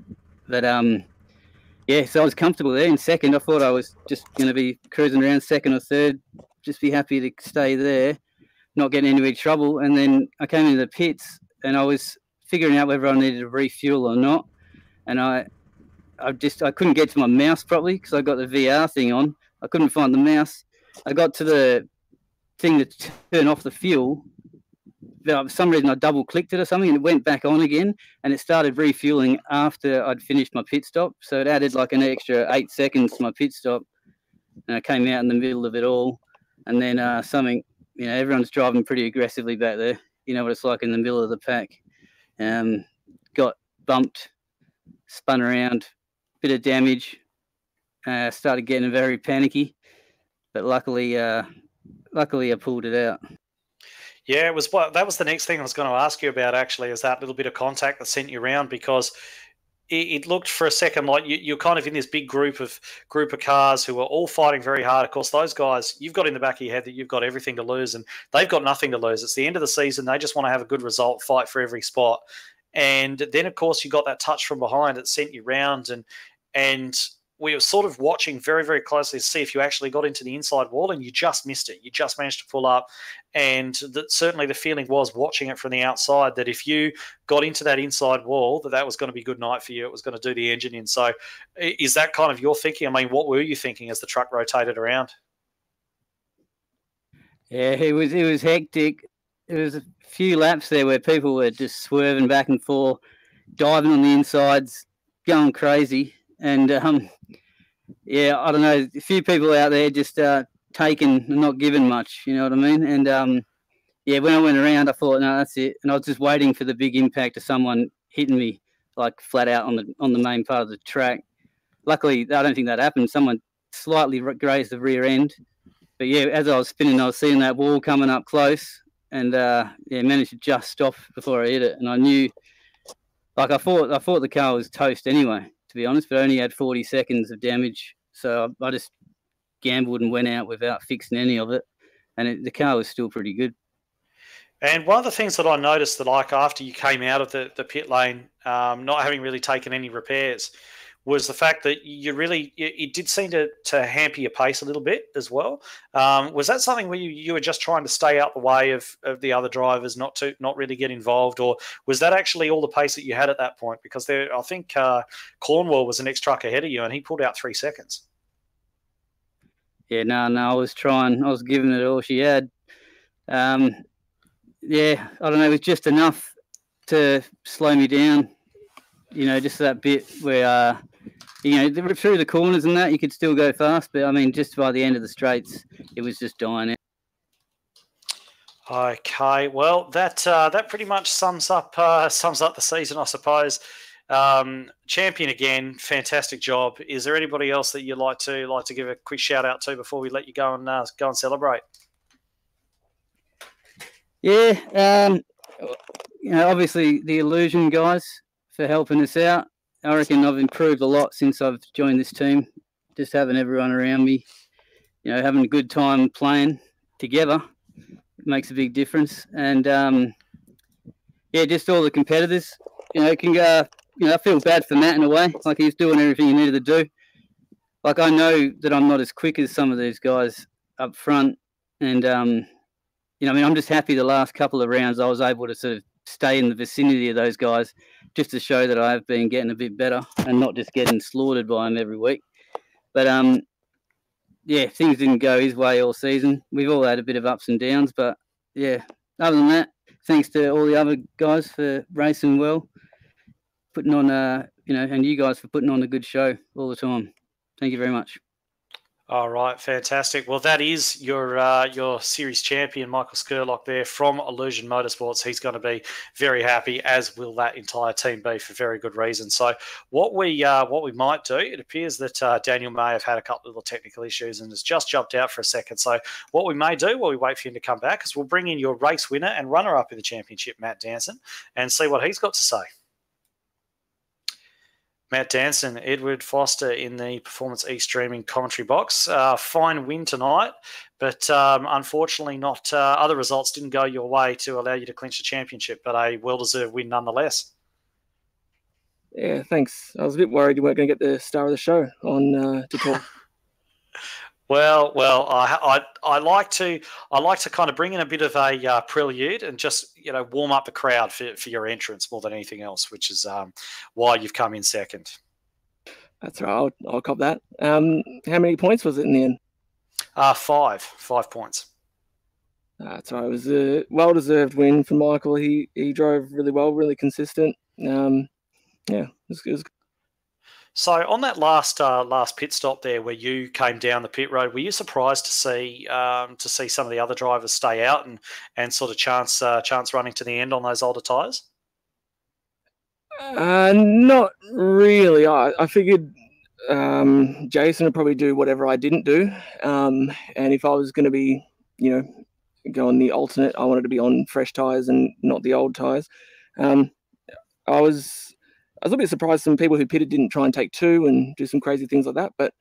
But so I was comfortable there in second. I thought I was just going to be cruising around second or third, just be happy to stay there, not get into any trouble. And then I came into the pits and I was figuring out whether I needed to refuel or not. And I couldn't get to my mouse properly because I got the VR thing on. I couldn't find the mouse. I got to the thing to turn off the fuel. For some reason, I double-clicked it or something, and it went back on again, and it started refueling after I'd finished my pit stop. So it added like an extra 8 seconds to my pit stop, and I came out in the middle of it all. And then everyone's driving pretty aggressively back there. You know what it's like in the middle of the pack. Got bumped, spun around, bit of damage, started getting very panicky, but luckily I pulled it out. Yeah, that was the next thing I was going to ask you about, actually, is that little bit of contact that sent you around, because it looked for a second like you're kind of in this big group of cars who are all fighting very hard. Of course, those guys, you've got in the back of your head that you've got everything to lose, and they've got nothing to lose. It's the end of the season. They just want to have a good result, fight for every spot. And then, of course, you got that touch from behind that sent you round, and we were sort of watching very, very closely to see if you actually got into the inside wall, and you just missed it. You just managed to pull up. And certainly the feeling was, watching it from the outside, that if you got into that inside wall, that was going to be a good night for you. It was going to do the engine in. So is that kind of your thinking? I mean, what were you thinking as the truck rotated around? Yeah, it was hectic. There was a few laps there where people were just swerving back and forth, diving on the insides, going crazy. And, I don't know, a few people out there just taking and not giving much, you know what I mean? And, when I went around, I thought, no, that's it. And I was just waiting for the big impact of someone hitting me, like, flat out on the main part of the track. Luckily, I don't think that happened. Someone slightly grazed the rear end. But, as I was spinning, I was seeing that wall coming up close, and, managed to just stop before I hit it. And I knew, like, I thought the car was toast anyway, to be honest, but I only had 40 seconds of damage. So I just gambled and went out without fixing any of it. And the car was still pretty good. And one of the things that I noticed, that like after you came out of the pit lane, not having really taken any repairs, was the fact that it did seem to hamper your pace a little bit as well. Was that something where you were just trying to stay out the way of the other drivers, not really get involved, or was that actually all the pace that you had at that point? Because I think Cornwall was the next truck ahead of you, and he pulled out 3 seconds. Yeah, no, I was trying. I was giving it all she had. I don't know, it was just enough to slow me down. Just that bit where, through the corners and that, you could still go fast. But, I mean, just by the end of the straights, it was just dying out. Okay, well, that pretty much sums up the season, I suppose. Champion again, fantastic job. Is there anybody else that you'd like to give a quick shout out to before we let you go and celebrate? Yeah, obviously the Illusion guys for helping us out. I reckon I've improved a lot since I've joined this team. Just having everyone around me, having a good time playing together makes a big difference. And just all the competitors. I feel bad for Matt in a way, like he's doing everything he needed to do. like I know that I'm not as quick as some of these guys up front, and you know, I mean, I'm just happy the last couple of rounds I was able to sort of stay in the vicinity of those guys, just to show that I've been getting a bit better and not just getting slaughtered by them every week. But yeah, things didn't go his way all season. We've all had a bit of ups and downs, but yeah, other than that, thanks to all the other guys for racing well, putting on you know, and you guys for putting on a good show all the time. Thank you very much. All right, fantastic. Well, that is your series champion, Michael Skurlock, there from Illusion Motorsports. He's going to be very happy, as will that entire team be, for very good reason. So, what we might do, it appears that Daniel may have had a couple of little technical issues and has just jumped out for a second. So, what we may do while we wait for him to come back is we'll bring in your race winner and runner-up in the championship, Matt Danson, and see what he's got to say. Matt Danson, Edward Foster in the Performance East streaming commentary box. Fine win tonight, but unfortunately not. Other results didn't go your way to allow you to clinch the championship, but a well-deserved win nonetheless. Yeah, thanks. I was a bit worried you weren't going to get the star of the show on to talk. Well, I like to kind of bring in a bit of a prelude and just warm up the crowd for your entrance more than anything else, which is why you've come in second. That's right. I'll cop that. How many points was it in the end? 5 points. That's right. It was a well-deserved win for Michael. He drove really well, really consistent. Yeah, it was. So on that last pit stop there, where you came down the pit road, were you surprised to see some of the other drivers stay out and sort of chance running to the end on those older tyres? Not really. I figured Jason would probably do whatever I didn't do, and if I was going to be, go on the alternate, I wanted to be on fresh tyres and not the old tyres. I was a little bit surprised some people who pitted didn't try and take two and do some crazy things like that. But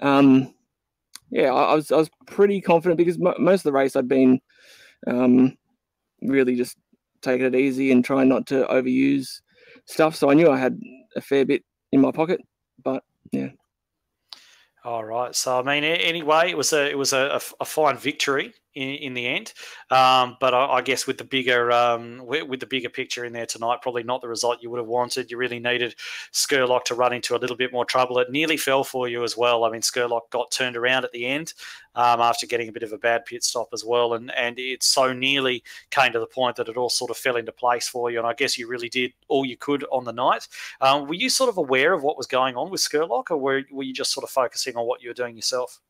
yeah, I was pretty confident because most of the race I'd been really just taking it easy and trying not to overuse stuff. So I knew I had a fair bit in my pocket. But yeah. All right. So I mean, anyway, it was a fine victory in the end. But I guess with the bigger picture in there tonight, probably not the result you would have wanted. You really needed Skurlock to run into a little bit more trouble. It nearly fell for you as well. I mean, Skurlock got turned around at the end after getting a bit of a bad pit stop as well, and it so nearly came to the point that it all sort of fell into place for you. And I guess you really did all you could on the night. Were you sort of aware of what was going on with Skurlock, or were you just sort of focusing on what you were doing yourself?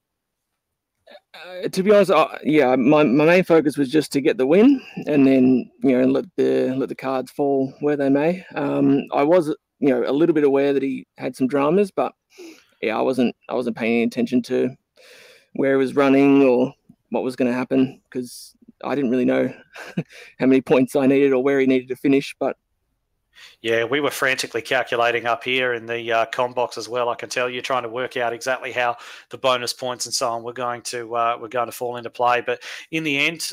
To be honest, yeah, my main focus was just to get the win, and then let the cards fall where they may. I was a little bit aware that he had some dramas, but yeah, I wasn't paying any attention to where he was running or what was going to happen because I didn't really know how many points I needed or where he needed to finish. But yeah, we were frantically calculating up here in the com box as well. I can tell you, trying to work out exactly how the bonus points and so on were going to fall into play. But in the end,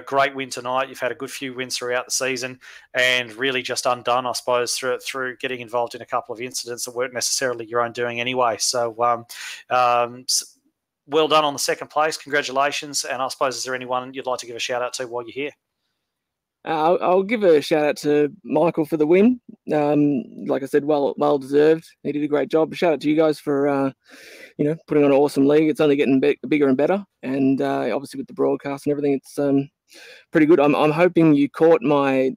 great win tonight. You've had a good few wins throughout the season, and really just undone, I suppose, through getting involved in a couple of incidents that weren't necessarily your own doing anyway. So, well done on the second place. Congratulations. And I suppose, is there anyone you'd like to give a shout out to while you're here? I'll give a shout out to Michael for the win. Like I said, well deserved. He did a great job. Shout out to you guys for putting on an awesome league. It's only getting bigger and better, and obviously with the broadcast and everything, it's pretty good. I'm hoping you caught my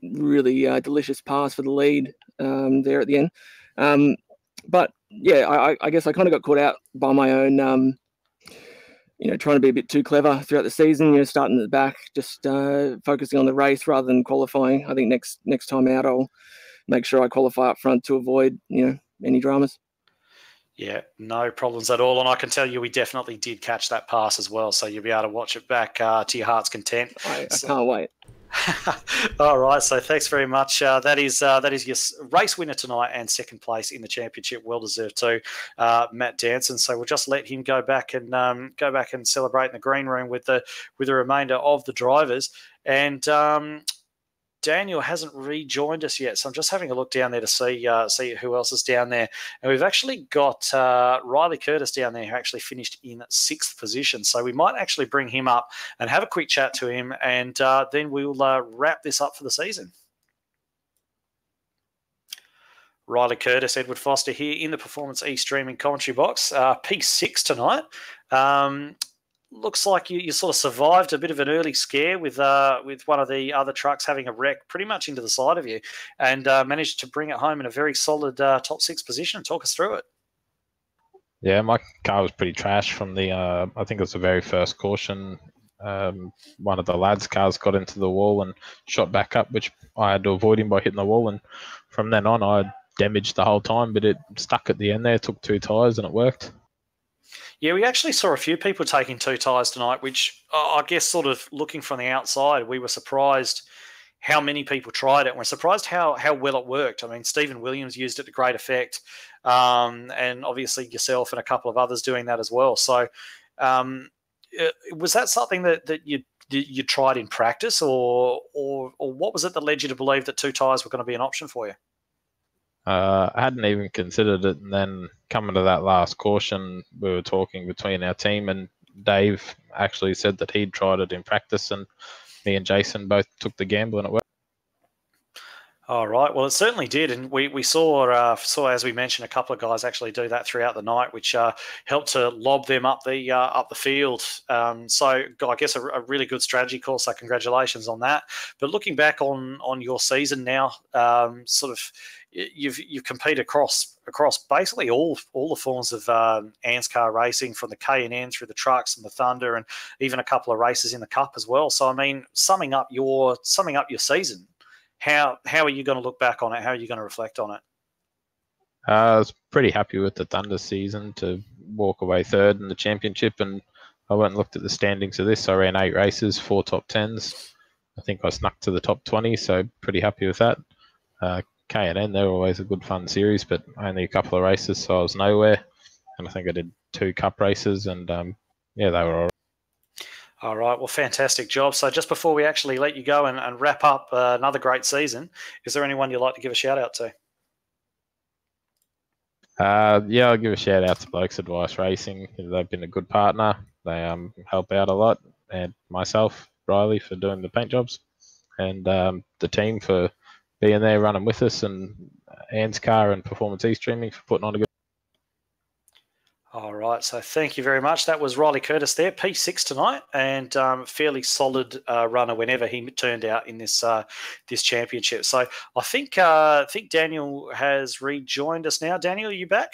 really delicious pass for the lead there at the end. But yeah, I guess I kind of got caught out by my own. Trying to be a bit too clever throughout the season, starting at the back, just focusing on the race rather than qualifying. I think next time out, I'll make sure I qualify up front to avoid, any dramas. Yeah, no problems at all. And I can tell you we definitely did catch that pass as well, so you'll be able to watch it back to your heart's content. I can't wait. All right, so thanks very much. That is your race winner tonight and second place in the championship, well deserved too, Matt Danson. So we'll just let him go back and celebrate in the green room with the remainder of the drivers. And Daniel hasn't rejoined us yet, so I'm just having a look down there to see who else is down there. And we've actually got Riley Curtis down there, who actually finished in 6th position. So we might actually bring him up and have a quick chat to him, and then we'll wrap this up for the season. Riley Curtis, Edward Foster here in the Performance E streaming commentary box. P6 tonight. Looks like you sort of survived a bit of an early scare with one of the other trucks having a wreck pretty much into the side of you, and managed to bring it home in a very solid top 6 position. Talk us through it. Yeah, my car was pretty trash from the, I think it was the very first caution. One of the lads' cars got into the wall and shot back up, which I had to avoid him by hitting the wall. And from then on, I damaged the whole time, but it stuck at the end there, took 2 tyres and it worked. Yeah, we actually saw a few people taking 2 tyres tonight, which I guess sort of looking from the outside, we were surprised how many people tried it. We're surprised how well it worked. I mean, Stephen Williams used it to great effect, and obviously yourself and a couple of others doing that as well. So was that something that you tried in practice, or what was it that led you to believe that 2 tyres were going to be an option for you? I hadn't even considered it, and then coming to that last caution, we were talking between our team, and Dave actually said that he'd tried it in practice, and me and Jason both took the gamble, and it worked. All right. Well, it certainly did, and we saw, as we mentioned, a couple of guys actually do that throughout the night, which helped to lob them up the field. So I guess a really good strategy call. So congratulations on that. But looking back on your season now, sort of. You've competed across basically all the forms of ANZCAR racing, from the K&N through the trucks and the Thunder, and even a couple of races in the Cup as well. So I mean, summing up your season, how are you going to look back on it? How are you going to reflect on it? I was pretty happy with the Thunder season to walk away 3rd in the championship, and I went and looked at the standings of this. I ran 8 races, 4 top 10s. I think I snuck to the top 20, so pretty happy with that. K&N, they're always a good fun series, but only a couple of races, so I was nowhere. And I think I did 2 cup races, and they were all right. All right, well, fantastic job. So just before we actually let you go and wrap up another great season, is there anyone you'd like to give a shout out to? I'll give a shout out to Blokes Advice Racing. They've been a good partner. They help out a lot, and myself, Riley, for doing the paint jobs, and the team for being there, running with us, and ANZCAR and Performance E-Streaming for putting on a good. All right, so thank you very much. That was Riley Curtis there, P6 tonight, and fairly solid runner whenever he turned out in this championship. So I think Daniel has rejoined us now. Daniel, are you back?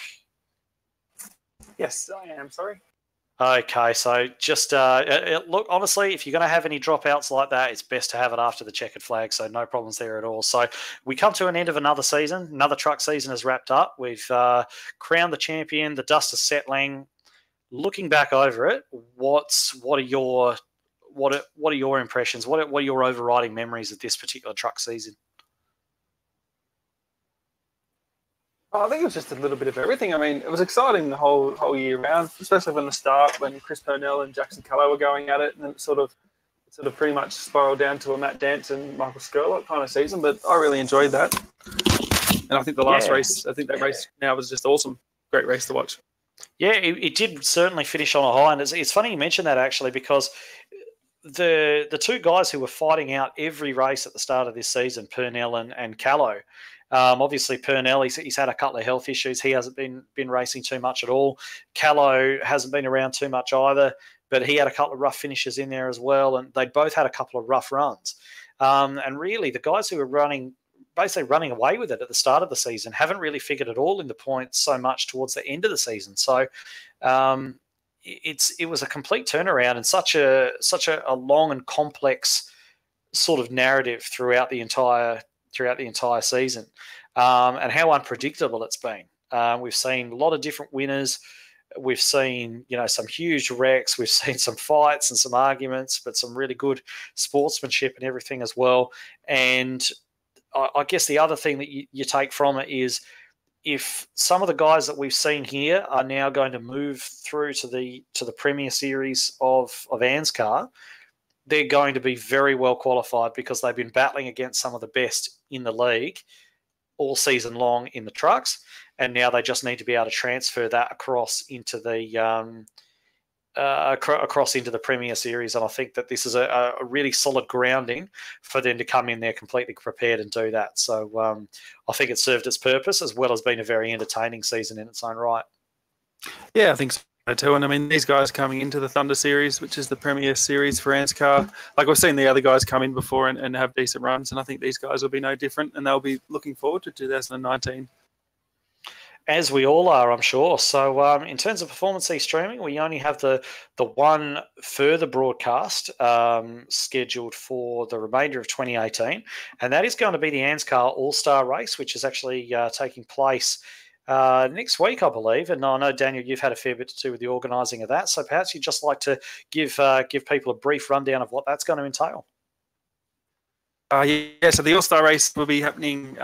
Yes, I am. Sorry. Okay, so just look, honestly, if you're going to have any dropouts like that, it's best to have it after the checkered flag, so no problems there at all. So we come to an end of another season. Another truck season is wrapped up. We've crowned the champion. The dust is settling. Looking back over it, what are your impressions? What are your overriding memories of this particular truck season? I think it was just a little bit of everything. I mean, it was exciting the whole year round, especially from the start when Chris Purnell and Jackson Callow were going at it, and then it sort of pretty much spiraled down to a Matt Dance and Michael Skurlock kind of season. But I really enjoyed that, and I think the last race, that race now was just awesome. Great race to watch. Yeah, it did certainly finish on a high, and it's funny you mentioned that actually, because the 2 guys who were fighting out every race at the start of this season, Purnell and Callow. Obviously, Purnell, he's had a couple of health issues. He hasn't been racing too much at all. Callow hasn't been around too much either, but he had a couple of rough finishes in there as well, and they both had a couple of rough runs. And really, the guys who were basically running away with it at the start of the season haven't really figured it all in the points so much towards the end of the season. So it was a complete turnaround, and such a long and complex sort of narrative throughout the entire season, and how unpredictable it's been. We've seen a lot of different winners. We've seen, some huge wrecks. We've seen some fights and some arguments, but some really good sportsmanship and everything as well. And I guess the other thing that you take from it is, if some of the guys that we've seen here are now going to move through to the Premier Series of ANZCAR, they're going to be very well qualified because they've been battling against some of the best in the league all season long in the trucks, and now they just need to be able to transfer that across into the across into the Premier Series. And I think that this is a really solid grounding for them to come in there completely prepared and do that. So I think it served its purpose, as well as being a very entertaining season in its own right. Yeah, I think so too. And I mean, these guys coming into the Thunder Series, which is the Premier Series for ANZCAR, like we've seen the other guys come in before and have decent runs, and I think these guys will be no different, and they'll be looking forward to 2019. As we all are, I'm sure. So in terms of Performance E streaming, we only have the one further broadcast scheduled for the remainder of 2018, and that is going to be the ANZCAR All-Star Race, which is actually taking place next week, I believe. And I know, Daniel, you've had a fair bit to do with the organising of that, so perhaps you'd just like to give people a brief rundown of what that's going to entail. So the All-Star Race will be happening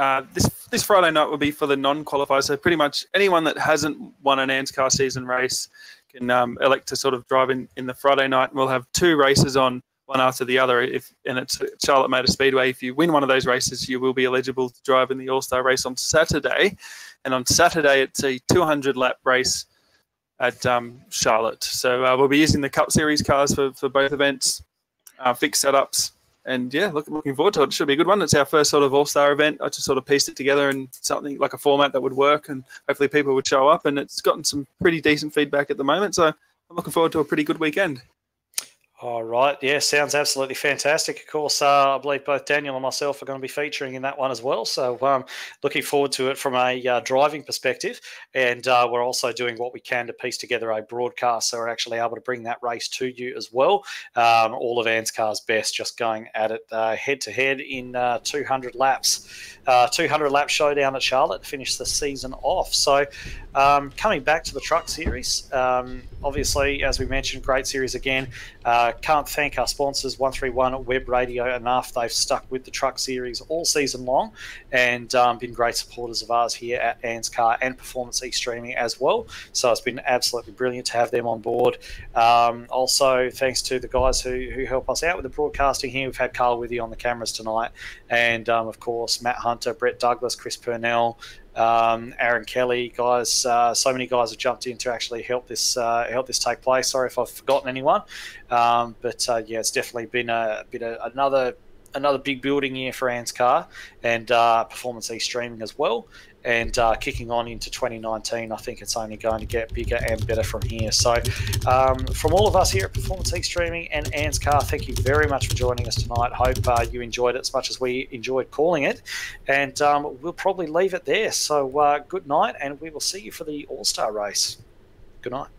this Friday night. Will be for the non-qualifiers. So pretty much anyone that hasn't won an ANZCAR season race can elect to sort of drive in the Friday night. And we'll have 2 races on, one after the other. And it's Charlotte Motor Speedway. If you win one of those races, you will be eligible to drive in the All-Star Race on Saturday. And on Saturday, it's a 200-lap race at Charlotte. So we'll be using the Cup Series cars for both events, fixed setups. And yeah, looking forward to it. It should be a good one. It's our first sort of all-star event. I just sort of pieced it together in something like a format that would work, and hopefully people would show up. And it's gotten some pretty decent feedback at the moment. So I'm looking forward to a pretty good weekend. All right. Yeah, sounds absolutely fantastic. Of course, I believe both Daniel and myself are going to be featuring in that one as well. So looking forward to it from a driving perspective. And we're also doing what we can to piece together a broadcast, so we're actually able to bring that race to you as well. All of ANZCAR's best, just going at it head-to-head in 200 laps. 200-lap showdown at Charlotte to finish the season off. So coming back to the Truck Series, obviously, as we mentioned, great series again. Can't thank our sponsors, 131 WebRadio, enough. They've stuck with the Truck Series all season long and been great supporters of ours here at ANZCAR and Performance E Streaming as well. So it's been absolutely brilliant to have them on board. Also, thanks to the guys who help us out with the broadcasting here. We've had Carl Withy on the cameras tonight, and of course, Matt Hunter, Brett Douglas, Chris Purnell, Aaron Kelly, guys. So many guys have jumped in to actually help this take place. Sorry if I've forgotten anyone, but yeah, it's definitely been another big building year for ANZCAR and Performance E Streaming as well. And kicking on into 2019, I think it's only going to get bigger and better from here. So from all of us here at Performance E Streaming and ANZCAR, thank you very much for joining us tonight. Hope you enjoyed it as much as we enjoyed calling it. And we'll probably leave it there. So good night, and we will see you for the All-Star Race. Good night.